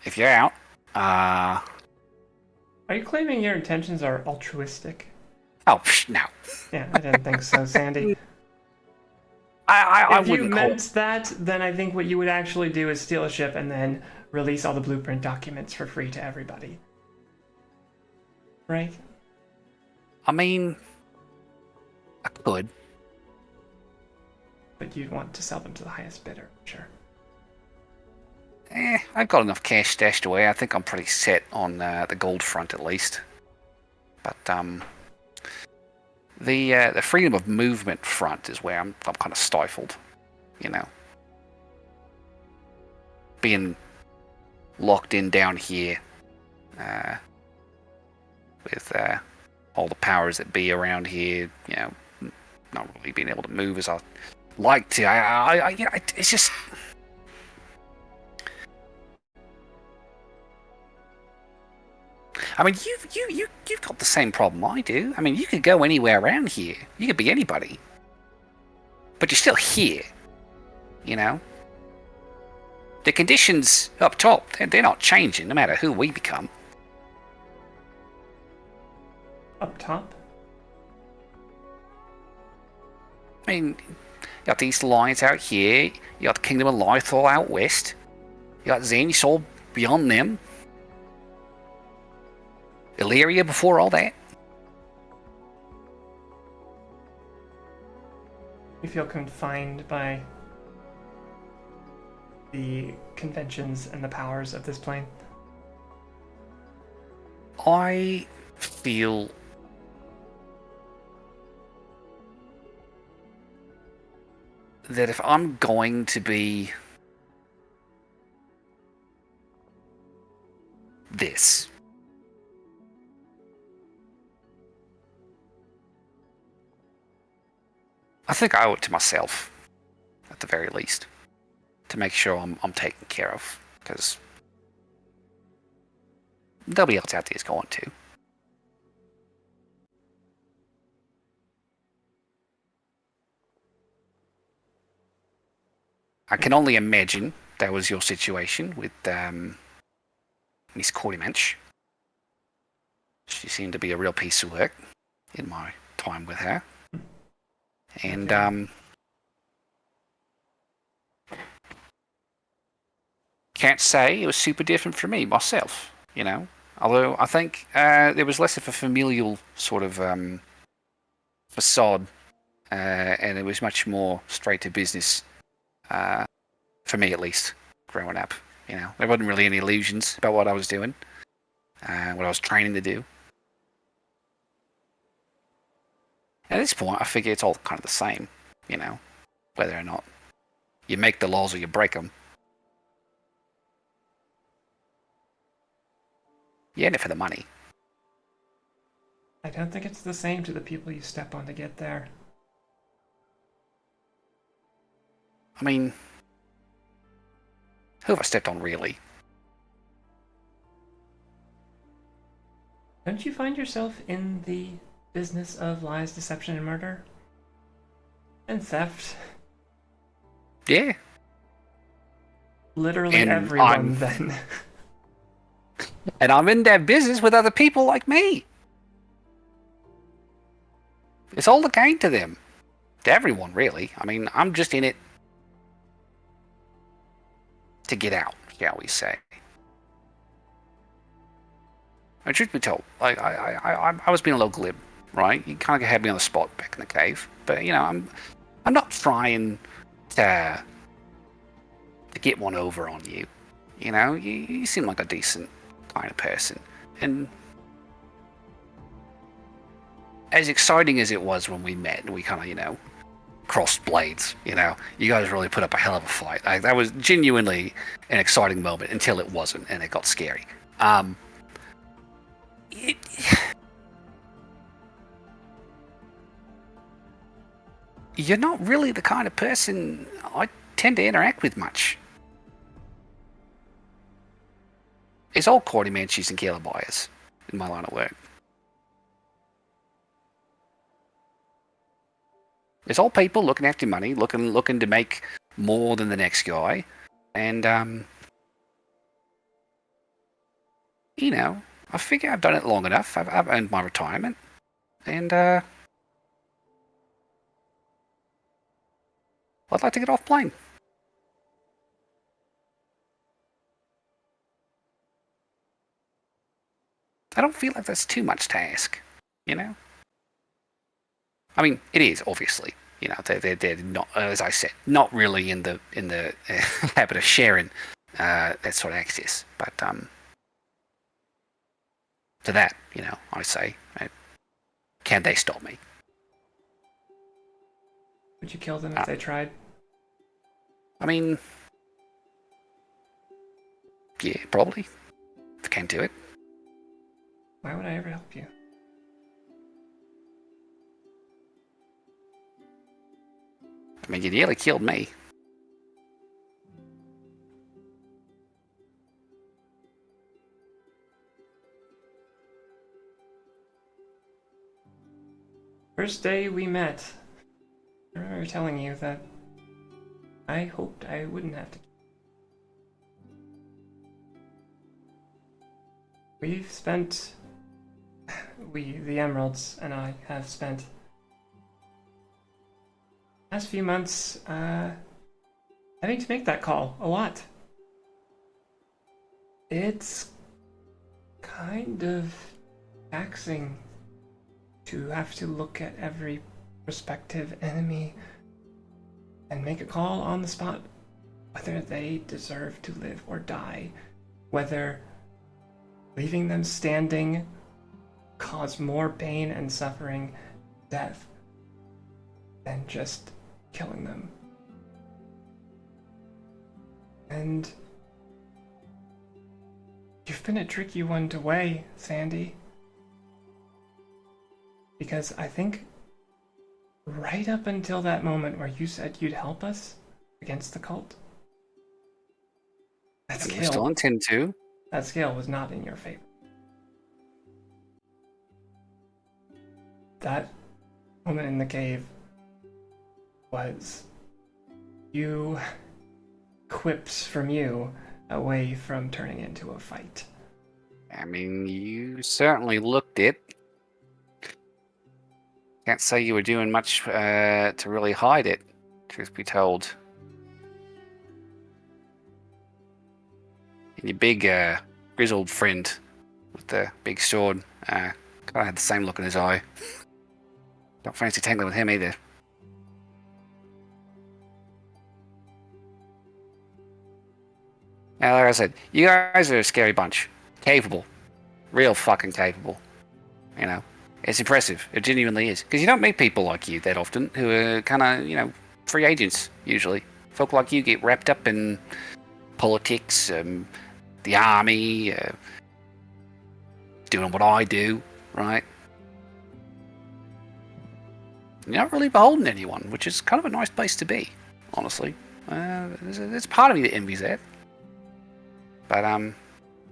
if you're out, Are you claiming your intentions are altruistic? Oh, no. Yeah, I didn't think so, Sandy. I If you wouldn't call meant that, then I think what you would actually do is steal a ship and then release all the blueprint documents for free to everybody. Right? I mean, I could. But you'd want to sell them to the highest bidder, sure. I've got enough cash stashed away. I think I'm pretty set on the gold front at least. But the freedom of movement front is where I'm kind of stifled. You know, being locked in down here with all the powers that be around here. You know, not really being able to move as I like to. It's just. I mean, you've got the same problem I do. I mean, you could go anywhere around here. You could be anybody, but you're still here. You know, the conditions up top, they're not changing no matter who we become. Up top? I mean, you got these lines out here. You got the Kingdom of Lythal out west. You got Xenisol beyond them. Illyria before all that. You feel confined by the conventions and the powers of this plane? I feel that if I'm going to be this, I think I owe it to myself, at the very least, to make sure I'm taken care of, because nobody else out there is going to. I can only imagine that was your situation with Miss Cordymanch. She seemed to be a real piece of work in my time with her. And can't say it was super different for me myself, you know. Although I think there was less of a familial sort of facade, and it was much more straight to business, for me at least, growing up. You know, there wasn't really any illusions about what I was doing, what I was training to do. At this point, I figure it's all kind of the same, you know, whether or not you make the laws or you break them. You're in it for the money. I don't think it's the same to the people you step on to get there. I mean, who have I stepped on, really? Don't you find yourself in the business of lies, deception, and murder? And theft? Yeah. Literally And everyone, then. And I'm in that business with other people like me. It's all the gain to them. To everyone, really. I mean, I'm just in it to get out, shall we say. And truth be told, I was being a little glib, right? You kind of had me on the spot back in the cave. But, you know, I'm not trying to get one over on you. You know, you seem like a decent kind of person. And as exciting as it was when we met and we kind of, you know, crossed blades, you know, you guys really put up a hell of a fight. Like, that was genuinely an exciting moment until it wasn't, and it got scary. You're not really the kind of person I tend to interact with much. It's all Cordymanches and Killer buyers in my line of work. It's all people looking after money, looking to make more than the next guy, and you know, I figure I've done it long enough. I've earned my retirement. And I'd like to get off plane. I don't feel like that's too much to ask, you know? I mean, it is, obviously. You know, they're not, as I said, not really in the habit of sharing that sort of access. But to that, you know, I say, can they stop me? Would you kill them if they tried? I mean, yeah, probably. If I can do it. Why would I ever help you? I mean, you nearly killed me. First day we met, I remember telling you that I hoped I wouldn't have to. We've spent, the Emeralds and I have spent last few months having to make that call a lot. It's kind of taxing to have to look at every prospective enemy and make a call on the spot, whether they deserve to live or die, whether leaving them standing cause more pain and suffering, death, than just killing them. And you've been a tricky one to weigh, Sandy. Because I think right up until that moment where you said you'd help us against the cult, that You still intend to. scale was not in your favor. That moment in the cave was few quips from you away from turning into a fight. I mean, you certainly looked it. Can't say you were doing much to really hide it, truth be told. And your big grizzled friend with the big sword kind of had the same look in his eye. Don't fancy tangling with him either. Now, like I said, you guys are a scary bunch. Capable. Real fucking capable. You know? It's impressive. It genuinely is. Because you don't meet people like you that often who are kind of, you know, free agents, usually. Folk like you get wrapped up in politics, the army, doing what I do, right? You're not really beholden to anyone, which is kind of a nice place to be, honestly. There's part of me that envies that. But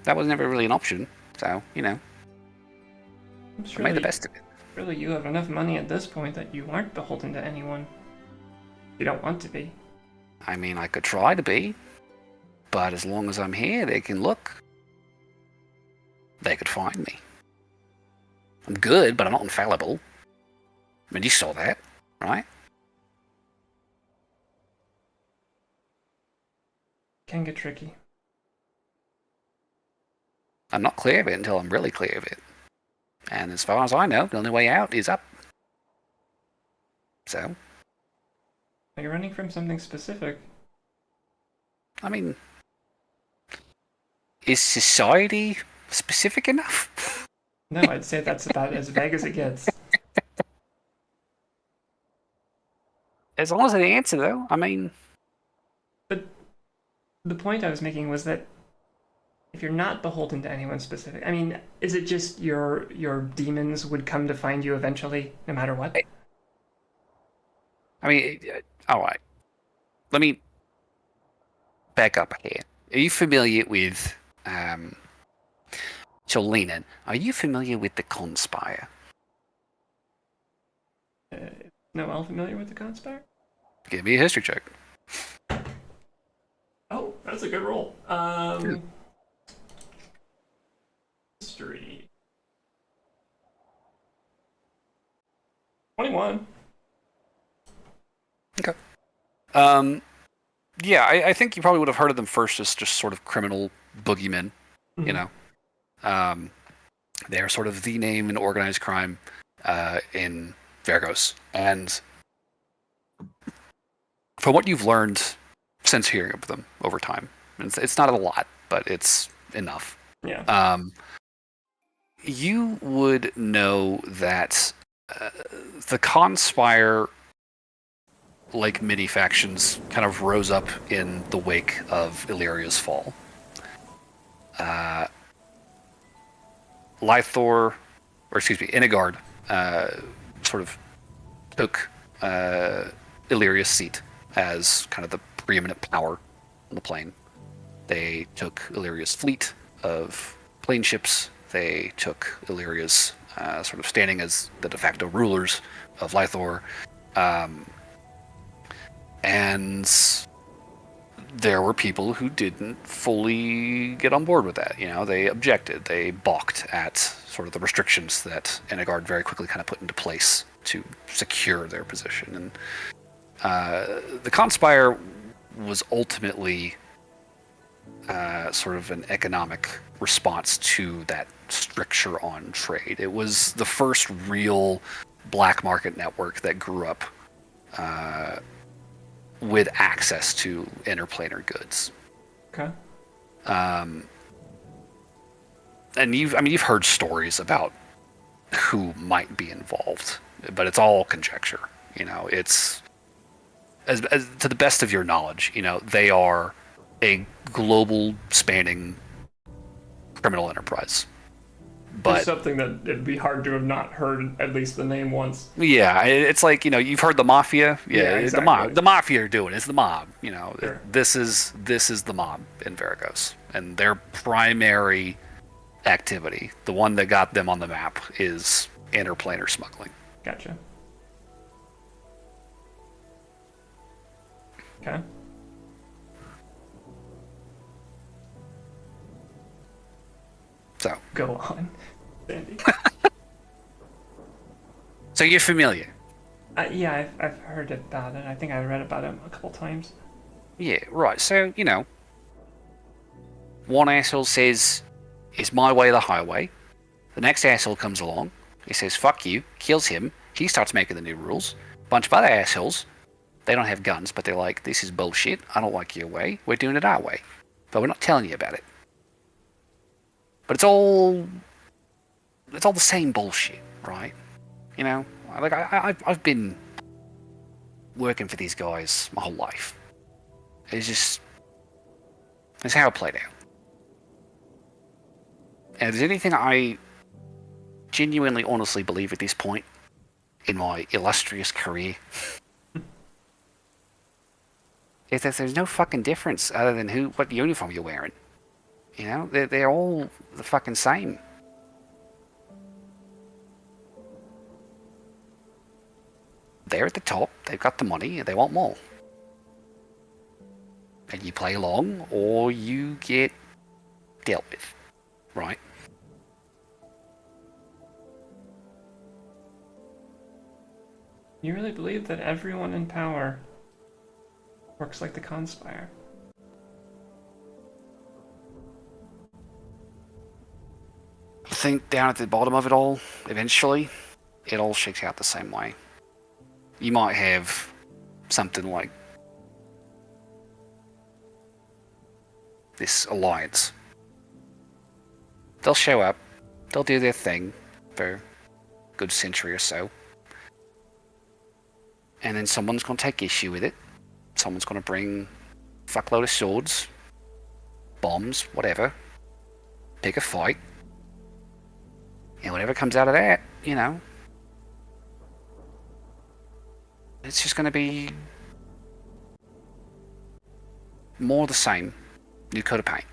that was never really an option, so, you know. I made the best of it. Really, you have enough money at this point that you aren't beholden to anyone. You don't want to be. I mean, I could try to be, but as long as I'm here, they can look. They could find me. I'm good, but I'm not infallible. I mean, you saw that, right? Can get tricky. I'm not clear of it until I'm really clear of it. And as far as I know, the only way out is up. So? Are you running from something specific? I mean, is society specific enough? No, I'd say that's about as vague as it gets. As long as they answer, though, I mean... But the point I was making was that if you're not beholden to anyone specific, I mean, is it just your demons would come to find you eventually, no matter what? I mean, all right. Let me back up here. Are you familiar with... Cholina, are you familiar with the Conspire? Noel familiar with the Conspire? Give me a history check. Oh, that's a good roll. History. 21. Okay. Yeah, I think you probably would have heard of them first as just sort of criminal boogeymen, you know. They are sort of the name in organized crime in Vergos. And from what you've learned since hearing of them over time, it's not a lot, but it's enough. Yeah. You would know that the Conspire, like many factions, kind of rose up in the wake of Illyria's fall. Lythor, or excuse me, Inigard, sort of took Illyria's seat as kind of the preeminent power on the plane. They took Illyria's fleet of plane ships. They took Illyria's sort of standing as the de facto rulers of Lythor. And there were people who didn't fully get on board with that. You know, they objected. They balked at sort of the restrictions that Inigard very quickly kind of put into place to secure their position. And the Conspire was ultimately sort of an economic response to that stricture on trade. It was the first real black market network that grew up with access to interplanar goods. Okay. And you've heard stories about who might be involved, but it's all conjecture. You know, it's as to the best of your knowledge, you know, they are a global spanning criminal enterprise. But it's something that it'd be hard to have not heard at least the name once. Yeah, it's like, you know, you've heard the mafia. Yeah, exactly. the mafia are doing it. It's the mob. You know, Sure. this is the mob in Vergos, and their primary activity, the one that got them on the map, is interplanar smuggling. Gotcha. Okay. So Go on, Sandy. So you're familiar? Yeah, I've heard about it. I think I read about it a couple times. Yeah, right. So, you know, one asshole says, it's my way or the highway. The next asshole comes along. He says, fuck you, kills him. He starts making the new rules. Bunch of other assholes, they don't have guns, but they're like, this is bullshit. I don't like your way. We're doing it our way. But we're not telling you about it. But it's all the same bullshit, right? You know, like I've been working for these guys my whole life. It's how it played out. And if there's anything I genuinely, honestly believe at this point in my illustrious career, is that there's no fucking difference other than what uniform you're wearing. You know, they're all the fucking same. They're at the top, they've got the money, and they want more. And you play along, or you get dealt with, right? You really believe that everyone in power works like the Conspire? I think down at the bottom of it all, eventually, it all shakes out the same way. You might have something like this alliance. They'll show up, they'll do their thing for a good century or so, and then someone's going to take issue with it. Someone's going to bring a fuckload of swords, bombs, whatever, pick a fight, and whatever comes out of that, you know, it's just going to be more the same, new coat of paint.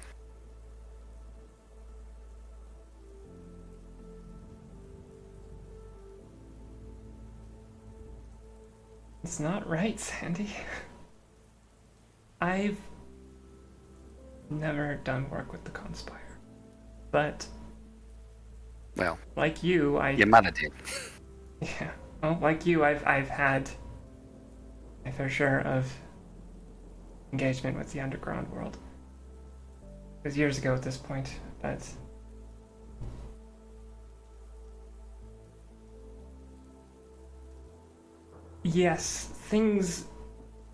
It's not right, Sandy. I've never done work with the Conspire. But, Well, like you, your mother did. Yeah. Well, like you, I've had my fair share of engagement with the underground world. It was years ago at this point, but yes, things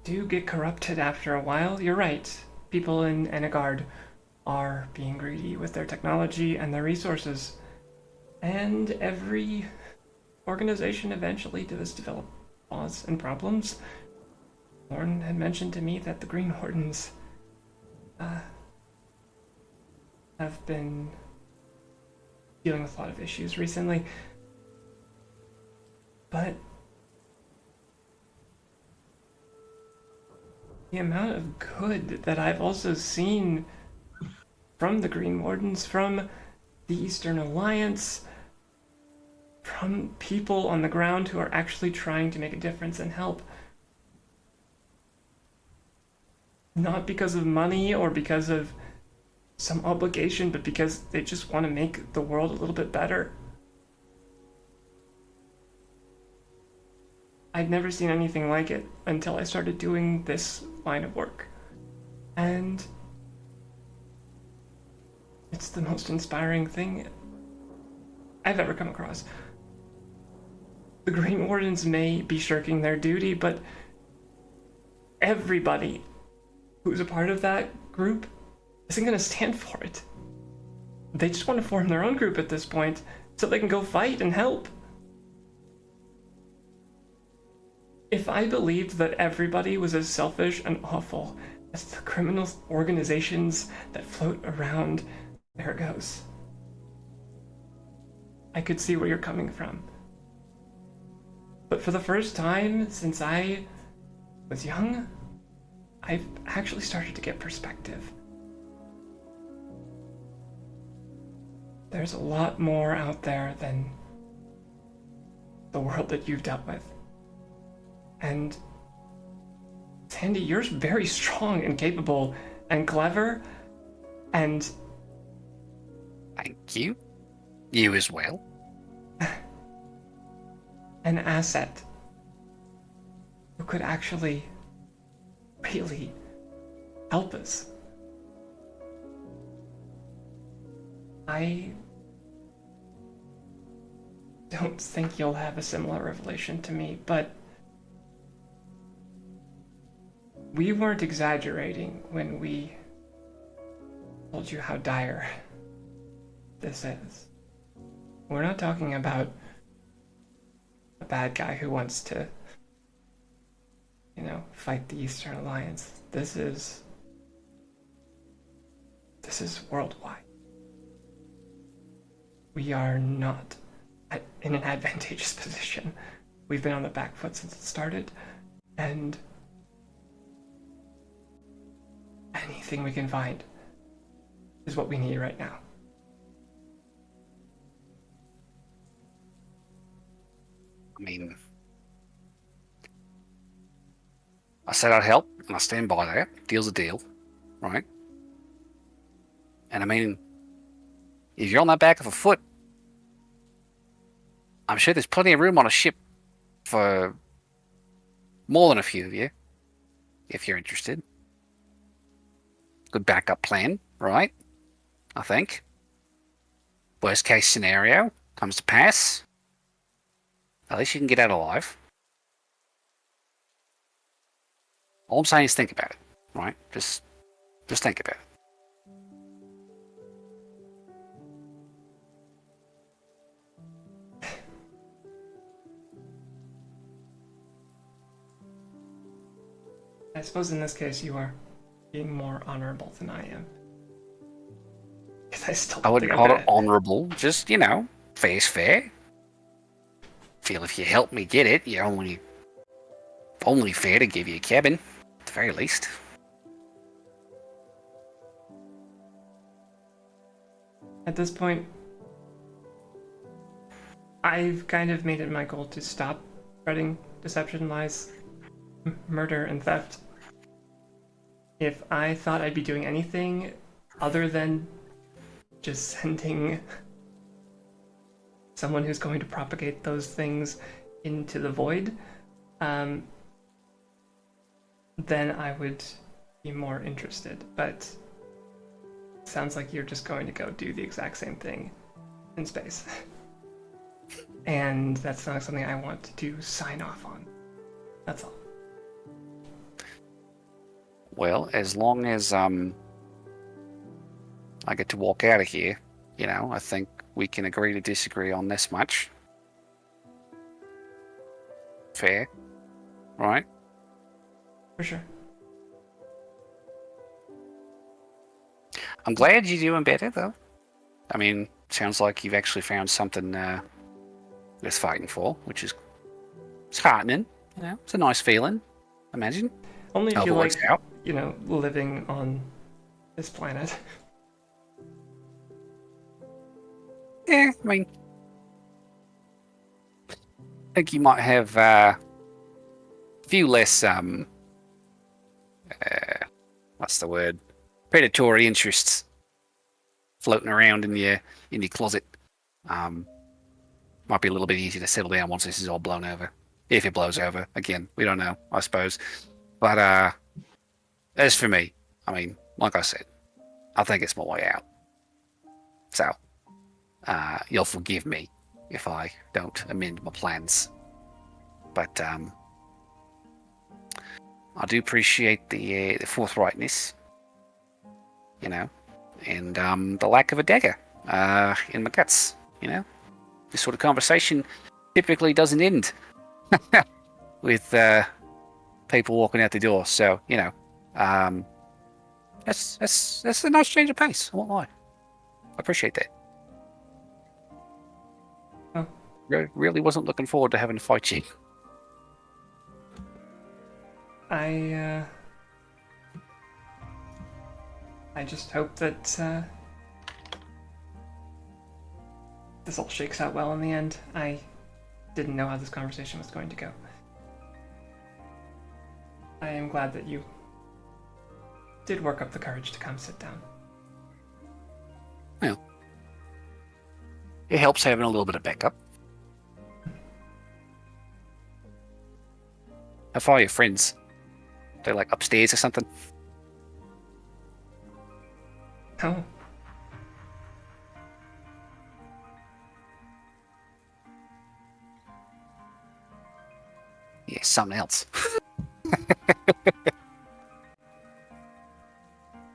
do get corrupted after a while. You're right. People in Enigard are being greedy with their technology and their resources. And every organization eventually does develop flaws and problems. Lauren had mentioned to me that the Green Wardens have been dealing with a lot of issues recently. But the amount of good that I've also seen from the Green Wardens, from the Eastern Alliance, from people on the ground who are actually trying to make a difference and help. Not because of money or because of some obligation, but because they just want to make the world a little bit better. I'd never seen anything like it until I started doing this line of work. And it's the most inspiring thing I've ever come across. The Green Wardens may be shirking their duty, but everybody who's a part of that group isn't going to stand for it. They just want to form their own group at this point so they can go fight and help. If I believed that everybody was as selfish and awful as the criminal organizations that float around, there it goes. I could see where you're coming from. But for the first time since I was young, I've actually started to get perspective. There's a lot more out there than the world that you've dealt with. And Sandy, you're very strong and capable and clever, and Thank you. You as well. an asset who could actually really help us. I don't think you'll have a similar revelation to me, but we weren't exaggerating when we told you how dire this is. We're not talking about a bad guy who wants to, fight the Eastern Alliance. This is worldwide. We are not in an advantageous position. We've been on the back foot since it started, and anything we can find is what we need right now. I mean, I said I'd help, and I stand by that. Deal's a deal, right? And I mean, if you're on the back of a foot, I'm sure there's plenty of room on a ship for more than a few of you, if you're interested. Good backup plan, right? I think. Worst case scenario comes to pass. At least you can get out alive. All I'm saying is think about it, right? Just think about it. I suppose in this case you are being more honorable than I am. Because I wouldn't call it honorable, just, fair's fair. Feel if you help me get it, you're only fair to give you a cabin, at the very least. At this point, I've kind of made it my goal to stop spreading deception, lies, murder, and theft. If I thought I'd be doing anything other than just sending someone who's going to propagate those things into the void, then I would be more interested. But it sounds like you're just going to go do the exact same thing in space. And that's not something I want to sign off on. That's all. Well, as long as I get to walk out of here, I think we can agree to disagree on this much. Fair, right? For sure. I'm glad you're doing better, though. I mean, sounds like you've actually found something worth fighting for, which is heartening. It's a nice feeling. Imagine. Only if Hope you it like, works out. living on this planet. Yeah, I mean, I think you might have a few less what's the word? Predatory interests floating around in your closet. Might be a little bit easier to settle down once this is all blown over. If it blows over. Again, we don't know, I suppose. But as for me, I mean, like I said, I think it's my way out. So, you'll forgive me if I don't amend my plans. But I do appreciate the forthrightness, and the lack of a dagger in my guts. This sort of conversation typically doesn't end with people walking out the door. So that's a nice change of pace. I won't lie. I appreciate that. Oh. Really wasn't looking forward to having to fight you. I just hope that this all shakes out well in the end. I didn't know how this conversation was going to go. I am glad that you did work up the courage to come sit down. Well, it helps having a little bit of backup. How far are your friends? They're like upstairs or something? Oh. Yeah, something else.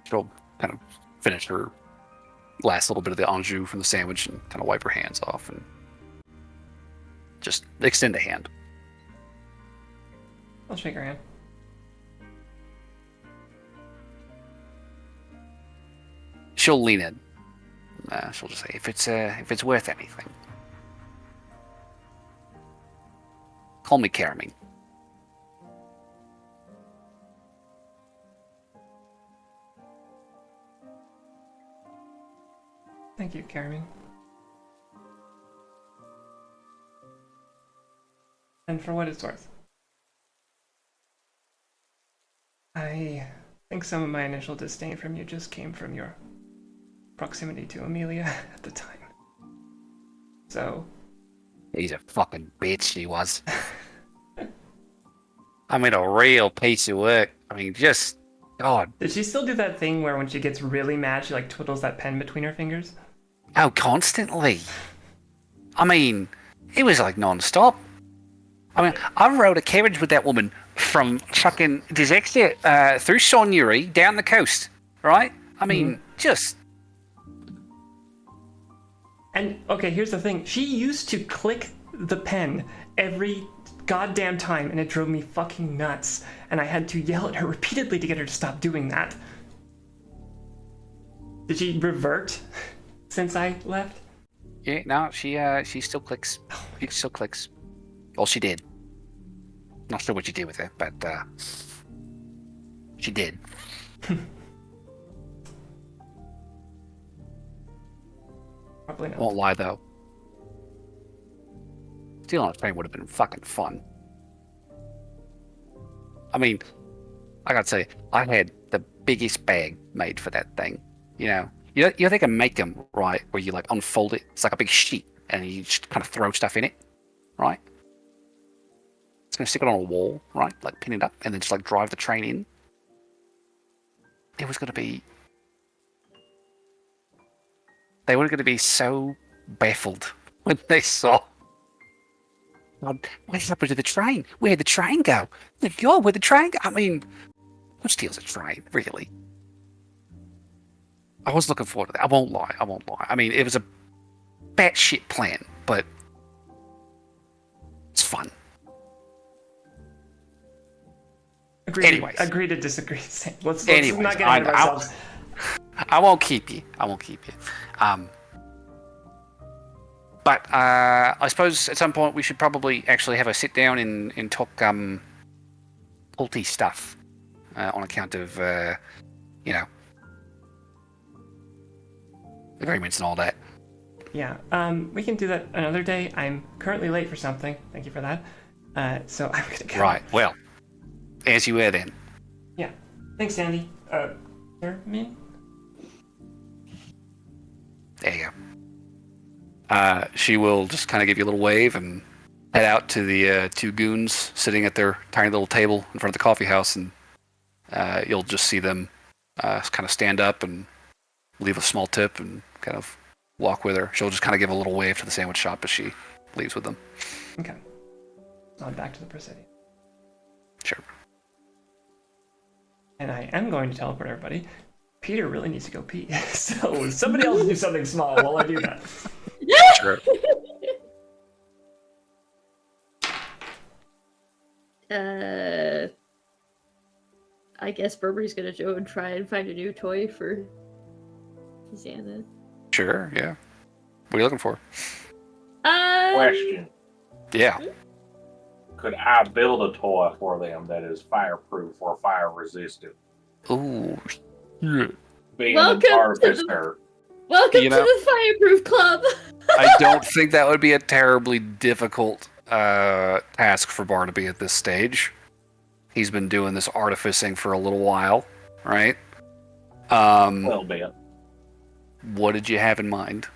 She'll kind of finish her last little bit of the anjou from the sandwich and kind of wipe her hands off and just extend a hand. I'll shake her hand. She'll lean in. She'll just say, if it's worth anything, call me Karamine. Thank you, Karamine. And for what it's worth, I think some of my initial disdain from you just came from your proximity to Amelia at the time. So... He's a fucking bitch, he was. I mean, a real piece of work. I mean, just... God. Did she still do that thing where when she gets really mad, she like twiddles that pen between her fingers? Oh, constantly. I mean, it was like non-stop. I mean, I rode a carriage with that woman from fucking Dyslexia through Sonieri down the coast, right? I mean, just... And, okay, here's the thing. She used to click the pen every goddamn time, and it drove me fucking nuts. And I had to yell at her repeatedly to get her to stop doing that. Did she revert since I left? Yeah, no, she still clicks. She still clicks. Well, she did. Not sure what you did with her, but she did. Probably not. Won't lie though. Stealing a train would have been fucking fun. I mean, I gotta say, I had the biggest bag made for that thing. You know they can make them right where you like unfold it. It's like a big sheet, and you just kind of throw stuff in it, right? going to stick it on a wall, right? Like pin it up, and then just like drive the train in. It was going to be. They were going to be so baffled when they saw. What happened to the train? Where'd the train go? God, where'd the train go? I mean, who steals a train, really? I was looking forward to that. I won't lie. I mean, it was a batshit plan, but it's fun. Anyways. Agree to disagree. Let's Anyways, not get ahead of ourselves. I won't keep you. But I suppose at some point we should probably actually have a sit down and talk culty stuff on account of, agreements and all that. Yeah, we can do that another day. I'm currently late for something. Thank you for that. So I'm gonna go. Right. Well, as you were then. Yeah. Thanks, Sandy. Sir, me? There you go. She will just kind of give you a little wave and head out to the two goons sitting at their tiny little table in front of the coffee house, and you'll just see them kind of stand up and leave a small tip and kind of walk with her. She'll just kind of give a little wave to the sandwich shop as she leaves with them. Okay. On back to the Presidium. Sure. And I am going to teleport everybody. Peter really needs to go pee. So somebody else do something small while I do that. Sure. I guess Burberry's gonna go and try and find a new toy for Xana. Sure, yeah. What are you looking for? Question. Yeah. Could I build a toy for them that is fireproof or fire resistant? Ooh, yeah. Being Welcome an artificer. Welcome You to know- the Fireproof Club! I don't think that would be a terribly difficult task for Barnaby at this stage. He's been doing this artificing for a little while, right? A little bit. What did you have in mind?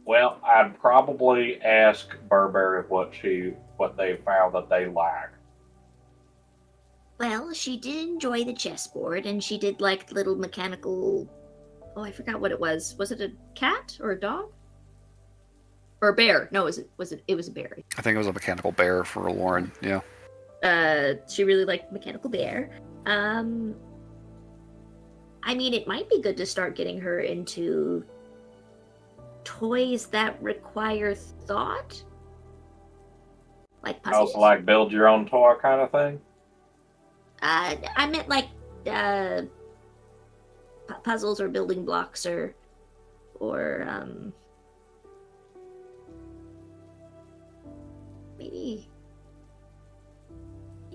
Well, I'd probably ask Burberry what they found that they like. Well, she did enjoy the chessboard, and she did like little mechanical. Oh, I forgot what it was. Was it a cat or a dog? Or a bear? No, it was a bear. I think it was a mechanical bear for Lauren. Yeah. She really liked mechanical bear. I mean, it might be good to start getting her into toys that require thought, like puzzles. Also, like build your own toy kind of thing. I meant like puzzles or building blocks or maybe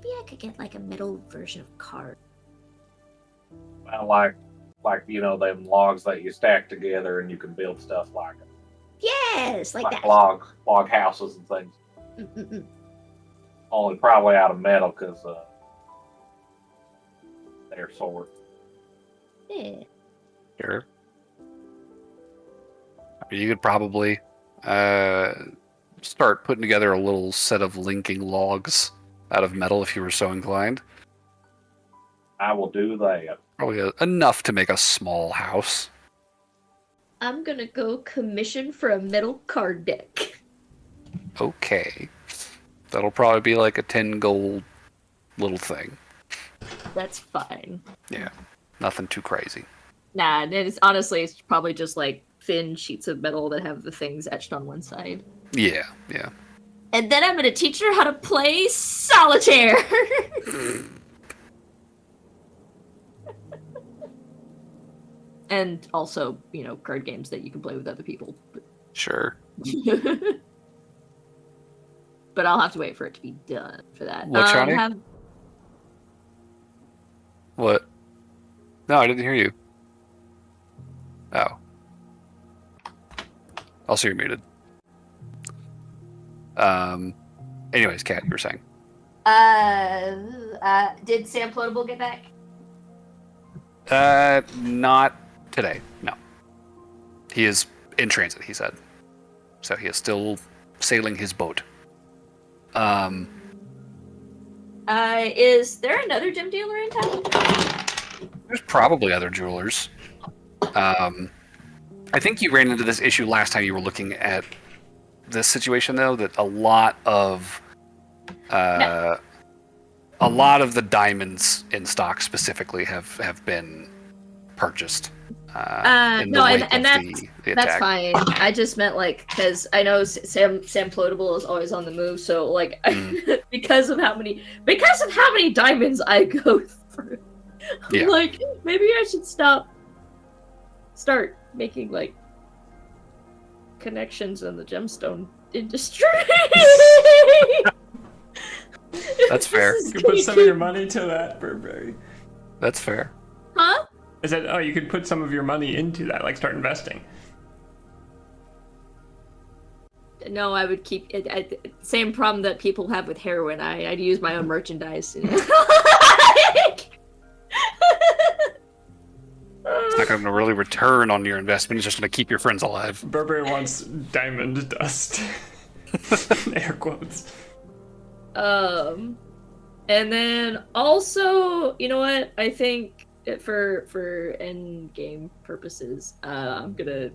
I could get like a metal version of card. Well, like them logs that you stack together and you can build stuff like it. Yes, like that. log houses and things. Mm-mm-mm. Only probably out of metal because they're sword. Yeah. Sure. You could probably start putting together a little set of linking logs out of metal if you were so inclined. I will do that. Probably enough to make a small house. I'm gonna go commission for a metal card deck. Okay. That'll probably be like a 10 gold little thing. That's fine. Yeah. Nothing too crazy. Nah, it's probably just like thin sheets of metal that have the things etched on one side. Yeah. And then I'm gonna teach her how to play solitaire. And also, card games that you can play with other people. Sure. But I'll have to wait for it to be done for that. What, Johnny? What? No, I didn't hear you. Oh. Also, you're muted. Anyways, Kat, you were saying. Did Sam Floatable get back? Not today, no. He is in transit, he said. So he is still sailing his boat. Is there another gem dealer in town? There's probably other jewelers. I think you ran into this issue last time you were looking at this situation, though, that a lot of the diamonds in stock specifically have been purchased. No, and the that's attack. fine. I just meant like because I know Sam Floatable is always on the move, so like because of how many diamonds I go through, Yeah. like maybe I should start making like connections in the gemstone industry. That's fair. You could put some of your money to that, Burberry. That's fair. Huh? Is that? Oh, you could put some of your money into that, like start investing. No, I would keep it. Same problem that people have with heroin. I'd use my own merchandise. You know? It's not going to really return on your investment. It's just going to keep your friends alive. Burberry wants diamond dust. Air quotes. And then also, you know what? I think for end game purposes, I'm gonna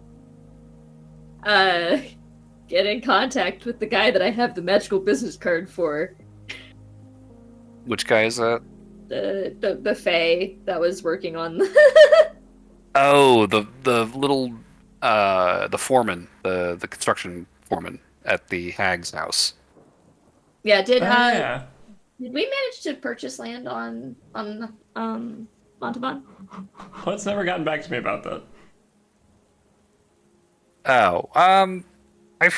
get in contact with the guy that I have the magical business card for. Which guy is that? The Fae that was working on. Oh, the little the foreman, the construction foreman at the hag's house. Yeah, did Yeah. we manage to purchase land on Montalban? Plus, never gotten back to me about that. Oh, I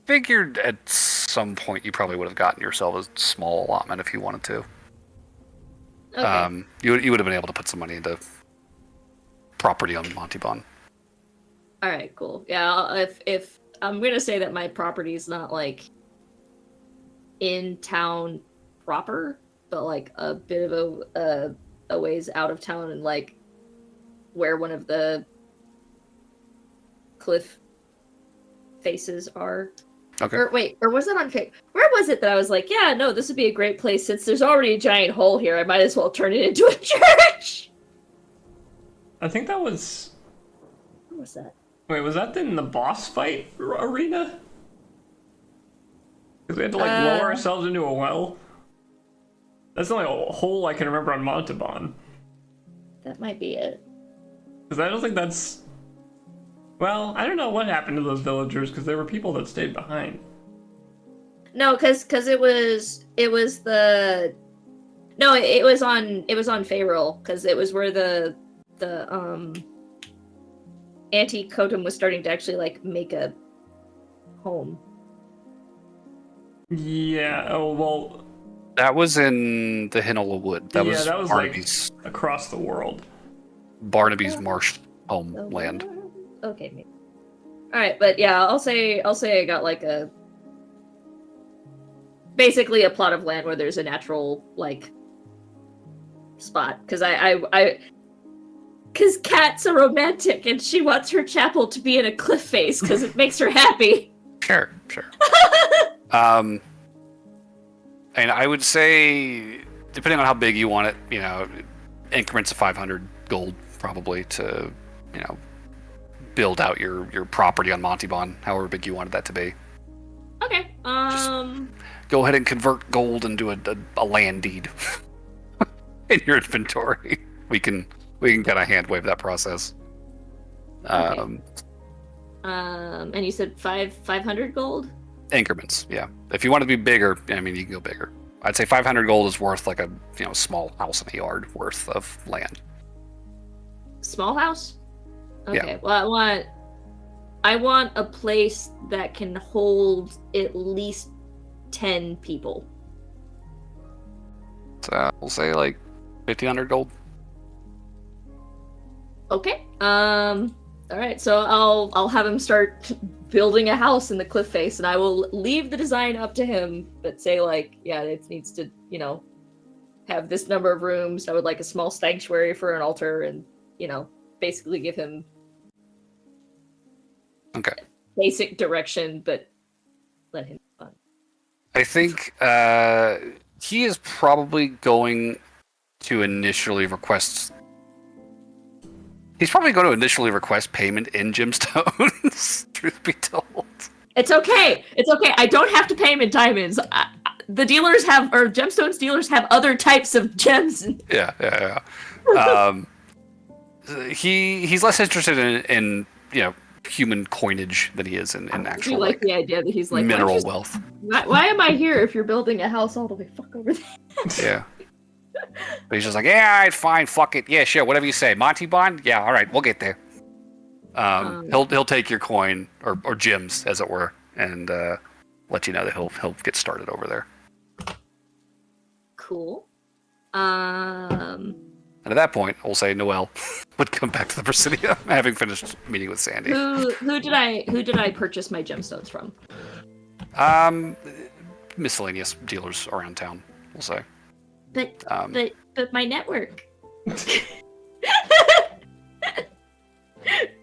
figured at some point you probably would have gotten yourself a small allotment if you wanted to. Okay. You would have been able to put some money into property on Montalban. All right, cool. Yeah, if I'm gonna say that my property is not like in town proper, but like a bit of a ways out of town and like where one of the cliff faces are. Okay. Or was that on Where was it that I was like, yeah, no, this would be a great place since there's already a giant hole here. I might as well turn it into a church. I think that was. What was that? Wait, was that in the boss fight arena? Because we had to like lower ourselves into a well. That's the only hole I can remember on Montalban. That might be it. Because I don't think that's. Well, I don't know what happened to those villagers because there were people that stayed behind. No, because it was the. No, it was on Faeril because it was where the anti-Kotum was starting to actually like make a home. Yeah. Oh well. That was in the Hinola Wood. That was Barnaby's like across the world. Barnaby's marsh homeland. Okay, maybe. All right, but yeah, I'll say I got like basically a plot of land where there's a natural like spot because because Kat's a romantic and she wants her chapel to be in a cliff face because it makes her happy. Sure. And I would say, depending on how big you want it, increments of 500 gold probably to, build out your property on Montalban, however big you wanted that to be. Okay. Go ahead and convert gold into a land deed in your inventory. We can kind of hand wave that process. Okay. And you said 500 gold? Increments, yeah. If you want to be bigger, you can go bigger. I'd say 500 gold is worth like a small house in a yard worth of land. Small house? Okay. Yeah. Well, I want a place that can hold at least 10 people. So we'll say like 1,500 gold. Okay. All right. So I'll have him start building a house in the cliff face, and I will leave the design up to him, but say like, yeah, it needs to, have this number of rooms. I would like a small sanctuary for an altar, and basically give him basic direction, but let him have fun. I think He is probably going to initially request. He's probably going to initially request payment in gemstones. Truth be told, It's okay. It's okay. I don't have to pay him in diamonds. The dealers have, or gemstones dealers have other types of gems. yeah. He's less interested in human coinage than he is in I actual do like the idea that he's like mineral wealth. Why am I here if you're building a house all the way fuck over there? Yeah. But he's just like, yeah, all right, fine, fuck it, yeah, sure, whatever you say. Monty Bond, yeah, all right, we'll get there. He'll take your coin or gems, as it were, and let you know that he'll get started over there. Cool. And at that point, we'll say Noelle would come back to the Presidium, having finished meeting with Sandy. Who did I purchase my gemstones from? Miscellaneous dealers around town, we'll say. But my network.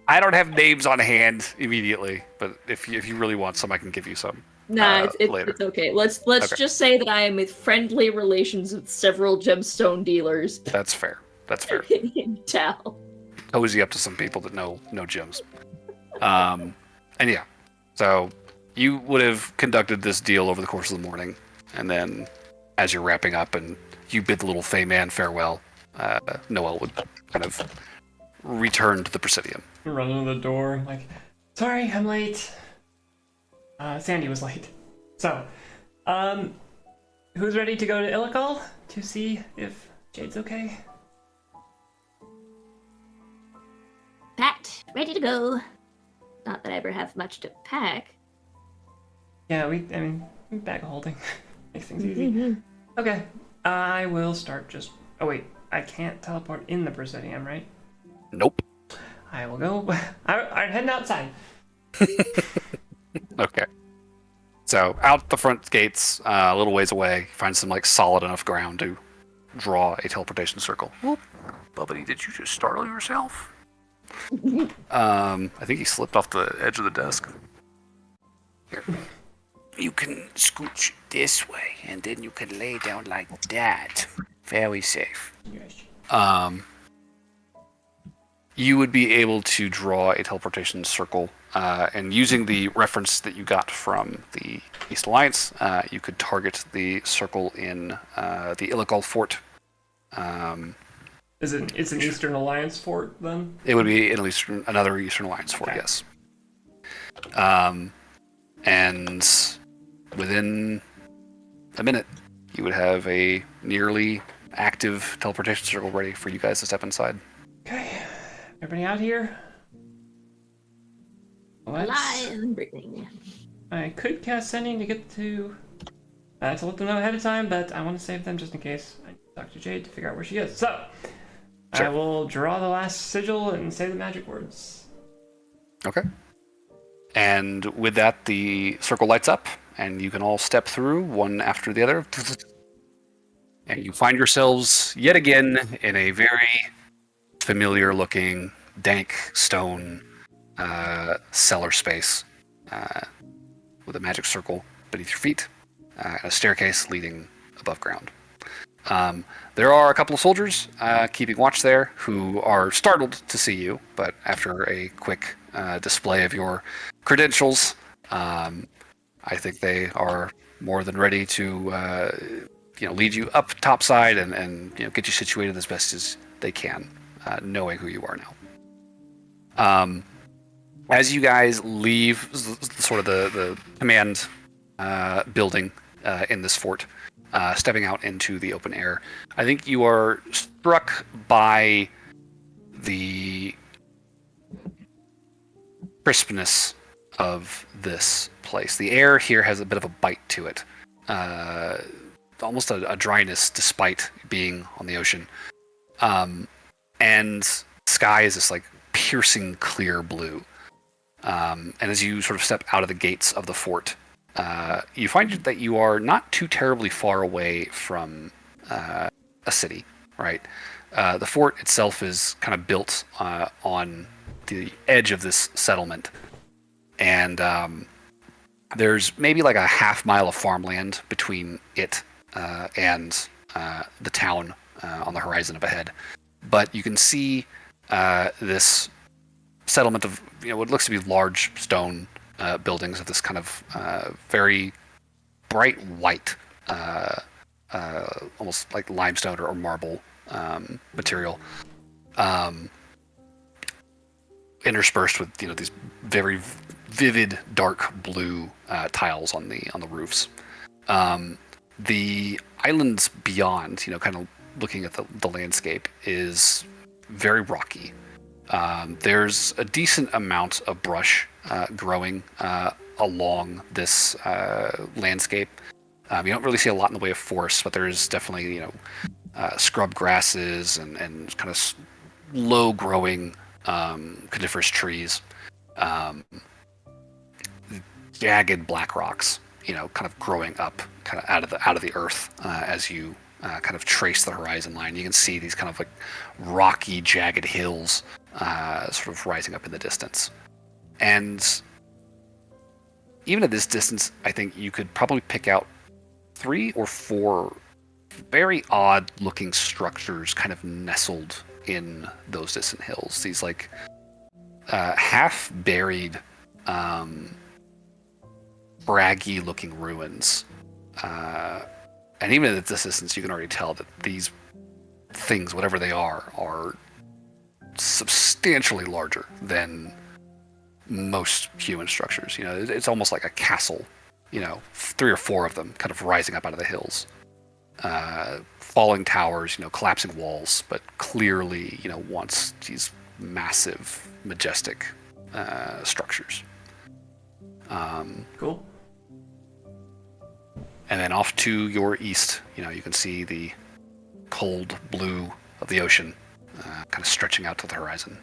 I don't have names on hand immediately, but if you really want some, I can give you some. Nah, later. it's okay. Let's Okay. just say that I am with friendly relations with several gemstone dealers That's fair. in town. Cozy up to some people that know gems. And yeah, so you would have conducted this deal over the course of the morning, and then as you're wrapping up and you bid the little Fey man farewell, Noelle would kind of return to the Presidium. Run into the door, like, sorry, I'm late. Sandy was late. So, who's ready to go to Illical to see if Jade's okay? Packed, ready to go. Not that I ever have much to pack. Yeah, bag of holding. Makes things easy. Okay, I will start just... Oh wait, I can't teleport in the Presidium, right? Nope. I will go... I'm heading outside. Okay. So out the front gates, a little ways away, find some solid enough ground to draw a teleportation circle. Whoop. Bubbity, did you just startle yourself? I think he slipped off the edge of the desk. Here. You can scooch this way, and then you can lay down like that. Very safe. Yes. You would be able to draw a teleportation circle, and using the reference that you got from the East Alliance, you could target the circle in the Illical Fort. It's an Eastern Alliance fort, then? It would be another Eastern Alliance fort, Okay. yes. And within a minute, you would have a nearly active teleportation circle ready for you guys to step inside. Okay. Everybody out here? Alive and breathing. I could cast Sending to get to let them know ahead of time, but I want to save them just in case I talk to Jade to figure out where she is. So, Sure. I will draw the last sigil and say the magic words. Okay. And with that, the circle lights up, and you can all step through one after the other. And you find yourselves yet again in a very familiar-looking, dank stone cellar space with a magic circle beneath your feet, and a staircase leading above ground. There are a couple of soldiers keeping watch there who are startled to see you, but after a quick display of your credentials, I think they are more than ready to lead you up topside and get you situated as best as they can, knowing who you are now. As you guys leave sort of the command building in this fort, stepping out into the open air, I think you are struck by the crispness of this place. The air here has a bit of a bite to it, almost a dryness despite being on the ocean. And sky is this piercing clear blue. And as you sort of step out of the gates of the fort, you find that you are not too terribly far away from a city, right? The fort itself is kind of built on the edge of this settlement, and there's maybe a half mile of farmland between it and the town on the horizon up ahead. But you can see this settlement of what looks to be large stone buildings of this kind of very bright white, almost like limestone or marble material, interspersed with these very vivid dark blue tiles on the roofs. The islands beyond, kind of looking at the landscape, is very rocky. There's a decent amount of brush growing along this landscape. You don't really see a lot in the way of forest, but there's definitely scrub grasses and kind of low growing coniferous trees, jagged black rocks, kind of growing up kind of out of the earth as you kind of trace the horizon line. You can see these kind of like rocky, jagged hills sort of rising up in the distance. And even at this distance, I think you could probably pick out 3 or 4 very odd looking structures kind of nestled in those distant hills. These like half buried, braggy looking ruins. And even at this distance, you can already tell that these things, whatever they are substantially larger than most human structures. It's almost like a castle, 3 or 4 of them kind of rising up out of the hills. Falling towers, collapsing walls, but clearly, once these massive, majestic structures. Cool. And then off to your east, you can see the cold blue of the ocean kind of stretching out to the horizon.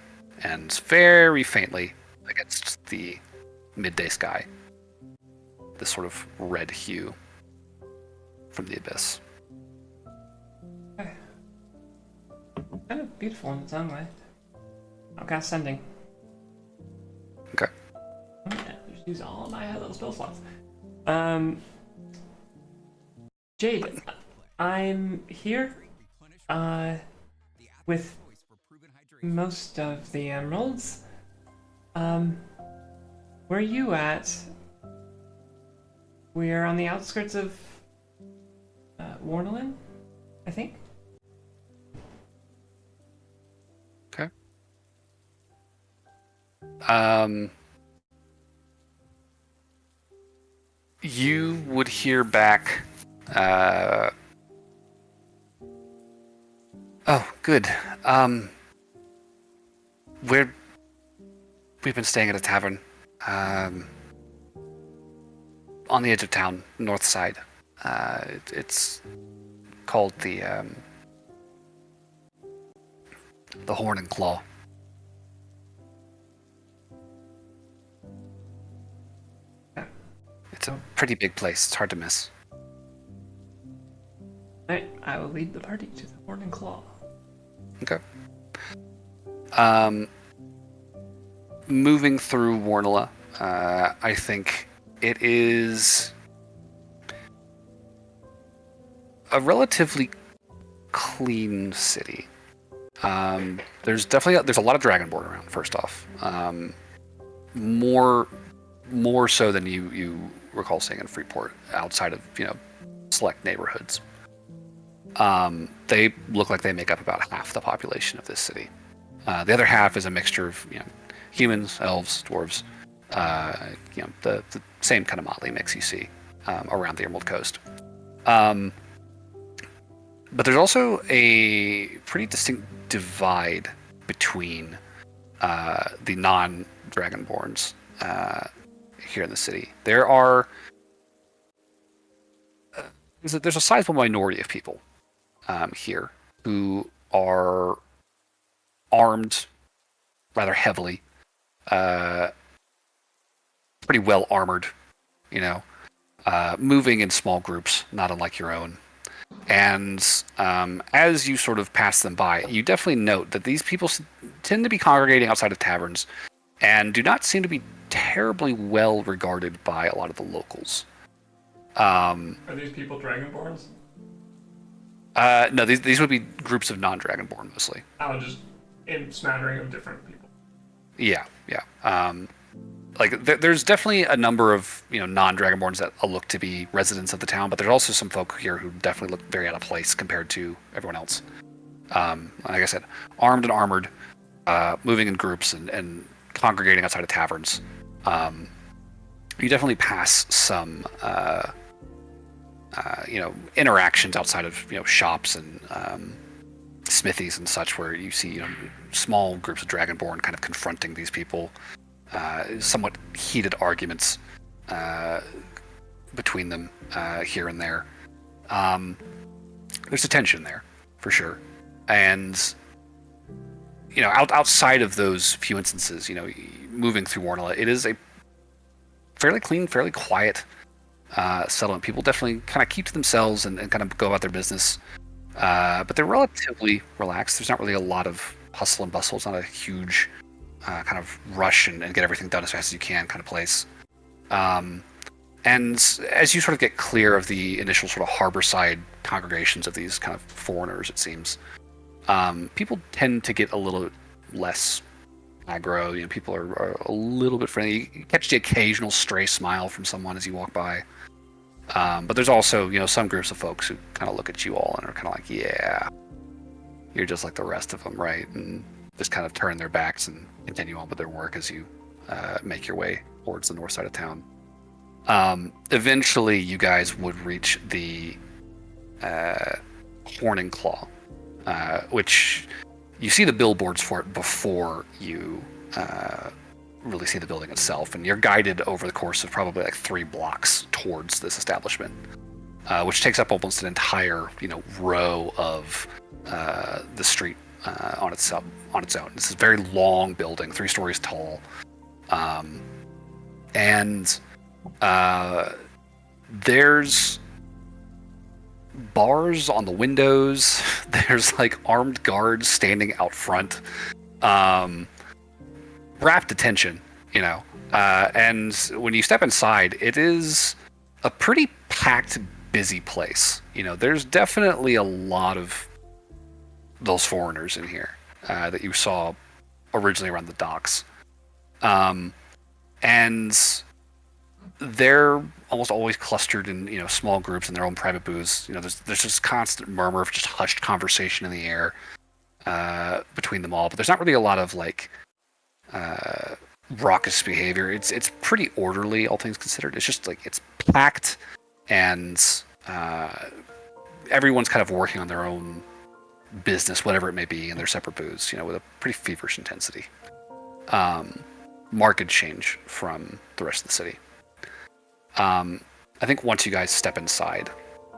And very faintly against the midday sky, this sort of red hue from the abyss. Kind of beautiful in its own way. I'll cast Sending. Okay. Yeah, just use all of my little spell slots. Jade, I'm here with most of the emeralds. Where are you at? We're on the outskirts of Warnelin, I think. Okay. You would hear back. Oh, good. We've been staying at a tavern, on the edge of town, north side. It's called the Horn and Claw. It's a pretty big place. It's hard to miss. Alright, I will lead the party to the Horn and Claw. Okay. Moving through Warnella, I think it is a relatively clean city. There's a lot of dragonborn around. First off, more so than you recall seeing in Freeport, outside of select neighborhoods. They look like they make up about half the population of this city. The other half is a mixture of humans, elves, dwarves, the same kind of motley mix you see around the Emerald Coast. But there's also a pretty distinct divide between the non-dragonborns here in the city. There are there's a sizable minority of people here who are armed rather heavily, pretty well armored, moving in small groups, not unlike your own. And as you sort of pass them by, you definitely note that these people tend to be congregating outside of taverns and do not seem to be terribly well regarded by a lot of the locals. Are these people dragonborns? No, these would be groups of non-dragonborn mostly. Oh, just in smattering of different people. Yeah. There's definitely a number of non-dragonborns that look to be residents of the town, but there's also some folk here who definitely look very out of place compared to everyone else. Like I said, armed and armored, moving in groups and congregating outside of taverns. You definitely pass some interactions outside of shops and smithies and such, where you see small groups of dragonborn kind of confronting these people, somewhat heated arguments between them here and there. There's a tension there for sure, and outside of those few instances, moving through Warnilla, it is a fairly clean, fairly quiet settlement. People definitely kind of keep to themselves and kind of go about their business. But they're relatively relaxed. There's not really a lot of hustle and bustle. It's not a huge kind of rush and get everything done as fast as you can kind of place. And as you sort of get clear of the initial sort of harborside congregations of these kind of foreigners, it seems, people tend to get a little less aggro. People are a little bit friendly. You catch the occasional stray smile from someone as you walk by. But there's also, some groups of folks who kind of look at you all and are kind of like, yeah, you're just like the rest of them, right? And just kind of turn their backs and continue on with their work as you make your way towards the north side of town. Eventually, you guys would reach the Horn and Claw, which you see the billboards for it before you really see the building itself, and you're guided over the course of probably like 3 blocks towards this establishment, which takes up almost an entire row of the street on its own. This is a very long building, 3 stories tall, and there's bars on the windows. There's like armed guards standing out front. Rapt attention, and when you step inside, it is a pretty packed, busy place. There's definitely a lot of those foreigners in here that you saw originally around the docks, and they're almost always clustered in small groups in their own private booths. There's just constant murmur of just hushed conversation in the air between them all, but there's not really a lot of raucous behavior. It's pretty orderly, all things considered. It's just it's packed, and everyone's kind of working on their own business, whatever it may be, in their separate booths, with a pretty feverish intensity. Marked change from the rest of the city. I think once you guys step inside,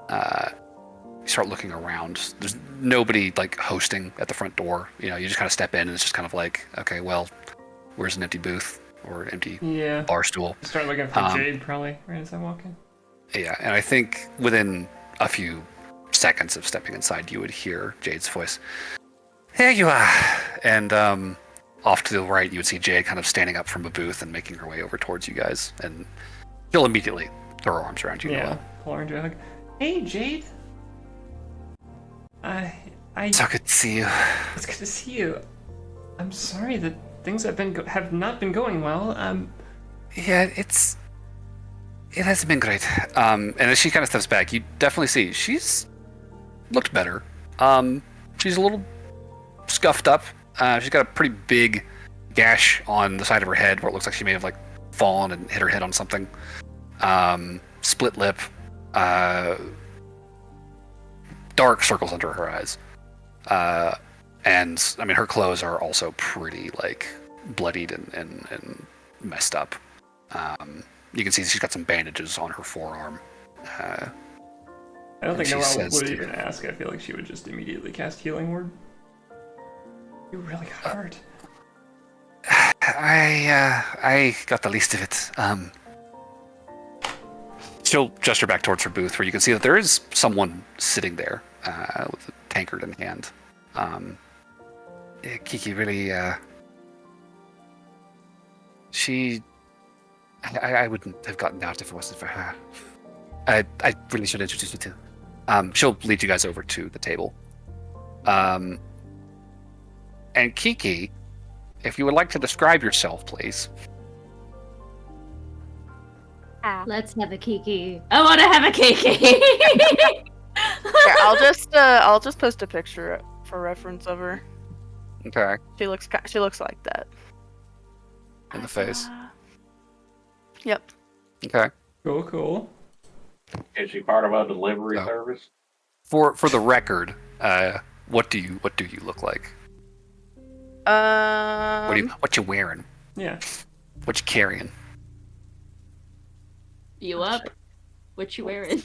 you start looking around. There's nobody hosting at the front door. You just kind of step in, and it's just kind of like, okay, well, where's an empty booth or an empty bar stool? Start looking for Jade probably right as I walk in. Yeah, and I think within a few seconds of stepping inside, you would hear Jade's voice. There you are. And off to the right, you would see Jade kind of standing up from a booth and making her way over towards you guys. And she'll immediately throw her arms around you. Yeah, pull her into a hug. Hey, Jade. So good to see you. It's good to see you. I'm sorry that things have not been going well. Yeah, it hasn't been great. And as she kind of steps back, you definitely see she's looked better. She's a little scuffed up. She's got a pretty big gash on the side of her head where it looks like she may have fallen and hit her head on something. Split lip. Dark circles under her eyes. And I mean, her clothes are also pretty bloodied and messed up. You can see she's got some bandages on her forearm. I don't think Noelle would even ask. I feel like she would just immediately cast Healing Word. You really got hurt. I got the least of it. She'll gesture back towards her booth, where you can see that there is someone sitting there with a tankard in hand. Kiki really, I wouldn't have gotten out if it wasn't for her. I really should introduce you to. She'll lead you guys over to the table. And Kiki, if you would like to describe yourself, please. Let's have a Kiki. I want to have a Kiki. Here, I'll just post a picture for reference of her. Okay. She looks like that. In the face. Yep. Okay. Cool. Is she part of a delivery No. service? For the record, what do you look like? What you wearing? Yeah. What you carrying? You up? What you wearing?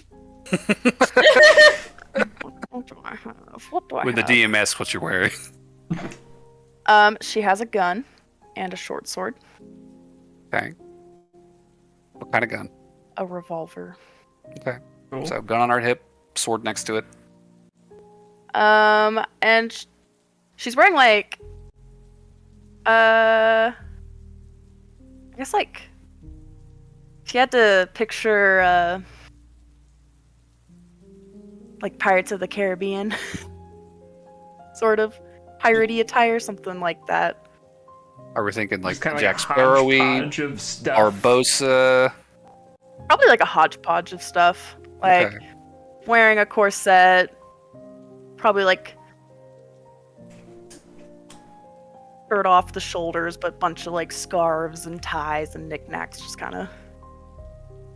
What do I have? What do I With the have? DMS, what you're wearing? She has a gun and a short sword. Okay. What kind of gun? A revolver. Okay. Cool. So gun on her hip, sword next to it. And she's wearing like, I guess like, she had to picture, like Pirates of the Caribbean, sort of piratey attire, something like that. Are we thinking like Just kind of Jack like a Sparrow-y, hodgepodge of stuff. Barbosa? Probably like a hodgepodge of stuff, like Okay. wearing a corset, probably like shirt off the shoulders, but bunch of like scarves and ties and knickknacks just kind of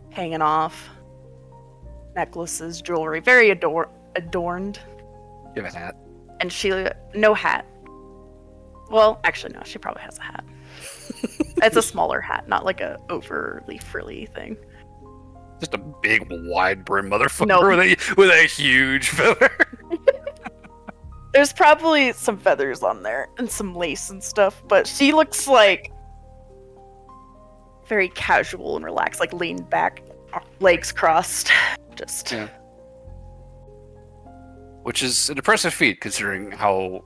hanging off. Necklaces, jewelry, very adorned. You have a hat. And no hat. Well, actually, no, she probably has a hat. It's a smaller hat, not like a overly frilly thing. Just a big, wide brim motherfucker Nope. with a huge feather. There's probably some feathers on there and some lace and stuff, but she looks like very casual and relaxed, like leaned back, legs crossed. Just Yeah. Which is an impressive feat considering how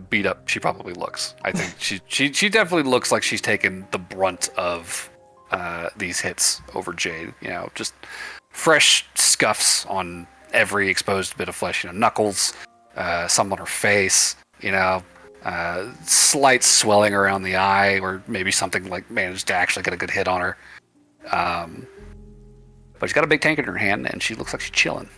beat up she probably looks. I think she definitely looks like she's taken the brunt of these hits over Jade. You know, just fresh scuffs on every exposed bit of flesh. You know, knuckles, some on her face. You know, slight swelling around the eye, or maybe something like managed to actually get a good hit on her. But she's got a big tank in her hand, and she looks like she's chilling.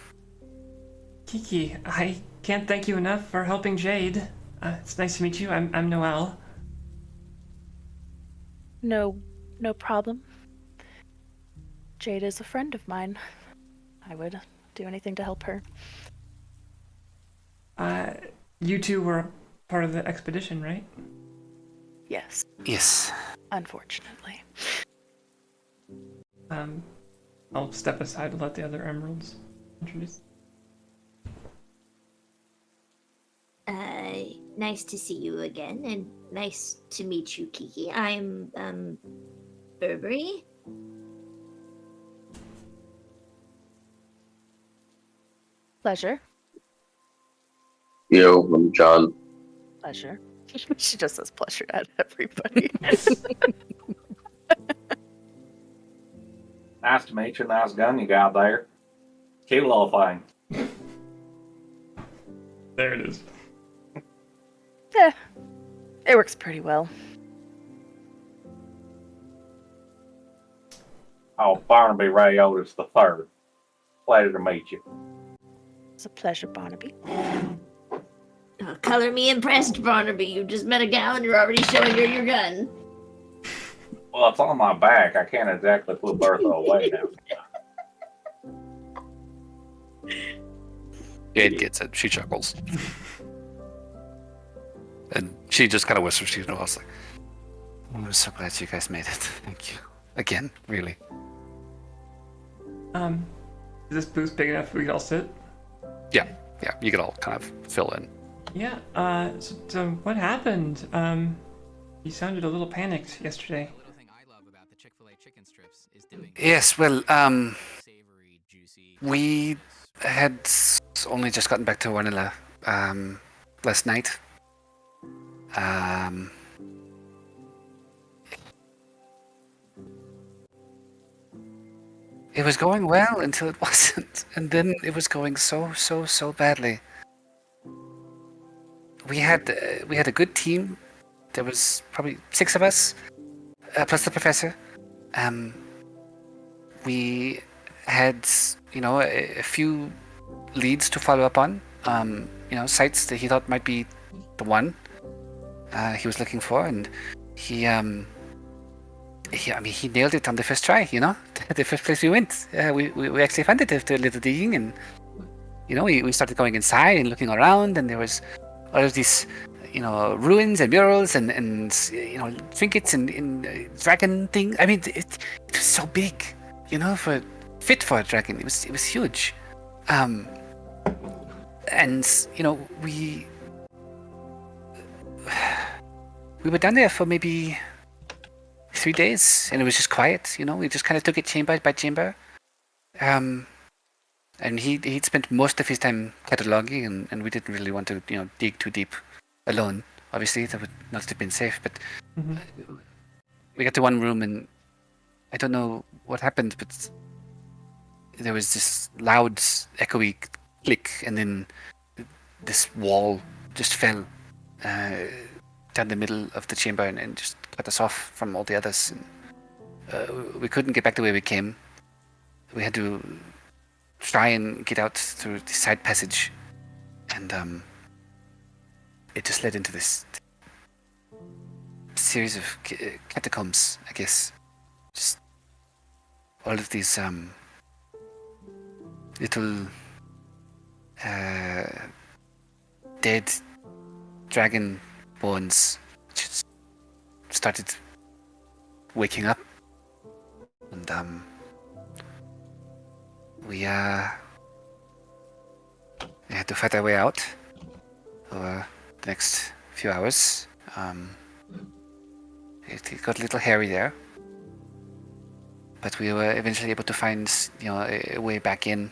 Kiki, I can't thank you enough for helping Jade. It's nice to meet you. I'm Noelle. no problem. Jade is a friend of mine. I would do anything to help her. You two were part of the expedition, right? Yes, Yes. unfortunately. I'll step aside to let the other emeralds introduce. Nice to see you again, and nice to meet you, Kiki. I'm, Burberry. Pleasure. Yo, I'm John. Pleasure. She just says pleasure at everybody. Nice to meet you. Nice gun you got there. Cute little thing. There it is. Yeah, it works pretty well. Oh, Barnaby Ray Otis the third. Pleasure to meet you. It's a pleasure, Barnaby. Oh, color me impressed, Barnaby. You just met a gal and you're already showing her your gun. Well, it's on my back. I can't exactly put Bertha away now. Jade gets it. She chuckles. And she just kind of whispers to you, and I was like, I'm so glad you guys made it. Thank you. Again, really. Is this booth big enough we could all sit? Yeah, you could all kind of fill in. Yeah, so what happened? You sounded a little panicked yesterday. Yes, well, we had only just gotten back to Wanilla last night. It was going well until it wasn't, and then it was going so badly. We had a good team. There was probably 6 of us, plus the professor. We had a few leads to follow up on. Sites that he thought might be the one he was looking for, and he nailed it on the first try. The first place we went, we actually found it after a little digging, and we started going inside and looking around, and there was all of these ruins and murals and trinkets and dragon things. I mean, it was so big, fit for a dragon. It was huge, and we were down there for maybe 3 days, and it was just quiet. We just kind of took it chamber by chamber. And he'd spent most of his time cataloging, and we didn't really want to dig too deep alone. Obviously, that would not have been safe. But we got to one room, and I don't know what happened, but there was this loud, echoey click, and then this wall just fell down the middle of the chamber and just cut us off from all the others. And, we couldn't get back the way we came. We had to try and get out through the side passage, and it just led into this series of catacombs, I guess. Just all of these little dead dragon bones just started waking up, and we had to fight our way out for the next few hours. It got a little hairy there, but we were eventually able to find a way back in.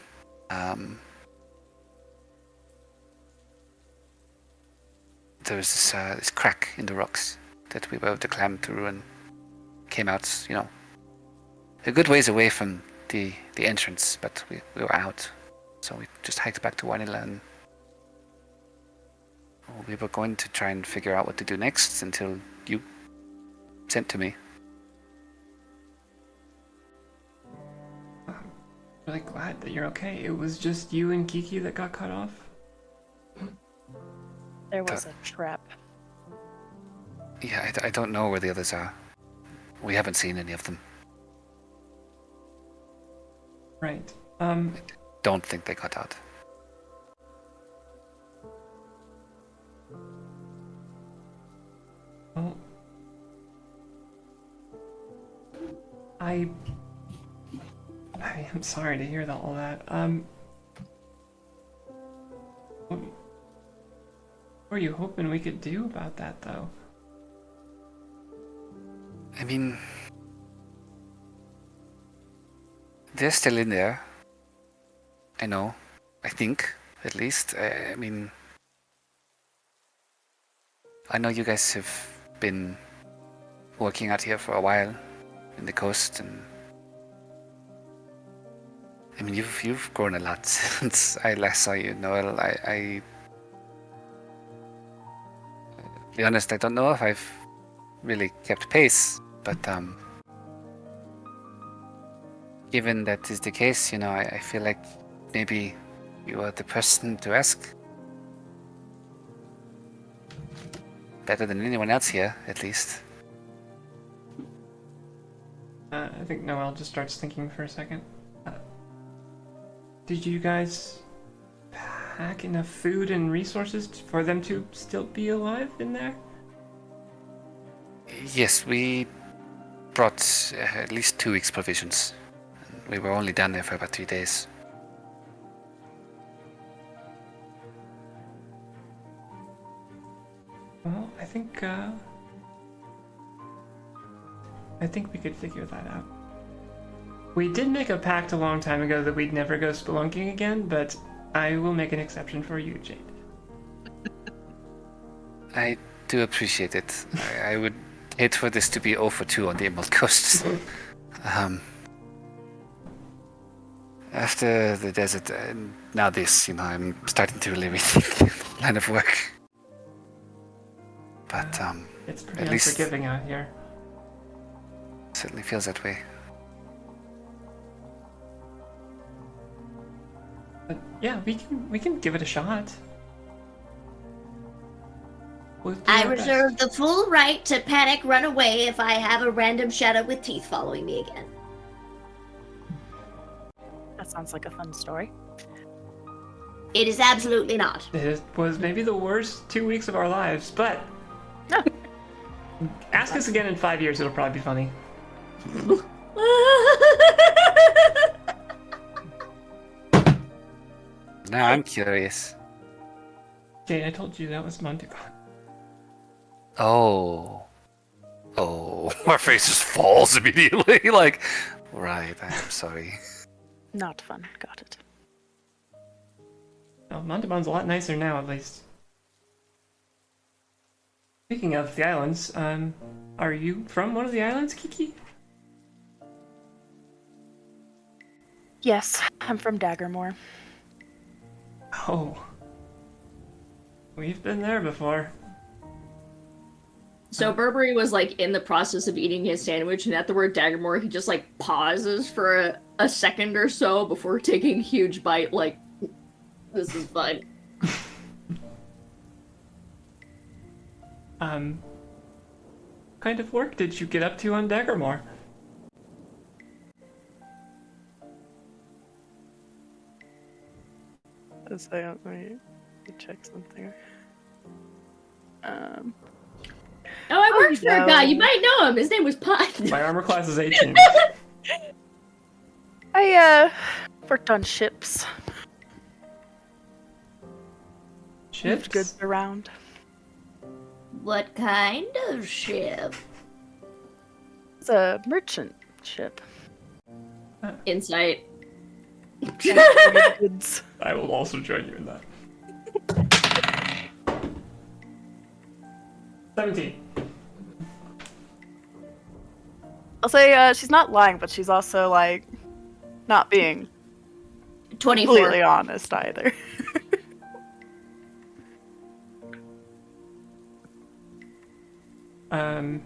There was this crack in the rocks that we were able to climb through, and came out a good ways away from the entrance, but we were out, so we just hiked back to Wanila, and we were going to try and figure out what to do next until you sent to me. I'm really glad that you're okay. It was just you and Kiki that got cut off? There was a trap. Yeah, I don't know where the others are. We haven't seen any of them. Right. Don't think they got out. Well, I am sorry to hear all that. What were you hoping we could do about that, though? I mean, they're still in there. I know. I think, at least. I mean, I know you guys have been working out here for a while in the coast, and I mean, you've grown a lot since I last saw you, Noel. To be honest, I don't know if I've really kept pace, but given that is the case, I feel like maybe you are the person to ask. Better than anyone else here, at least. I think Noel just starts thinking for a second. Did you guys pack enough food and resources for them to still be alive in there? Yes, we brought at least 2 weeks' provisions. We were only down there for about 3 days. Well, I think we could figure that out. We did make a pact a long time ago that we'd never go spelunking again, but I will make an exception for you, Jade. I do appreciate it. I would hate for this to be 0 for 2 on the Emerald Coast. After the desert, now this, I'm starting to really rethink line of work. But, It's pretty at least unforgiving out here. certainly feels that way. But yeah, we can give it a shot. We'll do I our best. reserve the full right to panic run away if I have a random shadow with teeth following me again. That sounds like a fun story. It is absolutely not. It was maybe the worst 2 weeks of our lives, but ask us again in 5 years. It'll probably be funny. Now I'm curious. Jay, I told you that was Montegon. Oh. My face just falls immediately. Like, right, I'm sorry. Not fun. Got it. Oh, Montegon's a lot nicer now, at least. Speaking of the islands, are you from one of the islands, Kiki? Yes, I'm from Daggermore. Oh. We've been there before. So Burberry was like in the process of eating his sandwich, and at the word Daggermore, he just like pauses for a second or so before taking a huge bite. Like, this is fun. Kind of work did you get up to on Daggermore? Let's say, let me check something. Oh, I worked for no. a guy. You might know him. His name was Putt. My armor class is 18. I worked on ships. Ships? Moved goods around. What kind of ship? It's a merchant ship. Insight. Transported goods. I will also join you in that. 17. I'll say she's not lying, but she's also like not being 24. completely honest either. I'm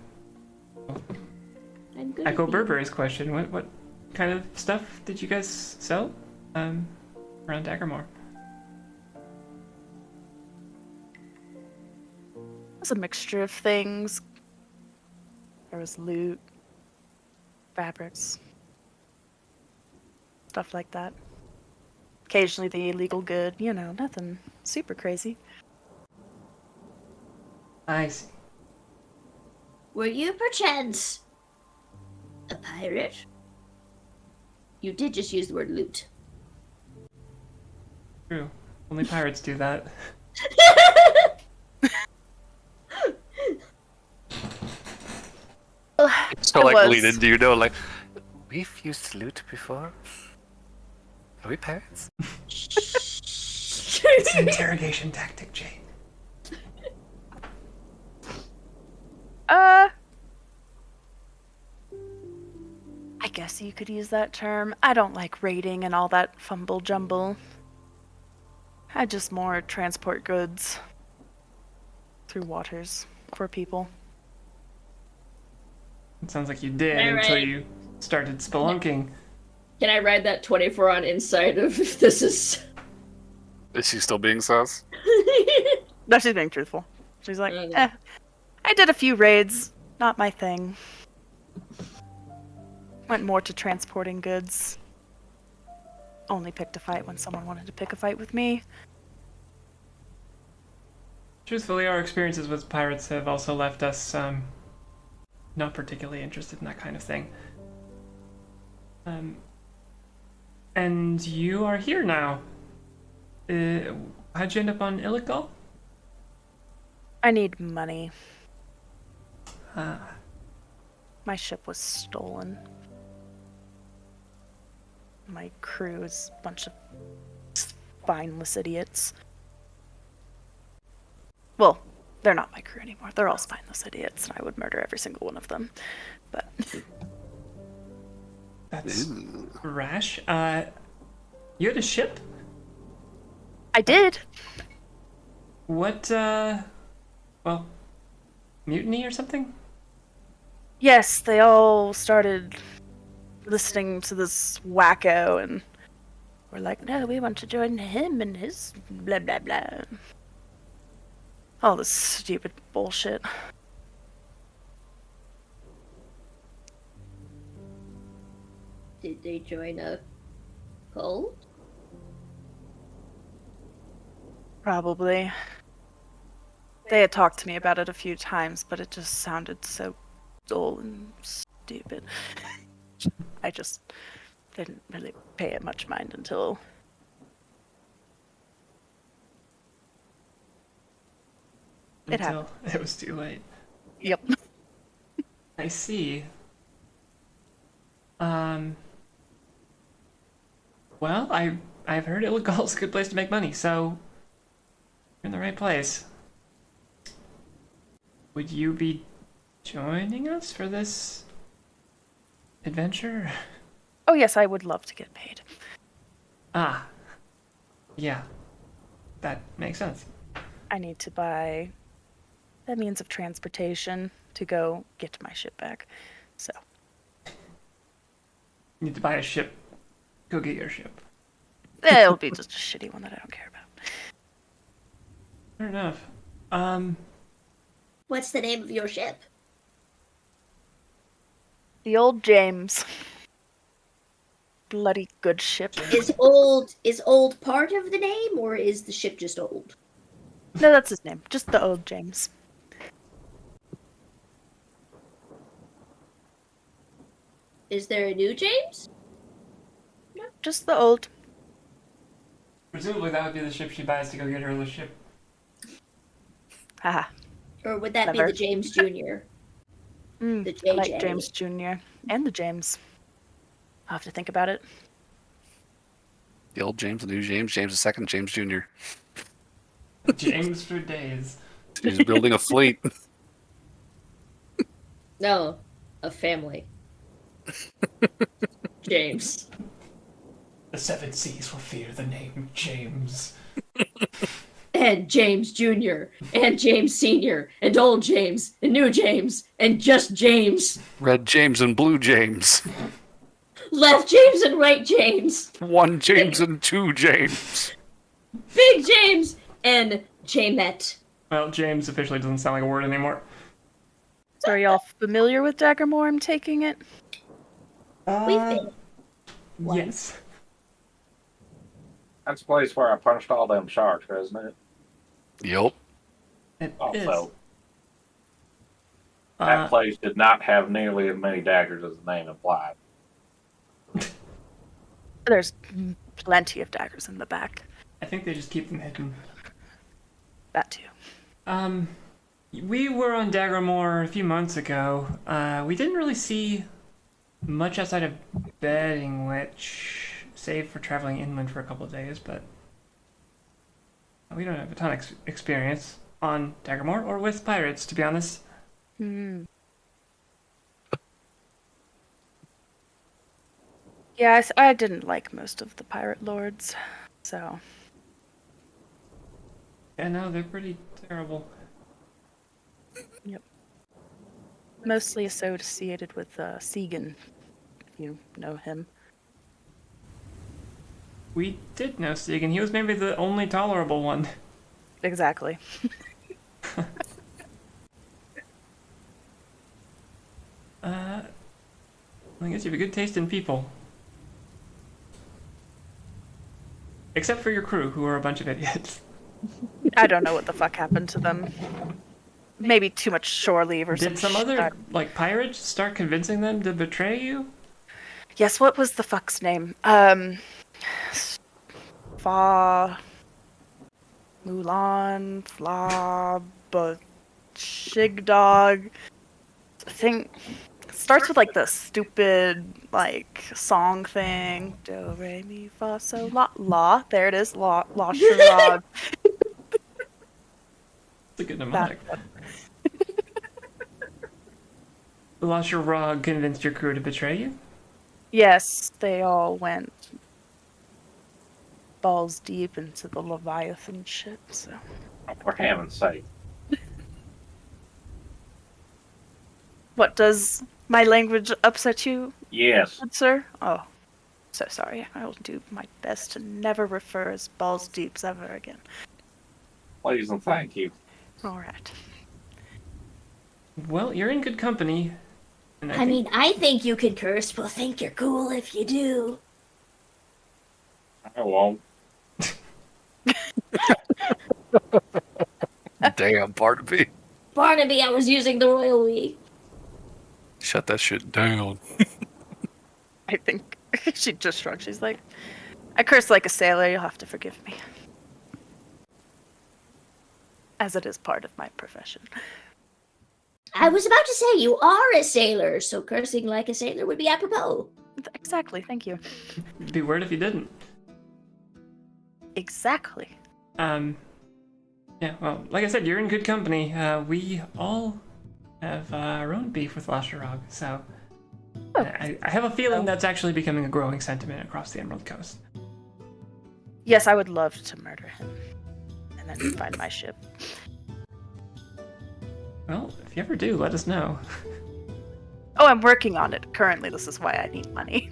good Echo at being- Burberry's question. What kind of stuff did you guys sell around Daggermore? It was a mixture of things. There was loot, fabrics, stuff like that. Occasionally the illegal good, nothing super crazy. I see. Were you perchance a pirate? You did just use the word loot. True. Only pirates do that. So, It like, was. lean into, like, we've used loot before. Are we pirates? It's an interrogation tactic, Jay. I guess you could use that term. I don't like raiding and all that fumble jumble. I just more transport goods through waters for people. It sounds like you did All until right. you started spelunking. Can I ride that 24 on insight of if this is... Is she still being sus? No, she's being truthful. She's like, Okay. I did a few raids. Not my thing. Went more to transporting goods. Only picked a fight when someone wanted to pick a fight with me. Truthfully, our experiences with pirates have also left us not particularly interested in that kind of thing. And you are here now. How'd you end up on Illigal? I need money. Ah, My ship was stolen. My crew is a bunch of spineless idiots. Well, they're not my crew anymore. They're all spineless idiots, and I would murder every single one of them. But that's Ooh. rash. You had a ship? I did. What, well, mutiny or something? Yes, they all started listening to this wacko and were like, no, we want to join him and his blah blah blah. All this stupid bullshit. Did they join a cult? Probably. They had talked to me about it a few times, but it just sounded so dull and stupid. I just didn't really pay it much mind until it happened. It was too late. Yep. I see. Well, I've heard illegal is a good place to make money, so you're in the right place. Would you be joining us for this adventure? Oh yes, I would love to get paid. Ah. Yeah. That makes sense. I need to buy the means of transportation to go get my ship back. So You need to buy a ship. Go get your ship. it'll be just a shitty one that I don't care about. Fair enough. What's the name of your ship? The old James. Bloody good ship. Is old part of the name, or is the ship just old? No, that's his name. Just the old James. Is there a new James? No, just the old. Presumably that would be the ship she buys to go get her little ship. Haha. Or would that Clever. be the James Jr.? The I like JJ. James Jr. and the James. I'll have to think about it. The old James, the new James, James II, James Jr. James for days. He's building a fleet. No, a family. James. The seven seas will fear the name James. And James Jr. and James Sr. and old James and new James and just James. Red James and blue James. Left James and right James. One James and two James. Big James and Jamette. Well, James officially doesn't sound like a word anymore. So are y'all familiar with Daggermore? I'm taking it. We've been. Yes. That's the place where I punched all them sharks, isn't it? Yup. It Also, is. that place did not have nearly as many daggers as the name implied. There's plenty of daggers in the back. I think they just keep them hidden. That too. We were on Daggermore a few months ago. We didn't really see much outside of bedding, which save for traveling inland for a couple of days, but we don't have a ton of experience on Daggermore or with pirates, to be honest. Yeah, I didn't like most of the pirate lords, so Yeah, no, they're pretty terrible. mostly associated with Segan, if you know him. We did know Stegan. He was maybe the only tolerable one. Exactly. I guess you have a good taste in people. Except for your crew, who are a bunch of idiots. I don't know what the fuck happened to them. Maybe too much shore leave or Did some other, pirates start convincing them to betray you? Yes, what was the fuck's name? Mulan, Shigdog. I think starts with the stupid song thing. Do re mi fa so la. There it is. La Shirag. It's a good mnemonic. La Shirag convinced your crew to betray you? Yes, they all went balls deep into the Leviathan shit, so. For heaven's sake. What, does my language upset you, Yes. good sir? Oh, so sorry. I will do my best to never refer as balls deeps ever again. Please and thank you. Alright. Well, you're in good company. And I mean, I think you can curse. We'll think you're cool if you do. I won't. Damn, Barnaby. Barnaby, I was using the royal we. Shut that shit down. I think she just shrugged. She's like, I curse like a sailor. You'll have to forgive me. As it is part of my profession. I was about to say, you are a sailor, so cursing like a sailor would be apropos. Exactly, thank you. be weird if you didn't. Exactly. Yeah, well, like I said, you're in good company. We all have our own beef with Lasharog, so I have a feeling that's actually becoming a growing sentiment across the Emerald Coast. Yes, I would love to murder him. And then find my ship. Well, if you ever do, let us know. Oh, I'm working on it. Currently, this is why I need money.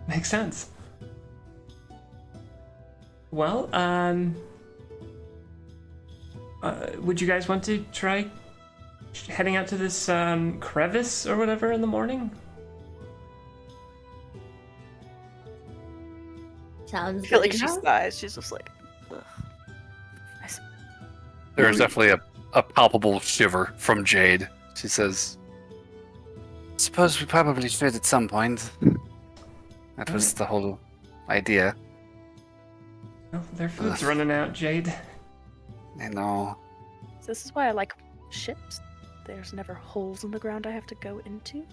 Makes sense. Well, would you guys want to try heading out to this crevice or whatever in the morning? Sounds I feel good like she enough. sighs. She's just like, ugh. There's definitely a palpable shiver from Jade. She says, suppose we probably should at some point. That was the whole idea. Well, their food's running out, Jade. I know. This is why I like ships. There's never holes in the ground I have to go into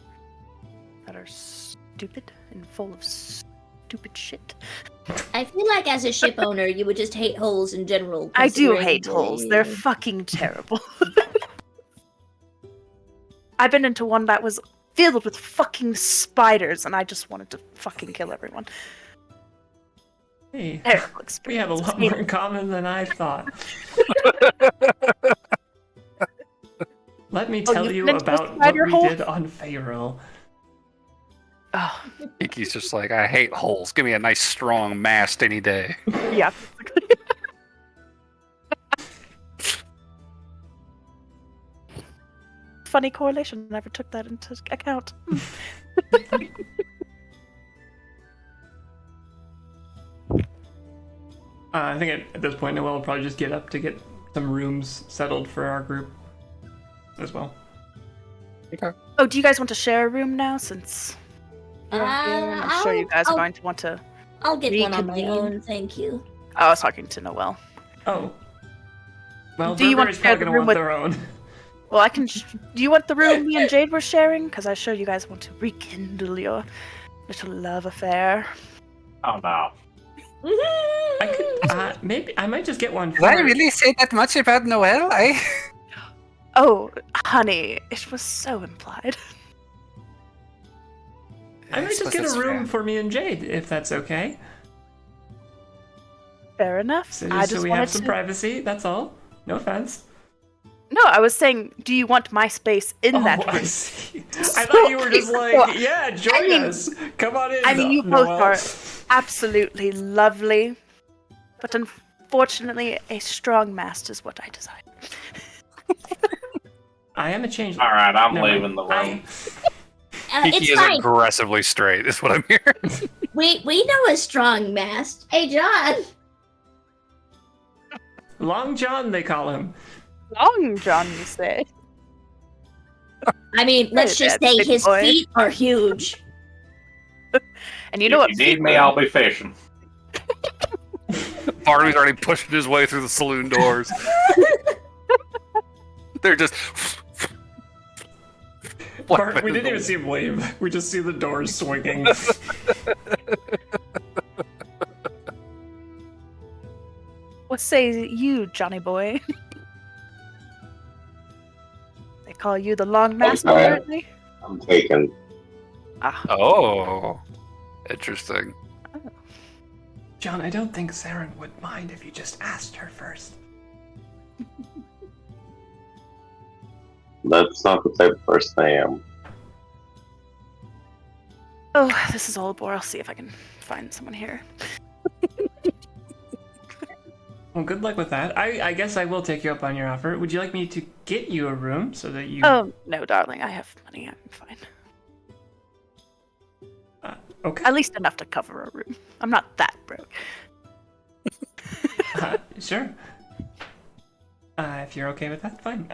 that are stupid and full of stupid shit. I feel like as a ship owner, you would just hate holes in general. I do considering hate holes. They're fucking terrible. I've been into one that was filled with fucking spiders, and I just wanted to fucking kill everyone. Hey, Terrible we have a experience. lot more in common than I thought. Let me tell you you've been to a about what spider we hole? did on Feyro. Oh, Kiki's just like, I hate holes. Give me a nice strong mast any day. yeah. Funny correlation. Never took that into account. I think at this point, Noelle will probably just get up to get some rooms settled for our group as well. Oh, do you guys want to share a room now? Since you're here? I'm sure you guys are going to want to. I'll get one on my reconvene. own, thank you. Oh, I was talking to Noelle. Oh. Well, Do you want Burberry's to share probably the going to room want with- their own. Well, I can. Do you want the room me and Jade were sharing? Because I'm sure you guys want to rekindle your little love affair. Oh no. I could, maybe, I might just get one for Did I really say that much about Noelle? Oh, honey, it was so implied. I might just get a room for me and Jade, if that's okay. Fair enough. So, I just we wanted have some to. privacy, that's all. No offense. No, I was saying, do you want my space in that I room? see. I thought you were just like, yeah, join us. Come on in. I mean, you both Noelle. are absolutely lovely, but unfortunately, a strong mast is what I desire. I am a change. All right, I'm Never leaving the mind. room. Kiki It's is fine. aggressively straight, is what I'm hearing. We know a strong mast. Hey, John. Long John, they call him. Long John, you say? I mean, let's Hey just there, say big his boy. feet are huge. And you know what? If you need me, I'll be fishing. Barnaby's already pushing his way through the saloon doors. They're just. Bart, we didn't even see him wave. We just see the doors swinging. What say you, Johnny boy? They call you the long mast, sorry. apparently. I'm taken. Ah. Oh, interesting. John, I don't think Saren would mind if you just asked her first. That's not the type of person I am. Oh, this is all bore. I'll see if I can find someone here. Well, good luck with that. I guess I will take you up on your offer. Would you like me to get you a room so that you... Oh, no, darling. I have money. I'm fine. Okay. At least enough to cover a room. I'm not that broke. Sure. If you're okay with that, fine.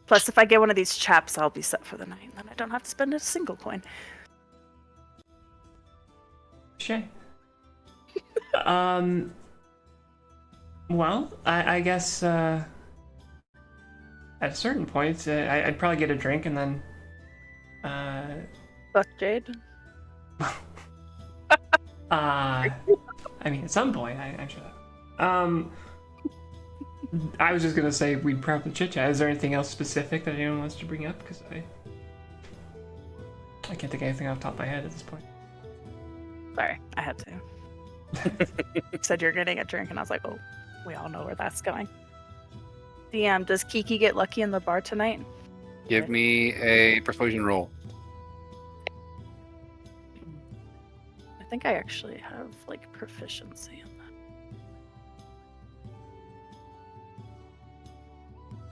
Plus, if I get one of these chaps, I'll be set for the night. Then I don't have to spend a single coin. Sure. Well, I guess at a certain point, I'd probably get a drink and then. Fuck Jade. I mean, at some point, I'm sure that. I was just gonna say we'd probably chit chat. Is there anything else specific that anyone wants to bring up? Because I can't think of anything off the top of my head at this point. Sorry, I had to. You said you're getting a drink, and I was like, oh, we all know where that's going. DM, does Kiki get lucky in the bar tonight? Give me a persuasion roll. I think I actually have, like, proficiency in that.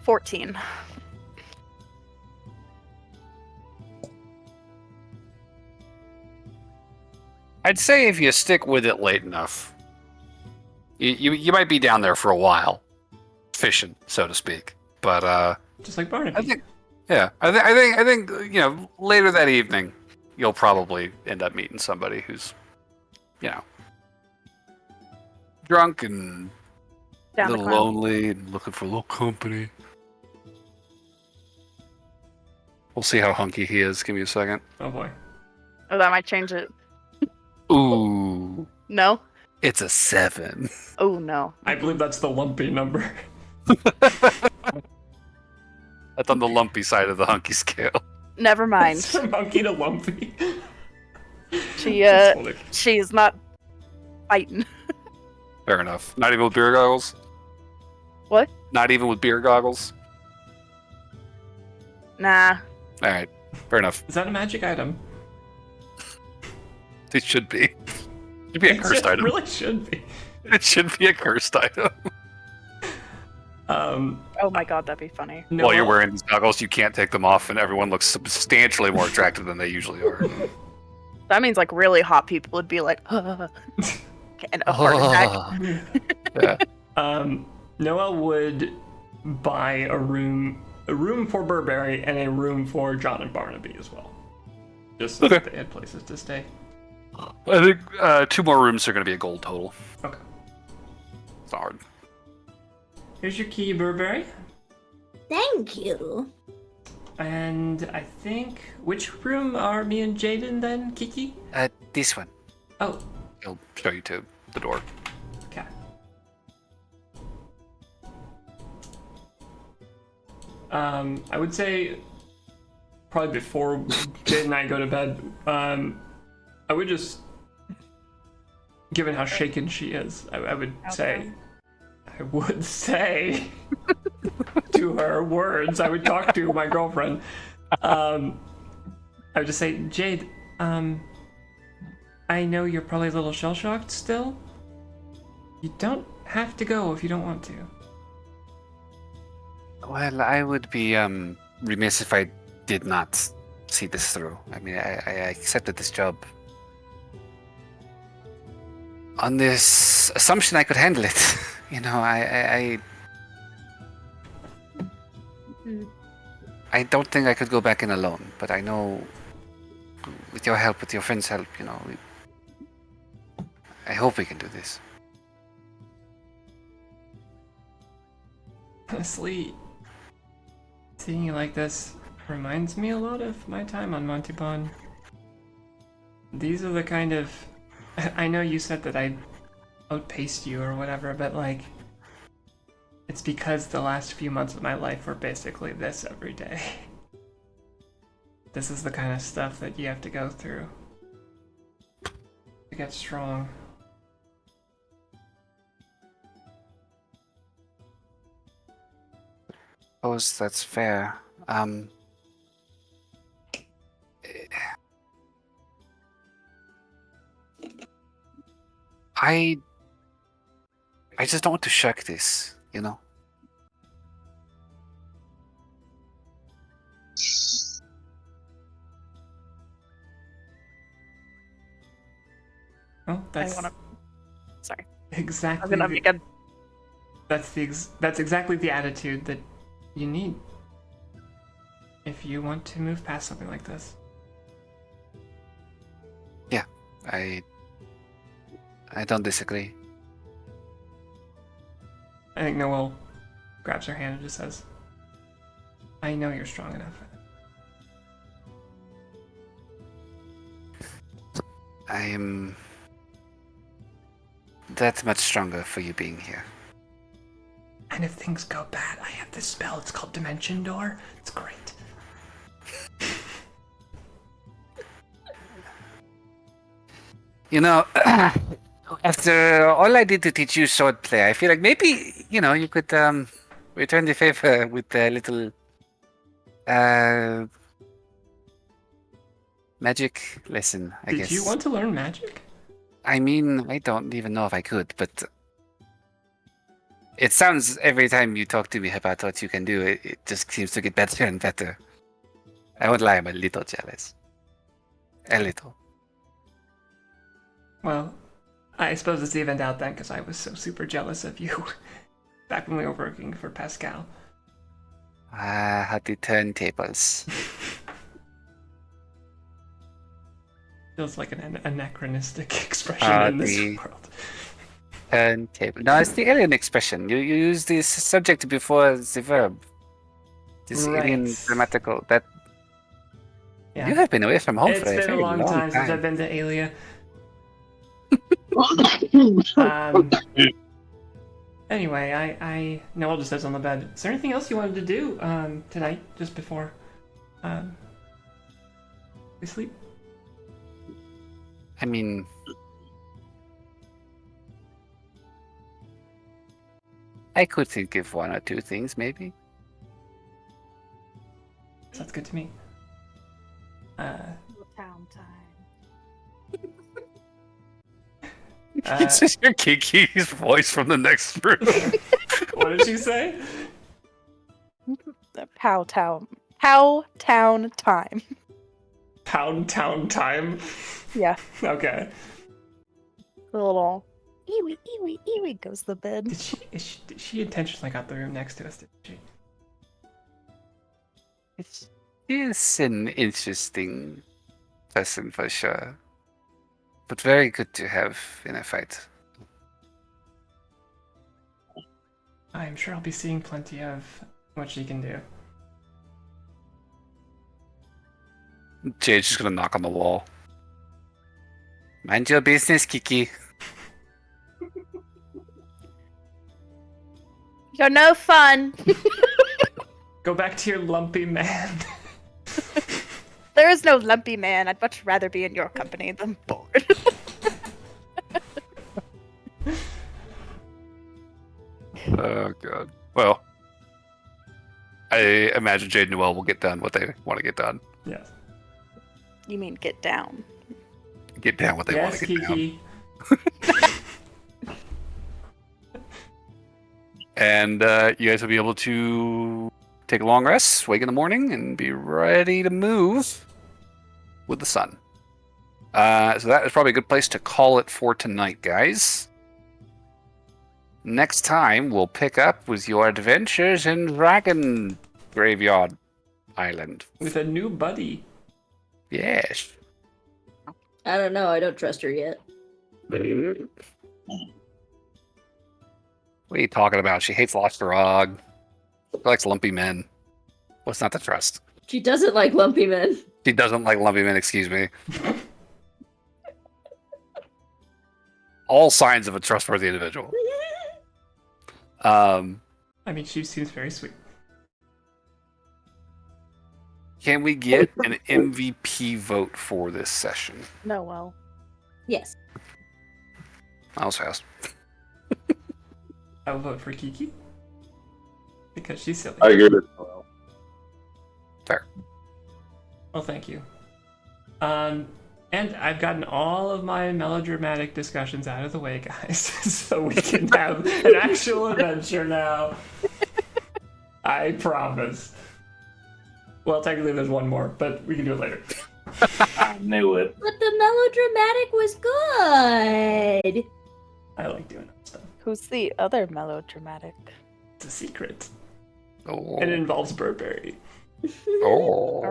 14. I'd say if you stick with it late enough, you might be down there for a while, fishing, so to speak. But just like Barnaby. I think later that evening, you'll probably end up meeting somebody who's, drunk and a little lonely and looking for a little company. We'll see how hunky he is. Give me a second. Oh boy. Oh, that might change it. Ooh. No? It's a 7. Oh, no. I believe that's the lumpy number. That's on the lumpy side of the hunky scale. Never mind. It's from hunky to lumpy. She's not fighting. Fair enough. Not even with beer goggles? What? Not even with beer goggles? Nah. Alright. Fair enough. Is that a magic item? It should be. It should be a cursed item. It really should be. It should be a cursed item. Oh my god, that'd be funny. While you're wearing these goggles, you can't take them off, and everyone looks substantially more attractive than they usually are. That means, like, really hot people would be like, and a heart attack. Yeah. Noah would buy a room for Burberry and a room for John and Barnaby as well. Just so that they had places to stay. I think 2 more rooms are going to be a gold total. Okay. It's not hard. Here's your key, Burberry. Thank you. And I think... Which room are me and Jaden then, Kiki? This one. Oh. I'll show you to the door. Okay. I would say... Probably before Jaden and I go to bed, I would just... Given how shaken she is, I would say... I would say to her words, I would talk to my girlfriend. I would just say, Jade, I know you're probably a little shell-shocked still. You don't have to go if you don't want to. Well, I would be remiss if I did not see this through. I mean, I accepted this job on this assumption I could handle it. I don't think I could go back in alone, but I know with your help, with your friend's help, I hope we can do this. Honestly, seeing you like this reminds me a lot of my time on Monty Pond. These are the kind of... I know you said that I outpaced you or whatever, but like, it's because the last few months of my life were basically this every day. this is the kind of stuff that you have to go through to get strong. Suppose that's fair. I just don't want to shirk this, you know? Well, that's Sorry. exactly. I'm gonna make a. That's exactly the attitude that you need if you want to move past something like this. Yeah, I don't disagree. I think Noel grabs her hand and just says, "I know you're strong enough for that." I am that much stronger for you being here. And if things go bad, I have this spell. It's called Dimension Door. It's great. You know, after all I did to teach you swordplay, I feel like maybe, you could return the favor with a little magic lesson, I guess. Did you want to learn magic? I mean, I don't even know if I could, but it sounds every time you talk to me about what you can do, it just seems to get better and better. I won't lie, I'm a little jealous. A little. Well, I suppose it's evened out then, because I was so super jealous of you back when we were working for Pascal. Ah, how the turntables. Feels like an anachronistic expression in this world. Turntable. No, it's the alien expression. You use the subject before the verb. This alien grammatical. That. Yeah. You have been away from home It's for a been very a long time since I've time. been to Alia. Anyway, Noel just sits on the bed. Is there anything else you wanted to do tonight, just before we sleep? I mean, I could think of one or two things, maybe. Sounds good to me. Town time. It's just your Kiki's voice from the next room. What did she say? Pow town time. Pound Town time? Yeah. Okay. The little eewee goes to the bed. She intentionally got the room next to us, didn't she? It's an interesting person for sure. But very good to have in a fight. I'm sure I'll be seeing plenty of what she can do. Jade's just gonna knock on the wall. Mind your business, Kiki. You're no fun. Go back to your lumpy man. There is no lumpy man. I'd much rather be in your company than bored. Oh god. Well, I imagine Jade and Noel will get done what they want to get done. Yes. You mean get down? Get down what they want to get Kiki. down. And you guys will be able to take a long rest, wake in the morning, and be ready to move with the sun. So that is probably a good place to call it for tonight, guys. Next time, we'll pick up with your adventures in Dragon Graveyard Island. With a new buddy. Yes. I don't know. I don't trust her yet. What are you talking about? She hates Losterog. She likes lumpy men. What's not to trust? She doesn't like lumpy men. She doesn't like lumpy men, excuse me. All signs of a trustworthy individual. I mean, she seems very sweet. Can we get an MVP vote for this session? No, well. Yes. I was fast. I will vote for Kiki because she's silly. I agree with Noel. Fair. Well, thank you. And I've gotten all of my melodramatic discussions out of the way, guys, so we can have an actual adventure now. I promise. Well, technically there's one more, but we can do it later. I knew it. But the melodramatic was good. I like doing that stuff. Who's the other melodramatic? It's a secret. Oh. And it involves Burberry. Oh.